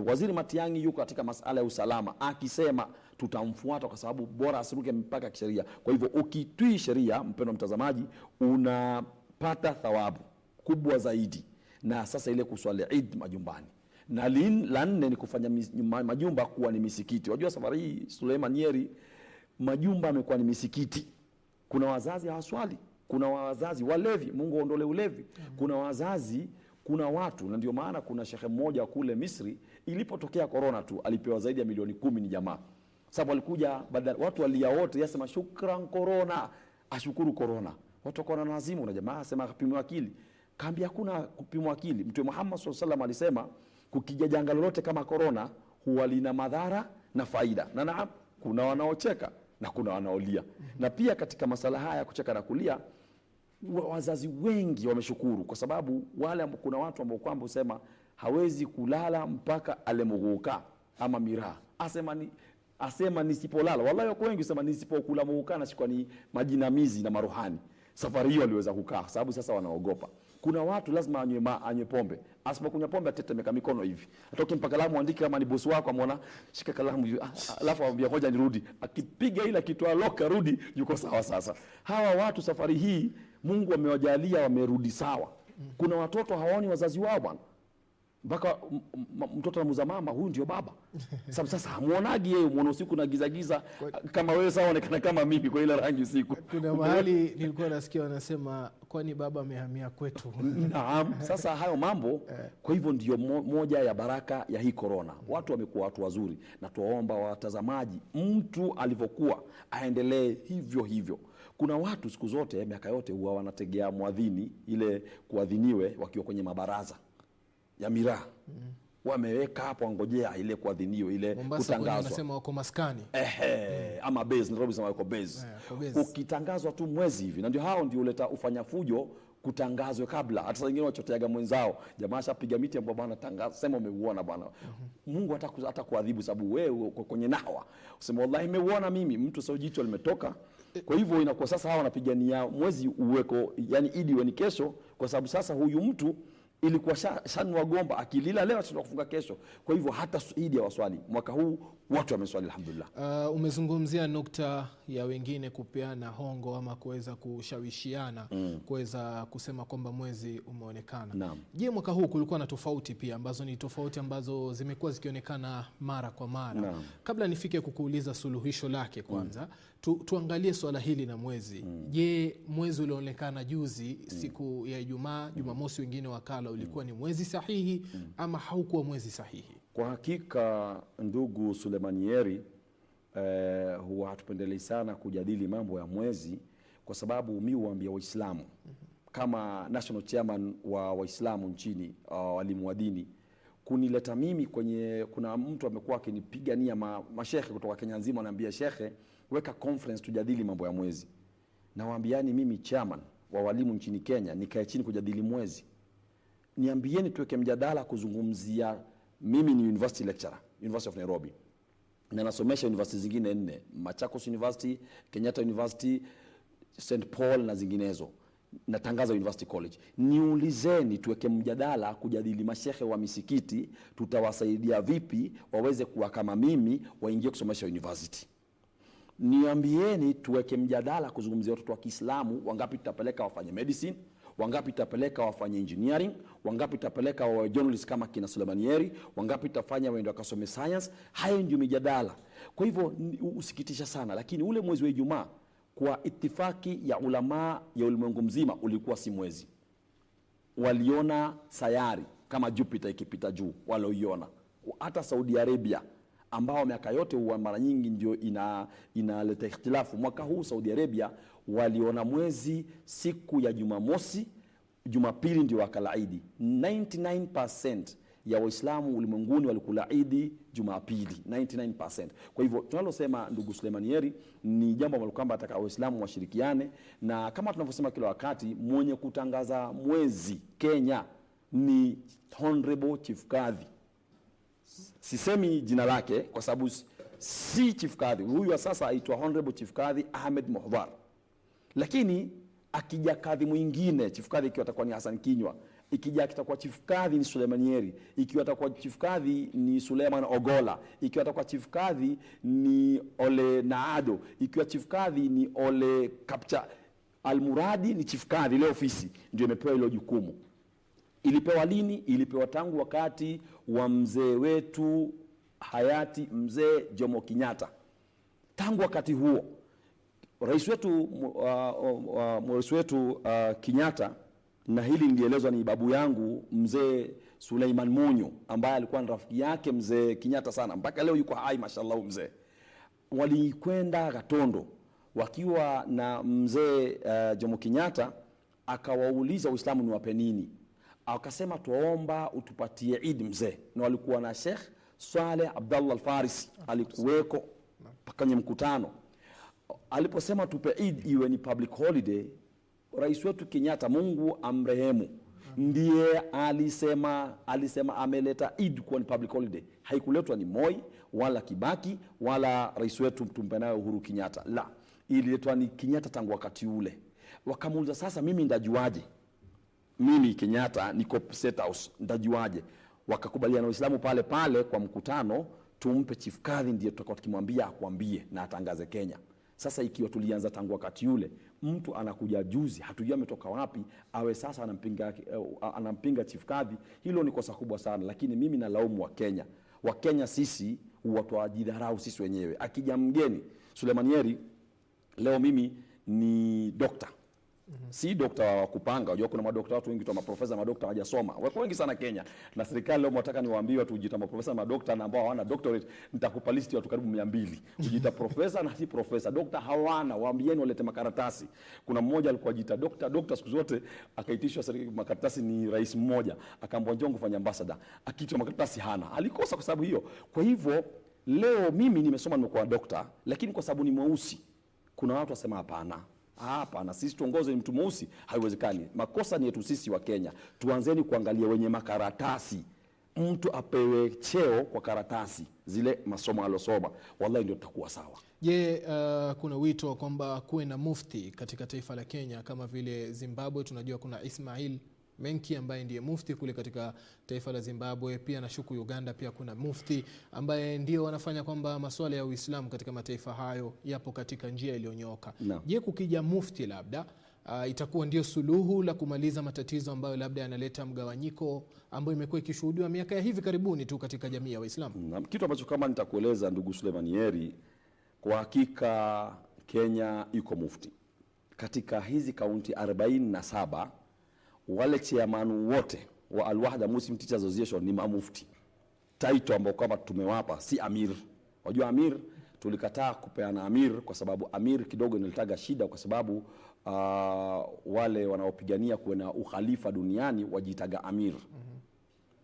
Waziri Matiang'i yuko katika masuala ya usalama, akisema tutamfuata kwa sababu bora asiruke mipaka ya sheria. Kwa hivyo ukitii sheria, mpendwa mtazamaji, unapata thawabu kubwa zaidi. Na sasa ile kuswali Eid majumbani. Na la nne ni kufanya majumba kuwa ni misikiti. Wajua safari hii Suleiman Yeri, majumba yamekuwa ni misikiti. Kuna wazazi hawaswali, kuna wazazi walevi, Mungu aondole ulevi. Kuna wazazi, kuna watu, na ndio maana kuna shekhe mmoja kule Misri, ilipotokea corona tu alipewa zaidi ya milioni 10 ni jamaa. Sababu alikuja watu walia wote, yasema shukran corona, ashukuru corona. Watu wakaona lazimu, na jamaa asema kupimwa akili. Kaambia hakuna kupimwa akili. Mtume Muhammad SAW alisema kukija janga lolote kama corona huwa lina madhara na faida. Na kuna wanaocheka na kuna wanaolia. Na pia katika masala haya kucheka na kulia, wazazi wengi wameshukuru kwa sababu kuna watu ambao kwamba usema hawezi kulala mpaka alemuguka ama miraa. Asema nisipolala, wallahi wako wengi usema nisipokula muguka na shikwa ni majinamizi na maruhani. Safari hiyo aliweza kukaa sababu sasa wanaogopa. Kuna watu lazima anywe pombe. Asipokunywa pombe atetemeka mikono hivi. Atoke mpaka kalamu andike kama ni bosi wako amwona, shika kalamu hivi, alafu ambia ngoja nirudi. Akipiga ile kitu loka rudi, yuko sawa sasa. Hawa watu safari hii Mungu amewajalia wamerudi sawa. Kuna watoto hawaoni wazazi wao bwana. Mpaka mtoto anamuza mama, huyu ndio baba. Sababu sasa hamuonagi yeye, muone usiku na giza kama wewe sawa onekana kama mimi kwa ile rangi usiku. Kuna mahali nilikuwa nasikia wanasema kwani baba amehamia kwetu. Naam, sasa hayo mambo. Kwa hivyo ndio moja ya baraka ya hii corona. Watu wamekuwa watu wazuri, na tuwaomba watazamaji, mtu alivyokuwa aendelee hivyo hivyo. Kuna watu siku zote miaka yote huwa wanategea muadhini ile kuadhiniwe wakiwa kwenye mabaraza ya miraa. Wameweka hapo ngojea ile kuadhiniwe ile kutangazwa. Wanasema wako maskani. Ama base, Nairobi sema wako base. Ukitangazwa tu mwezi hivi, na ndio hao ndio uleta ufanya fujo kutangazwe kabla. Hata wengine wachoteaga mwenzao, jamaa shapiga miti ambapo bwana tangaza, sema umeuona bwana. Mungu hata kuadhibu sababu wewe uko kwenye nawa. Useme wallahi nimeuona mimi, mtu sio jicho limetoka. Kwa hivyo inakuwa sasa hawa wanapigania mwezi uweko, yani Idi ni kesho, kwa sababu sasa huyu mtu ilikuwa shanwa gomba akilila leo tunakufunga kesho. Kwa hivyo hata Idi ya waswali mwaka huu watu wameswali alhamdulillah. Umezungumzia nukta ya wengine kupeana hongo ama kuweza kushawishiana kuweza kusema kwamba mwezi umeonekana. Je, mwaka huu kulikuwa na tofauti pia ambazo zimekuwa zikionekana mara kwa mara? Kabla nifike kukuuliza suluhisho lake kwanza, tuangalie swala hili na mwezi. Je, mwezi ulioonekana juzi siku ya Ijumaa, Jumamosi wengine wakala ulikuwa ni mwezi sahihi ama haukuwa mwezi sahihi? Kwa hakika ndugu Suleiman Yeri, huwa hatupendelei sana kujadili mambo ya mwezi, kwa sababu mimi huambia Waislamu kama national chairman wa Waislamu nchini, walimu wa dini, kunileta mimi kwenye, kuna mtu amekuwa akinipigania mashehe kutoka Kenya nzima, ananiambia shekhe, weka conference tujadili mambo ya mwezi. Nawaambiani mimi chairman wa walimu nchini Kenya, nikae chini kujadili mwezi. Niambieni tuweke mjadala kuzungumzia, mimi ni university lecturer, University of Nairobi. Na nasomesha university zingine 4, Machakos University, Kenyatta University, St. Paul na zinginezo. Natangaza University College. Niulizeni tuweke mjadala kujadili mashehe wa misikiti, tutawasaidia vipi waweze kuwa kama mimi waingie kusomesha university. Niambieni tuweke mjadala kuzungumzia watoto wa Kiislamu, wangapi tutapeleka wafanye medicine, wangapi tutapeleka wafanye engineering, wangapi tutapeleka wa journalist kama kina Sulemanieri, wangapi tutafanya waende wakasome science. Hayo ndio mijadala. Kwa hivyo usikitisha sana, lakini ule mwezi wa Ijumaa kwa itifaki ya ulama ya ulimwengu mzima ulikuwa si mwezi. Waliona sayari kama Jupiter ikipita juu, walioiona. Hata Saudi Arabia ambao miaka yote huwa mara nyingi ndio inaleta ikhtilafu, mwaka huu Saudi Arabia waliona mwezi siku ya Jumamosi, Jumapili ndio wakala Idi. 99% ya Waislamu ulimwenguni walikula Idi Jumapili, 99%. Kwa hivyo tunalosema ndugu Sulemanieri ni jambo ambalo kwamba ataka Waislamu washirikiane, na kama tunavyosema kila wakati, mwenye kutangaza mwezi Kenya ni Honorable Chief Kadhi. Sisemi jina lake kwa sababu si Chief Kadhi. Huyu sasa aitwa Honorable Chief Kadhi Ahmed Muhdhar. Lakini akija kadhi mwingine, Chief Kadhi ikiwa atakuwa ni Hassan Kinywa, ikija kitakuwa Chief Kadhi ni Sulemanieri, ikiwa atakuwa Chief Kadhi ni Suleiman Ogola, ikiwa atakuwa Chief Kadhi ni Ole Naado, ikiwa Chief Kadhi ni Ole Kapcha. Almuradi ni Chief Kadhi, ile ofisi ndio imepewa hilo jukumu. Ilipewa lini? Ilipewa tangu wakati wa mzee wetu hayati mzee Jomo Kenyatta. Tangu wakati huo rais wetu Kenyatta, na hili nilielezwa ni babu yangu mzee Suleiman Munyo ambaye alikuwa ni rafiki yake mzee Kenyatta sana, mpaka leo yuko hai mashallah mzee. Walikwenda Gatondo wakiwa na mzee Jomo Kenyatta, akawauliza Uislamu ni wape nini. Akasema tuomba utupatie Eid mzee, na walikuwa na Sheikh Saleh Abdallah Al-Farisi alikuweko kwenye mkutano. Aliposema tupe Eid iwe ni public holiday, rais wetu Kenyatta, Mungu amrehemu, ndiye alisema ameleta Eid kwa ni public holiday. Haikuletwa ni Moi wala Kibaki wala rais wetu mtumpenayo Uhuru Kenyatta, la, ililetwa ni Kenyatta tangu wakati ule. Wakamuuliza sasa, mimi ndajuaje? Mimi Kenyatta niko State House, ndajuaje? Wakakubaliana Waislamu pale pale kwa mkutano, tumpe Chief Kadhi ndiye tutakuwa tukimwambia akwambie na atangaze Kenya. Sasa ikiwa tulianza tangu wakati ule, mtu anakuja juzi, hatujui ametoka wapi, awe sasa anampinga Chief Kadhi, hilo ni kosa kubwa sana. Lakini mimi nalaumu wa Kenya sisi watu wajidharau sisi wenyewe. Akija mgeni Sulemanieri, leo mimi ni dokta. Si dokta wa kupanga. Unajua kuna madokta watu wengi tu, maprofesa, madokta hawajasoma. Wako wengi sana Kenya. Na serikali leo mwataka niwaambie watu ujiita maprofesa, madokta na ambao hawana doctorate, nitakupa listi watu karibu 200. Ujiita profesa na si profesa. Dokta hawana, waambieni walete makaratasi. Kuna mmoja alikuwa ajiita dokta siku zote, akaitishwa serikali makaratasi ni rais mmoja, akaambiwa njoo kufanya ambassador. Akiitwa makaratasi hana. Alikosa kwa sababu hiyo. Kwa hivyo leo mimi nimesoma, nimekuwa dokta, lakini kwa sababu ni mweusi, kuna watu wasema hapana, sisi tuongoze ni mtu mweusi, haiwezekani. Makosa ni yetu sisi wa Kenya. Tuanzeni kuangalia wenye makaratasi. Mtu apewe cheo kwa karatasi zile masomo alosoma, wallahi ndio tutakuwa sawa. Je, kuna wito kwamba kuwe na mufti katika taifa la Kenya kama vile Zimbabwe? Tunajua kuna Ismail Menki ambaye ndiye mufti kule katika taifa la Zimbabwe, pia na shuku Uganda pia kuna mufti ambaye ndio wanafanya kwamba masuala ya Uislamu katika mataifa hayo yapo katika njia iliyonyooka. No. Je, kukija mufti labda itakuwa ndio suluhu la kumaliza matatizo ambayo labda yanaleta mgawanyiko ambayo imekuwa ikishuhudiwa miaka ya hivi karibuni tu katika jamii ya Waislamu? Kitu ambacho kama nitakueleza ndugu Sulemanieri, kwa hakika Kenya iko mufti. Katika hizi kaunti 47 wale chairman wote wa Al-Wahda Muslim Teachers Association ni mamufti. Title ambao kama tumewapa si amir. Wajua amir tulikataa kupeana amir kwa sababu amir kidogo inaletaga shida, kwa sababu wale wanaopigania kuwa na ukhalifa duniani wajitaga amir.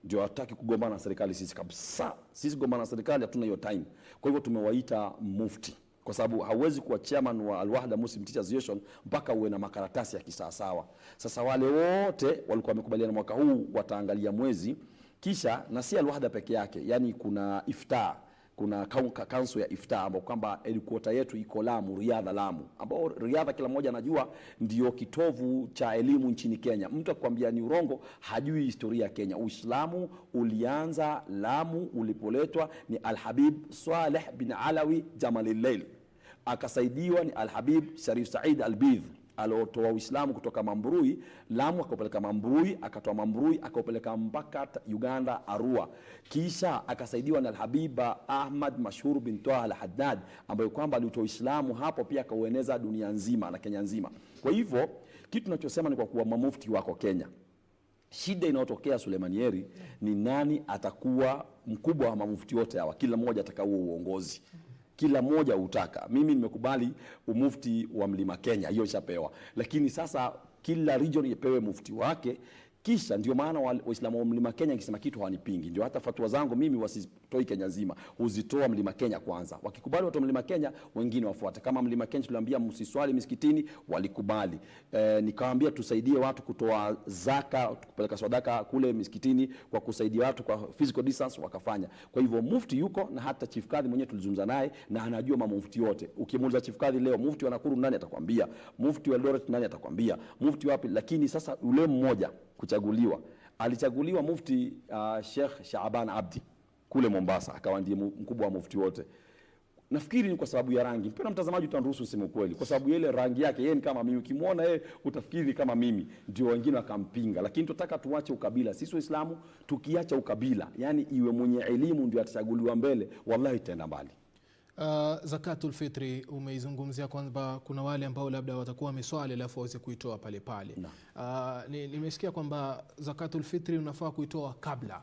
ndio hataki kugombana na serikali sisi kabisa. Sisi kugombana na serikali hatuna hiyo time. Kwa hivyo tumewaita mufti, kwa sababu hauwezi kuwa chairman wa Al-Wahda Muslim Teachers Association mpaka uwe na makaratasi ya kisawasawa. Sasa wale wote walikuwa wamekubaliana mwaka huu wataangalia mwezi, kisha na si Al-Wahda peke yake, yani kuna iftar, kuna council ya iftar ambao kwamba headquarter yetu iko Lamu, Riyadha Lamu, ambao Riyadha kila mmoja anajua ndio kitovu cha elimu nchini Kenya. Mtu akwambia ni urongo, hajui historia ya Kenya. Uislamu ulianza Lamu, ulipoletwa ni Al-Habib Saleh bin Alawi Jamalil, akasaidiwa ni Al-Habib Sharif Said Al-Bidh alotoa Uislamu kutoka Mambrui Lamu, akapeleka Mambrui, akatoa Mambrui akapeleka mpaka Uganda Arua, kisha akasaidiwa na Al-Habiba Ahmad Mashhur bin Taha Al-Haddad ambaye kwamba alitoa Uislamu hapo pia akaueneza dunia nzima na Kenya nzima. Kwa hivyo kitu tunachosema ni kwa kuwa mamufti wako Kenya, shida inayotokea Sulemanieri ni nani atakuwa mkubwa wa mamufti wote hawa. Kila mmoja atakao uongozi, kila mmoja utaka. Mimi nimekubali umufti wa Mlima Kenya, hiyo ishapewa, lakini sasa kila region ipewe mufti wake. Kisha ndio maana Waislamu wa Mlima Kenya ikisema kitu hawanipingi. Ndio hata fatwa zangu mimi wasitoi Kenya nzima, uzitoa Mlima Kenya kwanza. Wakikubali watu Mlima Kenya, wengine wafuate. Kama Mlima Kenya tuliambia msiswali misikitini, walikubali. Nikawaambia tusaidie watu kutoa zaka, kupeleka sadaka kule misikitini kwa kusaidia watu kwa physical distance, wakafanya. Kwa hivyo mufti yuko, na hata Chief Kadhi mwenyewe tulizungumza naye na anajua mamufti wote. Ukimuuliza Chief Kadhi leo mufti wa Nakuru nani atakwambia, mufti wa Eldoret nani atakwambia, mufti wapi. Lakini sasa ule mmoja kuchaguliwa, alichaguliwa mufti Sheikh Shaaban Abdi kule Mombasa, akawa ndiye mkubwa wa mufti wote. Nafikiri ni kwa sababu ya rangi. Mpendwa mtazamaji, utaruhusu useme kweli, kwa sababu ile rangi yake, yeye ni kama mimi, ukimwona yeye utafikiri kama mimi, ndio wengine wakampinga. Lakini tunataka tuache ukabila. Sisi Waislamu tukiacha ukabila, yani iwe mwenye elimu ndio atachaguliwa mbele, wallahi itaenda mbali. Zakatul Fitri umeizungumzia kwamba kuna wale ambao labda watakuwa wameswali alafu waweze kuitoa pale pale. Nimesikia kwamba Zakatul Fitri unafaa kuitoa kabla.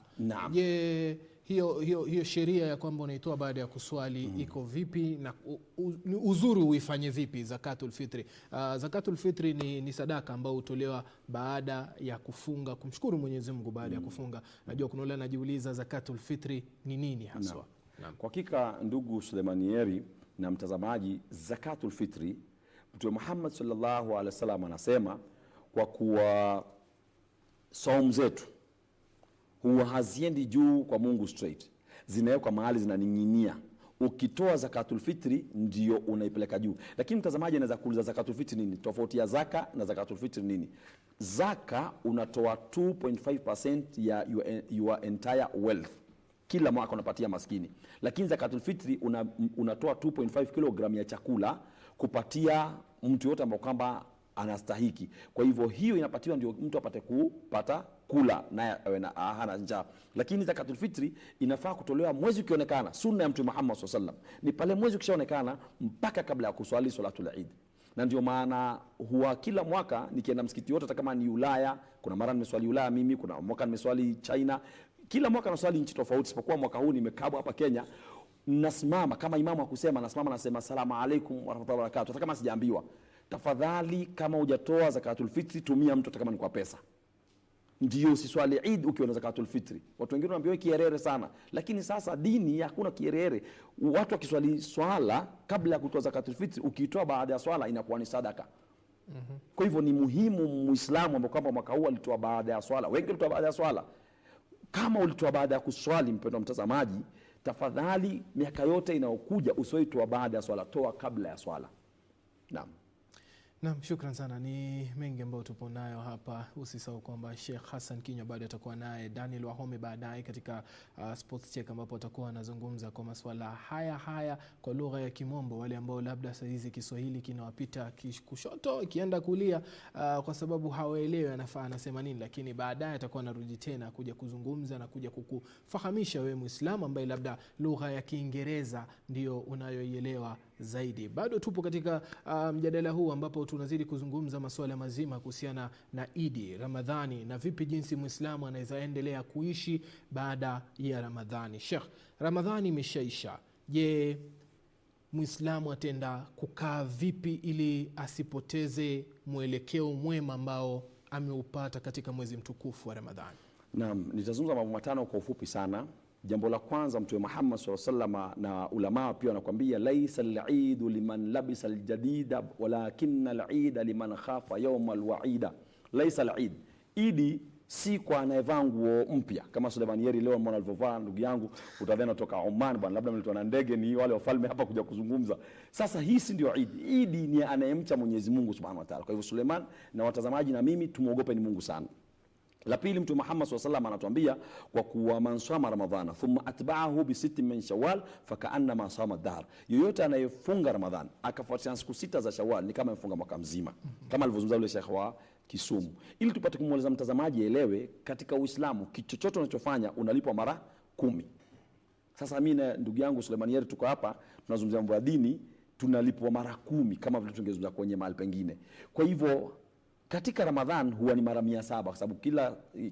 Je, hiyo sheria ya kwamba unaitoa baada ya kuswali iko vipi, na uzuri uifanye vipi Zakatul Fitri? Zakatul Fitri ni sadaka ambayo hutolewa baada ya kufunga, kumshukuru Mwenyezi Mungu baada ya kufunga. Najua kuna wale anajiuliza Zakatul Fitri ni nini haswa? Kwa hakika ndugu Sulemanieri na mtazamaji, Zakatul Fitri, Mtume Muhammad sallallahu alaihi wasallam anasema kwa kuwa saumu zetu huwa haziendi juu kwa Mungu straight, zinawekwa mahali zinaning'inia. Ukitoa Zakatul Fitri ndio unaipeleka juu. Lakini mtazamaji anaweza kuuliza Zakatul Fitri nini? Tofauti ya zaka na Zakatul Fitri nini? Zaka unatoa 2.5% ya your entire wealth, kila mwaka unapatia maskini. Lakini Zakatul Fitri unatoa 2.5 kg ya chakula kupatia mtu yote ambaye kwamba anastahiki. Kwa hivyo hiyo inapatiwa ndio mtu apate kupata kula na hana njaa. Lakini Zakatul Fitri inafaa kutolewa mwezi ukionekana. Sunna ya Mtume Muhammad sallallahu alaihi wasallam ni pale mwezi ukishaonekana mpaka kabla ya kuswali salatul Eid. Na ndio maana huwa kila mwaka nikienda msikiti wote, hata kama ni Ulaya, kuna mara nimeswali Ulaya mimi, kuna mwaka nimeswali China, kila mwaka naswali nchi tofauti, isipokuwa mwaka huu nimekabwa hapa Kenya. Nasimama kama imamu akusema, nasimama nasema asalamu alaykum wa rahmatullahi wa barakatuh, hata kama sijaambiwa. Tafadhali kama hujatoa Zakatul Fitri tumia mtu hata kama ni kwa pesa. Ndio usiswali Eid ukiwa na Zakatul Fitri. Watu wengine wanaambiwa kierere sana, lakini sasa dini hakuna kierere. Watu wakiswali swala kabla ya kutoa Zakatul Fitri, ukitoa baada ya swala inakuwa ni sadaka. Kwa hivyo ni muhimu Muislamu ambaye kwamba mwaka huu alitoa baada ya swala, wengi walitoa baada ya swala. Kama ulitoa baada ya kuswali, mpendwa mtazamaji, tafadhali miaka yote inayokuja usiitoa baada ya swala, toa kabla ya swala. Naam. Naam, shukran sana. Ni mengi ambayo tupo nayo hapa. Usisahau kwamba Sheikh Hassan Kinywa baada atakuwa naye Daniel Wahome baadaye katika Sports Check, ambapo atakuwa anazungumza kwa masuala haya kwa lugha ya Kimombo, wale ambao labda saa hizi Kiswahili kinawapita kushoto ikienda kulia kwa sababu hawaelewi anafaa anasema nini, lakini baadaye atakuwa anarudi tena kuja kuzungumza na kuja kukufahamisha wewe Muislamu ambaye labda lugha ya Kiingereza ndio unayoielewa zaidi. Bado tupo katika mjadala huu ambapo tunazidi kuzungumza masuala mazima kuhusiana na Idi, Ramadhani, na vipi jinsi Muislamu anaweza endelea kuishi baada ya Ramadhani. Sheikh, Ramadhani imeshaisha. Je, Muislamu atenda kukaa vipi ili asipoteze mwelekeo mwema ambao ameupata katika mwezi mtukufu wa Ramadhani? Naam, nitazungumza mambo matano kwa ufupi sana. Jambo la kwanza, Mtume Muhammad sallallahu alaihi wasallam na ulama pia wanakuambia laisa al-eid liman labisa al-jadida walakinna al-eid liman khafa yawm al-wa'ida. Laisa al-eid, idi si kwa anayevaa nguo mpya kama Suleiman Yeri leo mbona alivyovaa ndugu yangu, utadhani kutoka Oman bwana, labda mlitoa na ndege, ni wale wafalme hapa kuja kuzungumza. Sasa hii si ndio idi. Idi ni anayemcha Mwenyezi Mungu Subhanahu wa Ta'ala. Kwa hivyo Suleiman na watazamaji na mimi tumuogope ni Mungu sana. La pili, Mtume Muhammad sallallahu alaihi wasallam anatuambia kwa kuwa man sama ramadhana thumma atba'ahu bi sittin min shawwal fakaannama sama dahr, yoyote anayefunga Ramadhan akafuatia siku 6 za Shawwal ni kama amefunga mwaka mzima, kama alivyozungumza yule Sheikh wa Kisumu. Ili tupate kumueleza mtazamaji elewe, katika Uislamu kitu chochote unachofanya unalipwa mara 10. Sasa mimi na ndugu yangu Suleiman Yeri tuko hapa tunazungumzia mambo ya dini, tunalipwa mara 10 kama vile tungezungumza kwenye mahali pengine. Kwa hivyo katika Ramadhan huwa ni mara 700 kwa sababu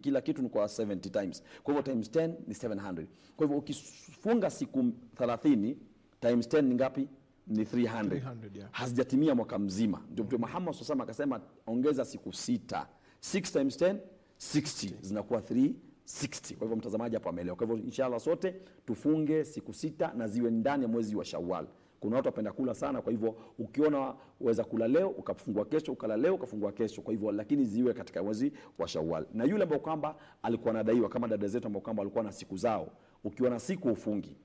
kila kitu ni kwa 70 times. Kwa hivyo times 10 ni 700. Kwa hivyo ukifunga siku 30 times 10 ni ngapi? Ni 300. Yeah. Hazijatimia mwaka mzima. Ndio Mtume Muhammad sallallahu alaihi wasallam akasema ongeza siku 6. 6 times 10 60 zinakuwa 360. Kwa hivyo mtazamaji hapo ameelewa. Kwa hivyo inshallah sote tufunge siku 6 na ziwe ndani ya mwezi wa Shawwal. Kuna watu wapenda kula sana, kwa hivyo ukiona uweza kula leo ukafungua kesho, ukala leo ukafungua kesho, kwa hivyo lakini ziwe katika mwezi wa Shawwal. Na yule ambao kwamba alikuwa anadaiwa kama dada zetu ambao kwamba walikuwa na siku zao, ukiwa na siku ufungi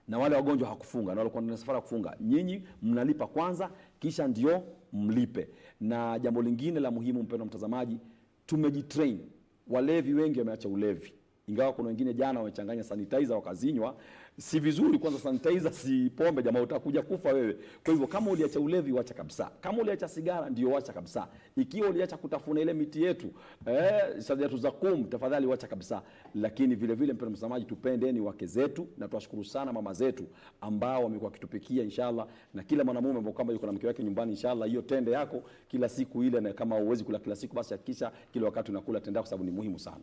na wale wagonjwa hakufunga na walikuwa na safari kufunga, nyinyi mnalipa kwanza kisha ndio mlipe. Na jambo lingine la muhimu, mpendwa mtazamaji, tumejitrain. Walevi wengi wameacha ulevi, ingawa kuna wengine jana wamechanganya sanitizer wakazinywa. Si vizuri, kwanza sanitizer si pombe jamaa, utakuja kufa wewe. Kwa hivyo kama uliacha ulevi wacha kabisa, kama uliacha sigara ndio wacha kabisa, ikiwa uliacha kutafuna ile miti yetu sadiyatu zakum tafadhali wacha kabisa. Lakini vile vile mpendwa mtazamaji, tupendeni wake zetu na tuwashukuru sana mama zetu ambao wamekuwa kitupikia inshallah, na kila mwanamume ambao kama yuko na mke wake nyumbani inshallah hiyo tende yako kila siku ile, na kama uwezi kula kila siku basi hakikisha kila wakati unakula tende kwa sababu ni muhimu sana.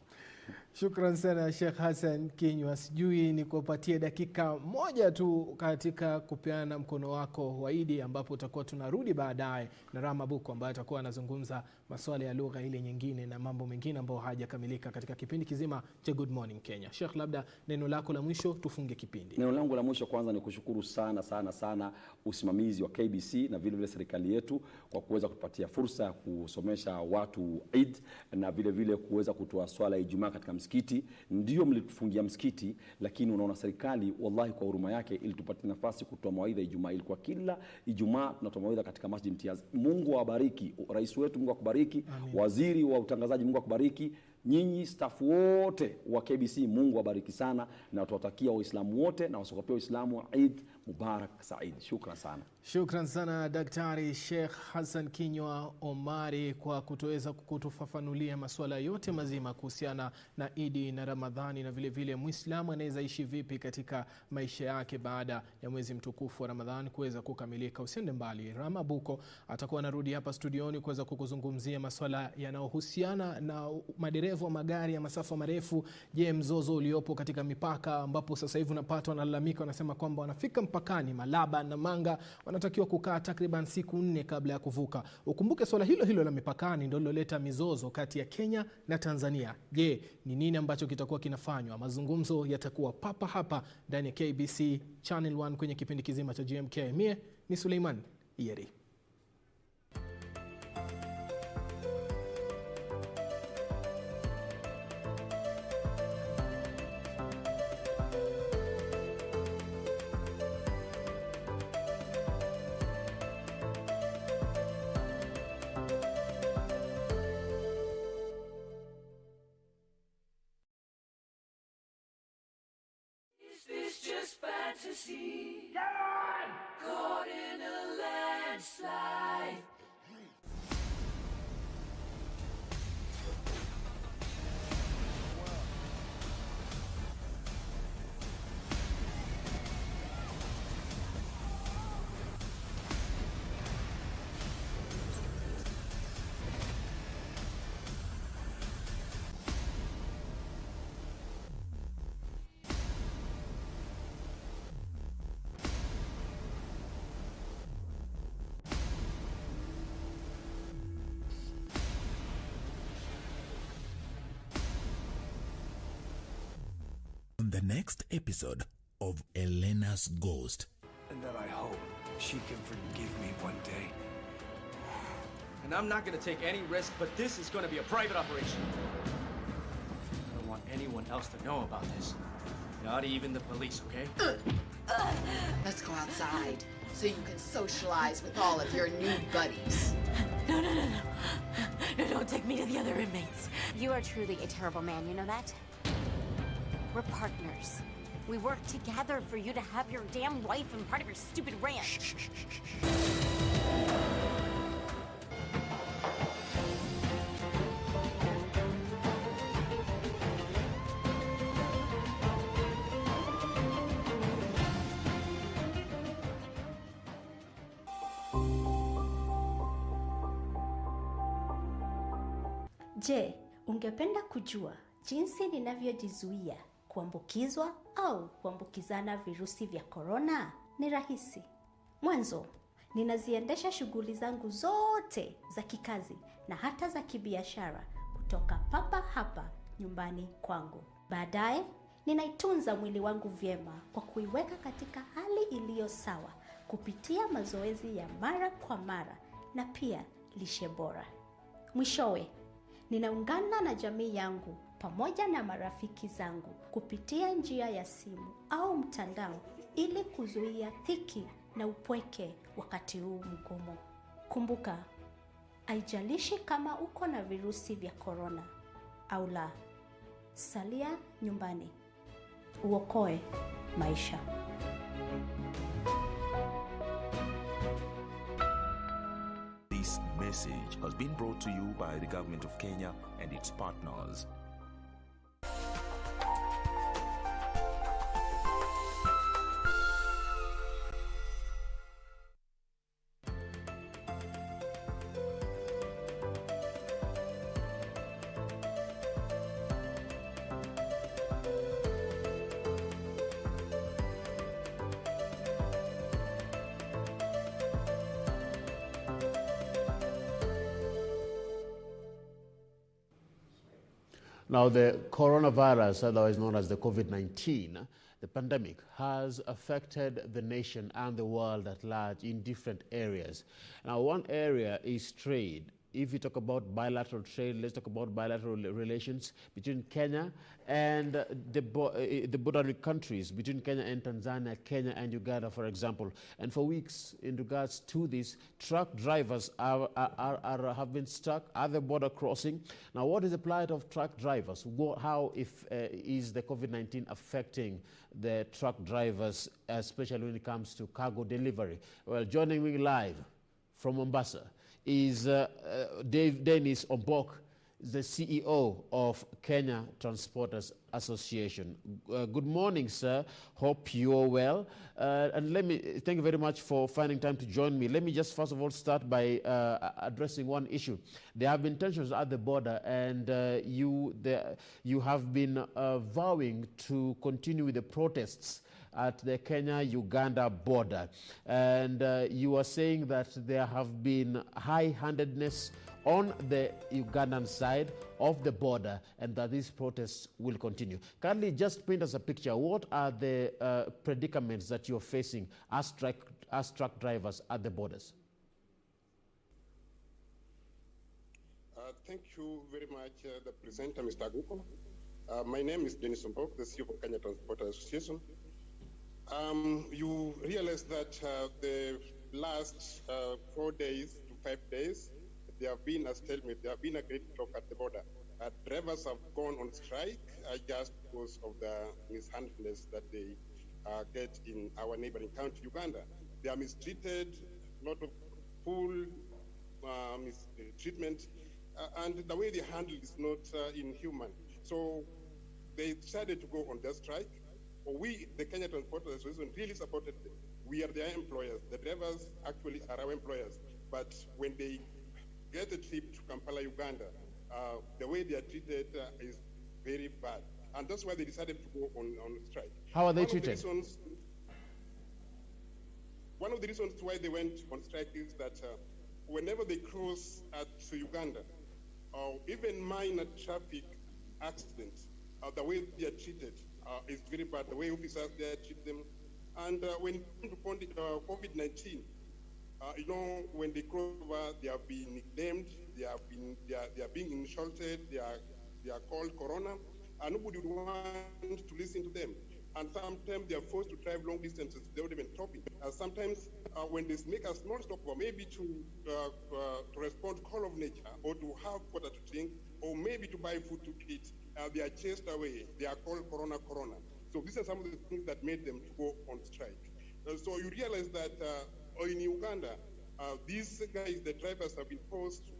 Shukran sana Sheikh Hassan Kinywa. Sijui nikupatie dakika moja tu katika kupeana mkono wako wa Idi, ambapo utakuwa tunarudi baadaye na Rama Buko ambaye atakuwa anazungumza masuala ya lugha ile nyingine na mambo mengine ambayo hayajakamilika katika kipindi kizima cha Good Morning Kenya. Sheikh, labda neno lako la mwisho tufunge kipindi. Neno langu la mwisho kwanza ni kushukuru sana sana sana usimamizi wa KBC na vile vile serikali yetu kwa kuweza kutupatia fursa ya kusomesha watu Eid na vile vile kuweza kutoa swala ya Ijumaa katika msikiti. Ndio mlitufungia msikiti, lakini unaona serikali wallahi kwa huruma yake ilitupatia nafasi kutoa mawaidha Ijumaa. Ilikuwa kila Ijumaa tunatoa mawaidha katika Masjid Imtiaz. Mungu awabariki rais wetu, Mungu akubariki. Waziri wa utangazaji, Mungu akubariki. Nyinyi staff wote wa KBC, Mungu awabariki sana, na tuwatakia Waislamu wote na wasokopea Waislamu Eid Mubarak Said. Shukran sana. Shukran sana Daktari Sheikh Hassan Kinywa Omari kwa kutoweza kutufafanulia masuala yote mazima kuhusiana na Idi na Ramadhani, na vile vile Muislamu anaweza ishi vipi katika maisha yake baada ya mwezi mtukufu wa Ramadhani kuweza kukamilika. Usiende mbali, Rama Buko atakuwa anarudi hapa studioni kuweza kukuzungumzia masuala yanayohusiana na madereva wa magari ya masafa marefu. Je, mzozo uliopo katika mipaka ambapo sasa hivi unapata wanalalamika, wanasema kwamba wanafika mpakani Malaba na Manga wanatakiwa kukaa takriban siku 4 kabla ya kuvuka. Ukumbuke swala hilo hilo la mipakani ndio liloleta mizozo kati ya Kenya na Tanzania. Je, ni nini ambacho kitakuwa kinafanywa? Mazungumzo yatakuwa papa hapa ndani ya KBC Channel 1 kwenye kipindi kizima cha GMK. Mie ni Suleiman Yeri. It's just fantasy. Caught in a landslide. the next episode of Elena's Ghost. And that I hope she can forgive me one day. And I'm not going to take any risk, but this is going to be a private operation. I don't want anyone else to know about this. Not even the police, okay? Let's go outside so you can socialize with all of your new buddies. No, don't take me to the other inmates. You are truly a terrible man, you know that? We're partners. We work together for you to have your damn wife and part of your stupid ranch. Je, ungependa kujua jinsi ninavyojizuia kuambukizwa au kuambukizana virusi vya korona? Ni rahisi. Mwanzo, ninaziendesha shughuli zangu zote za kikazi na hata za kibiashara kutoka papa hapa nyumbani kwangu. Baadaye, ninaitunza mwili wangu vyema kwa kuiweka katika hali iliyo sawa kupitia mazoezi ya mara kwa mara na pia lishe bora. Mwishowe, ninaungana na jamii yangu pamoja na marafiki zangu kupitia njia ya simu au mtandao ili kuzuia dhiki na upweke wakati huu mgumu. Kumbuka, haijalishi kama uko na virusi vya korona au la, salia nyumbani. Uokoe maisha. This message has been brought to you by the Government of Kenya and its partners. Now, the coronavirus, otherwise known as the COVID-19, the pandemic, has affected the nation and the world at large in different areas. Now, one area is trade. If you talk about bilateral trade, let's talk about bilateral relations between Kenya and the bordering countries, between Kenya and Tanzania, Kenya and Uganda, for example. And for weeks, in regards to this, truck drivers have been stuck at the border crossing. Now, what is the plight of truck drivers? How is the COVID-19 affecting the truck drivers, especially when it comes to cargo delivery? Well, joining me live from Mombasa is Dennis Ombok, the CEO of Kenya Transporters Association. Good morning, sir. Hope you are well. And thank you very much for finding time to join me. Let me just first of all start by addressing one issue. There have been tensions at the border, and you have been vowing to continue with the protests at the Kenya-Uganda border. And you are saying that there have been high-handedness on the Ugandan side of the border and that these protests will continue. Kindly just paint us a picture. What are the predicaments that you're facing as truck drivers at the borders? Thank you very much, the presenter, Mr. Aguko. My name is Dennis Ombok, the CEO of Kenya Transporters Association. You realize that the last 4 days to 5 days, there have been a stalemate, there have been a great talk at the border. Drivers have gone on strike just because of the mishandledness that they get in our neighboring country, Uganda. They are mistreated, a lot of full mistreatment, and the way they handle is not inhuman. So they decided to go on their strike. We, the Kenya Transporters Association, really supported them. We are their employers. The drivers actually are our employers. But when they get a trip to Kampala, Uganda, the way they are treated is very bad. And that's why they decided to go on strike. How are they treated? One of the reasons why they went on strike is that whenever they cross to Uganda, even minor traffic accidents, the way they are treated, is very bad. The way officers there treat them. And when it comes to COVID-19, when they cross over, they have been nicknamed, they are being insulted, they are called Corona, and nobody would want to listen to them. And sometimes they are forced to drive long distances without even stopping. Sometimes when they make a small stop, or maybe to respond to call of nature, or to have water to drink, or maybe to buy food to eat, they are chased away. They are called Corona. So these are some of the things that made them to go on strike. So you realize that in Uganda, these guys, the drivers, have been forced to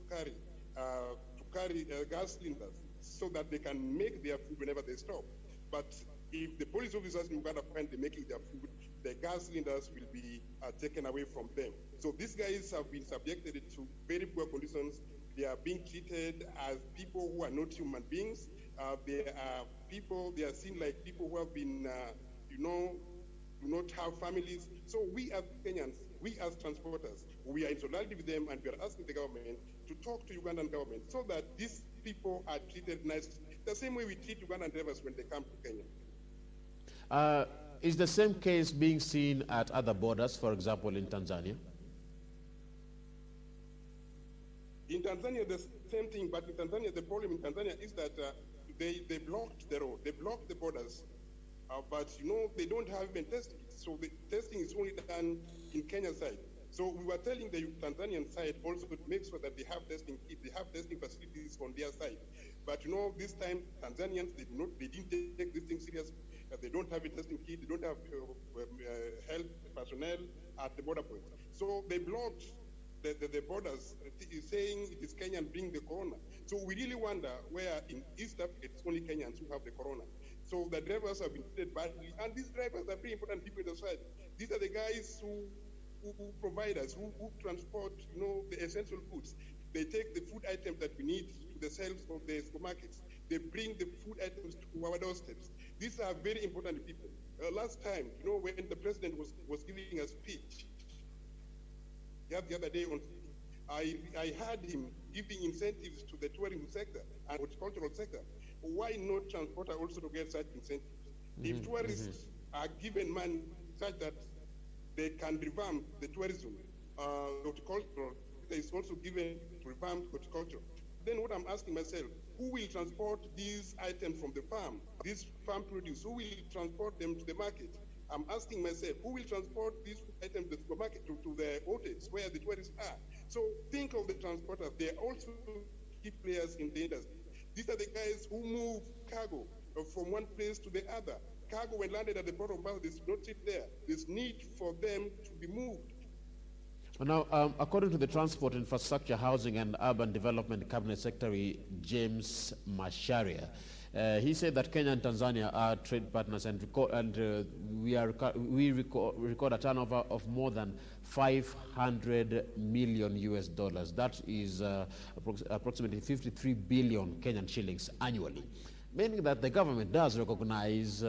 carry gas cylinders so that they can make their food whenever they stop. But if the police officers in Uganda find they're making their food, the gas cylinders will be taken away from them. So these guys have been subjected to very poor conditions. They are being treated as people who are not human beings. They are seen like people who have been, do not have families. So we as Kenyans, we as transporters, we are in solidarity with them, and we are asking the government to talk to Ugandan government so that these people are treated nicely, the same way we treat Ugandan drivers when they come to Kenya. Is the same case being seen at other borders, for example, in Tanzania? In Tanzania, the same thing, but in Tanzania, the problem in Tanzania is that they blocked the road, they blocked the borders, but they don't have even testing. So the testing is only done in Kenya side. So we were telling the Tanzanian side also to make sure that they have testing kits, they have testing facilities on their side. But this time Tanzanians, they didn't take this thing seriously. They don't have a testing kit, they don't have health personnel at the border point. So they blocked the borders, saying it is Kenyan bring the corona. So we really wonder where in East Africa it's only Kenyans who have the corona. So the drivers have been treated badly, and these drivers are very important people in the society. These are the guys who provide us, who transport, the essential foods. They take the food items that we need to the shelves of the supermarkets. They bring the food items to our doorsteps. These are very important people. Last time, when the president was giving a speech, the other day, I heard him giving incentives to the tourism sector and horticultural sector. Why not transporter also to get such incentives? If tourists are given money such that they can revamp the tourism, horticulture is also given to revamp horticulture. Then what I'm asking myself, who will transport these items from the farm, these farm produce, who will transport them to the market? I'm asking myself, who will transport these items to the supermarket, to the hotels where the tourists are? So think of the transporters. They are also key players in the industry. These are the guys who move cargo from one place to the other. Cargo, when landed at the port of Mombasa, there's no sit there. There's need for them to be moved. Now, according to the Transport, Infrastructure, Housing and Urban Development Cabinet Secretary James Macharia, he said that Kenya and Tanzania are trade partners, and we record a turnover of more than $500 million US. That is approximately 53 billion Kenyan shillings annually. Meaning that the government does recognize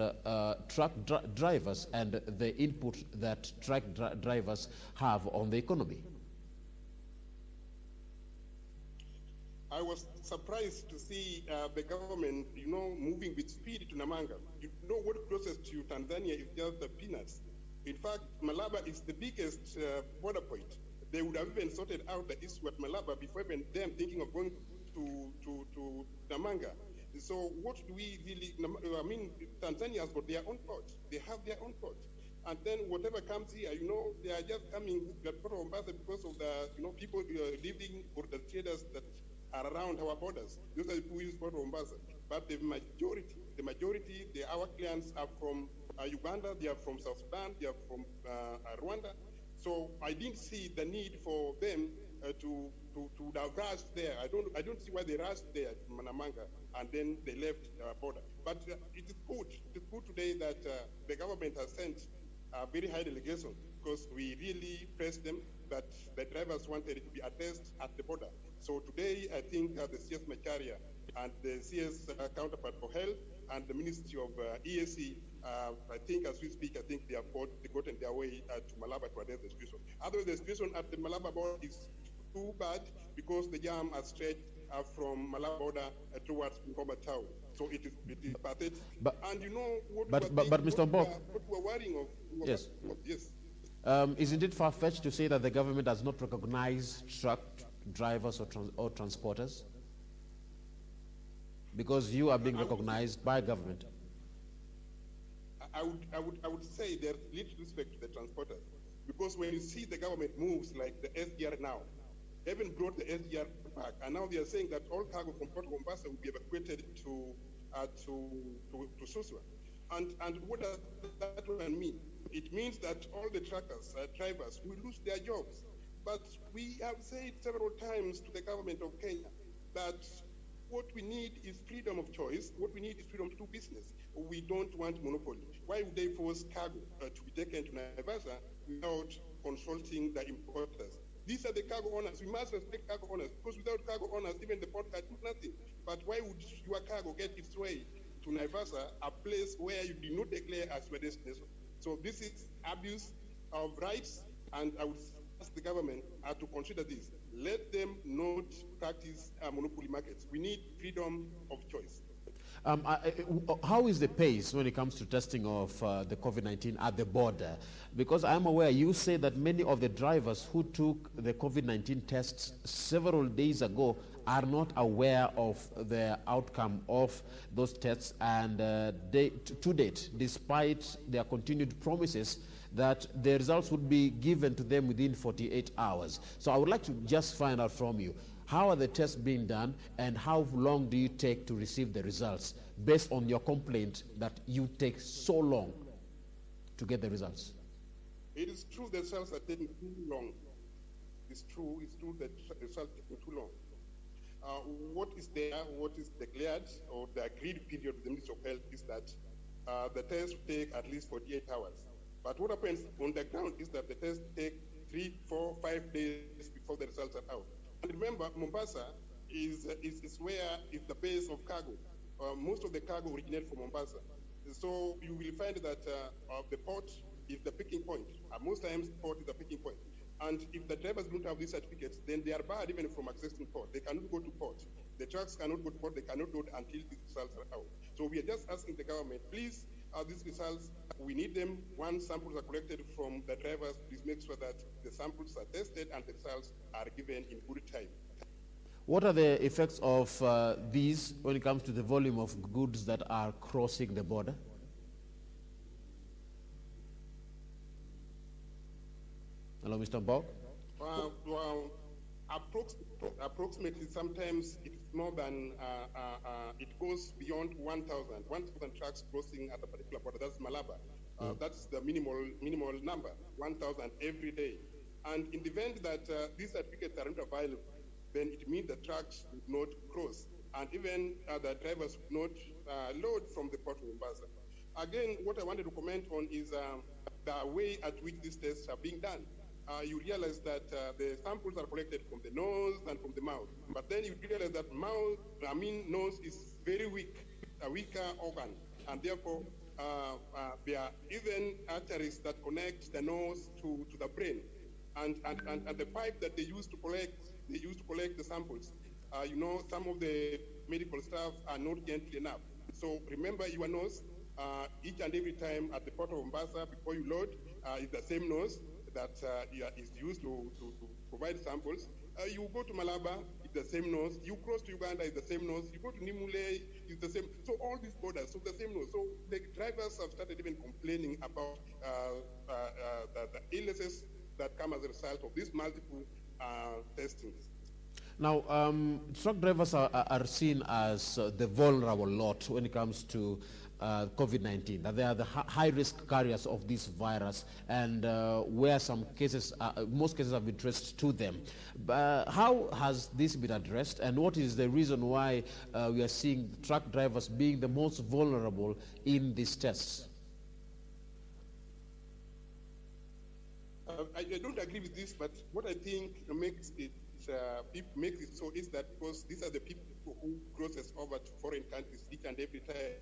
truck drivers and the input that truck drivers have on the economy. I was surprised to see the government, moving with speed to Namanga. What closest to Tanzania is just the peanuts. In fact, Malaba is the biggest border point. They would have even sorted out the issue at Malaba before even them thinking of going to Namanga. So what do we really, Tanzania has got their own port. They have their own port. And then whatever comes here, they are just coming to Port of Mombasa because of the, people living, or the traders that are around our borders. Those are the people who use Port of Mombasa. But the majority, our clients are from Uganda, they are from South Sudan, they are from Rwanda. So I didn't see the need for them to have rushed there. I don't see why they rushed there to Manamanga and then they left border. But it is good. It is good today that the government has sent a very high delegation, because we really pressed them that the drivers wanted to be attested at the border. So today, I think the CS Macharia and the CS counterpart for health and the Ministry of EAC, I think as we speak, I think they have gotten their way to Malaba to address the situation. Otherwise, the situation at the Malaba border is too bad because the jam has stretched from Malaba border towards Ngoma town. So it is pathetic. But- and you know what but- we're but- but thinking, Mr. Mbok- what we're worrying of. Yes. Yes. Isn't it far-fetched to say that the government does not recognize truck drivers or transporters? Because you are being recognized by government. I would say there's little respect to the transporters, because when you see the government moves like the SGR now, they haven't brought the SGR back, and now they are saying that all cargo from Port of Mombasa will be evacuated to Suswa. And what does that one mean? It means that all the truckers, drivers, will lose their jobs. But we have said several times to the government of Kenya that what we need is freedom of choice. What we need is freedom to do business. We don't want monopoly. Why would they force cargo to be taken to Naivasha without consulting the importers? These are the cargo owners. We must respect cargo owners, because without cargo owners, even the port can do nothing. But why would your cargo get its way to Naivasha, a place where you did not declare as your destination? So this is abuse of rights, and I would ask the government to consider this. Let them not practice monopoly markets. We need freedom of choice. How is the pace when it comes to testing of the COVID-19 at the border? Because I'm aware you say that many of the drivers who took the COVID-19 tests several days ago are not aware of the outcome of those tests, and to date, despite their continued promises that the results would be given to them within 48 hours. So I would like to just find out from you, how are the tests being done, and how long do you take to receive the results, based on your complaint that you take so long to get the results? It is true the results are taking too long. It's true that the results are taking too long. What is declared, or the agreed period with the Ministry of Health, is that the test will take at least 48 hours. But what happens on the ground is that the tests take 3, 4, 5 days before the results are out. And remember, Mombasa is where is the base of cargo. Most of the cargo originates from Mombasa. So you will find that the port is the picking point. Most times, port is the picking point. And if the drivers don't have these certificates, then they are barred even from accessing port. They cannot go to port. The trucks cannot go to port. They cannot load until these results are out. So we are just asking the government, please, these results, we need them. Once samples are collected from the drivers, please make sure that the samples are tested and the results are given in good time. What are the effects of these when it comes to the volume of goods that are crossing the border? Hello, Mr. Mbok? Approximately, sometimes it's more than, it goes beyond 1,000 trucks crossing at a particular border. That's Malaba. That's the minimal number, 1,000 every day. And in the event that these certificates are not available, then it means the trucks would not cross, and even the drivers would not load from the port of Mombasa. Again, what I wanted to comment on is the way at which these tests are being done. You realize that the samples are collected from the nose and from the mouth. But then you realize that nose is very weak, a weaker organ. And therefore, there are even arteries that connect the nose to the brain. And the pipe that they use to collect the samples, some of the medical staff are not gentle enough. So remember your nose, each and every time at the port of Mombasa, before you load, is the same nose that is used to provide samples. You go to Malaba, it's the same nose. You cross to Uganda, it's the same nose. You go to Nimule, it's the same. So all these borders, so the same nose. So the drivers have started even complaining about the illnesses that come as a result of these multiple testings. Now, truck drivers are seen as the vulnerable lot when it comes to COVID-19, that they are the high-risk carriers of this virus, and where some cases, most cases have been traced to them. But how has this been addressed, and what is the reason why we are seeing truck drivers being the most vulnerable in these tests? I don't agree with this, but what I think makes it so is that because these are the people who crosses over to foreign countries each and every time.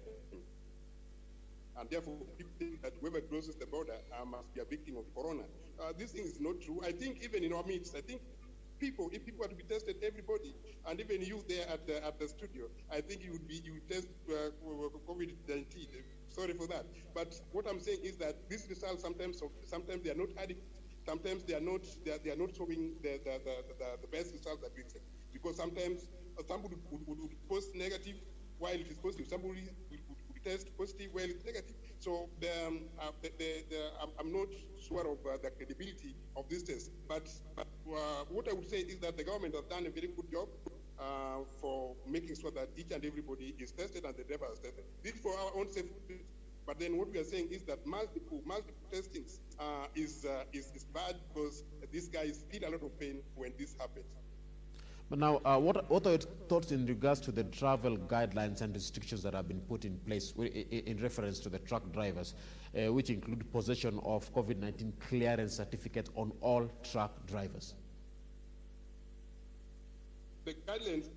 And therefore, people think that whoever crosses the border must be a victim of corona. This thing is not true. I think even in our midst, I think people, if people are to be tested, everybody, and even you there at the studio, I think you would test COVID-19. Sorry for that. But what I'm saying is that these results sometimes they are not adequate. Sometimes they are not showing the best results that we expect. Because sometimes somebody would post negative while it is positive. Somebody would test positive while it's negative. So I'm not sure of the credibility of this test. But what I would say is that the government has done a very good job for making sure that each and everybody is tested and the driver is tested. This is for our own safety. But then what we are saying is that multiple testings is bad, because these guys feel a lot of pain when this happens. But now, what are your thoughts in regards to the travel guidelines and restrictions that have been put in place in reference to the truck drivers, which include possession of COVID-19 clearance certificate on all truck drivers? The guidelines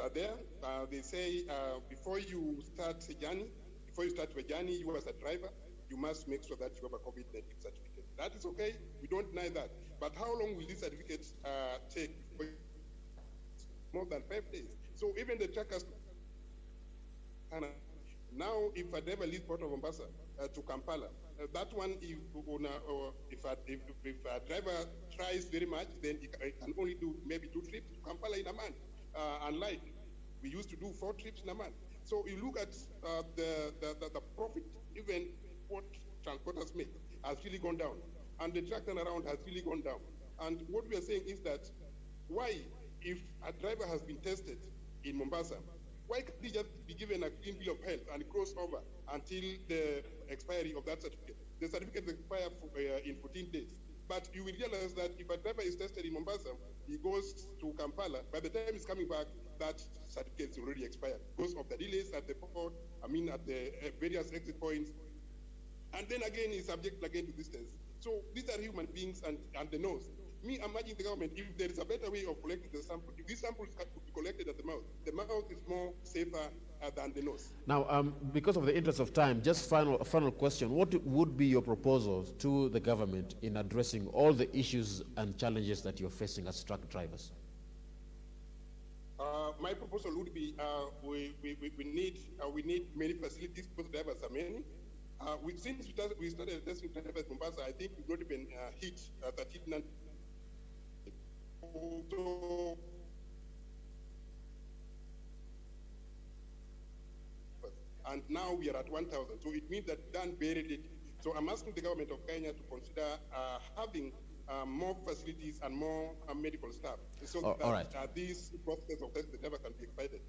are there. They say before you start a journey, you as a driver, you must make sure that you have a COVID-19 certificate. That is okay. We don't deny that. But how long will this certificate take? More than 5 days. So even the truckers. Now, if a driver leaves Port of Mombasa to Kampala, that one, if a driver tries very much, then he can only do maybe 2 trips to Kampala in a month. Unlike we used to do 4 trips in a month. So you look at the profit, even what transporters make, has really gone down, and the truck turnaround has really gone down. And what we are saying is that why, if a driver has been tested in Mombasa, why can't he just be given a clean bill of health and cross over until the expiry of that certificate? The certificate expires in 14 days. But you will realize that if a driver is tested in Mombasa, he goes to Kampala, by the time he's coming back, that certificate is already expired because of the delays at the port, at the various exit points. And then again, he's subject again to this test. So these are human beings and the nose. Me, I'm urging the government, if there is a better way of collecting the sample, if these samples could be collected at the mouth is more safer than the nose. Now, because of the interest of time, just final question. What would be your proposals to the government in addressing all the issues and challenges that you're facing as truck drivers? My proposal would be we need many facilities because drivers are many. Since we started testing drivers in Mombasa, I think we've not even hit 13. So and now we are at 1,000. So it means that Dan buried it. So I'm asking the government of Kenya to consider having more facilities and more medical staff, so that these process of testing the driver can be expedited.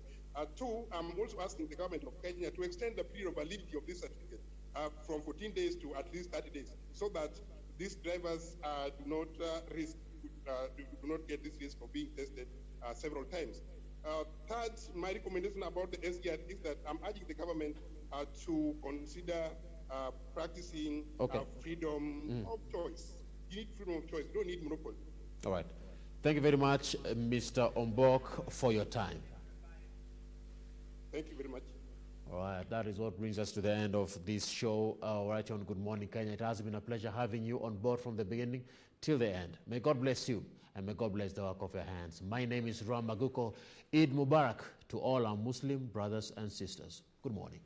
2, I'm also asking the government of Kenya to extend the period of validity of this certificate from 14 days to at least 30 days, so that these drivers do not get this risk of being tested several times. 3rd, my recommendation about the SGR is that I'm urging the government to consider practicing freedom of choice. You need freedom of choice. You don't need monopoly. All right. Thank you very much, Mr. Ombok, for your time. Thank you very much. All right, that is what brings us to the end of this show right on Good Morning Kenya. It has been a pleasure having you on board from the beginning till the end. May God bless you, and may God bless the work of your hands. My name is Ram Maguko. Eid Mubarak to all our Muslim brothers and sisters. Good morning.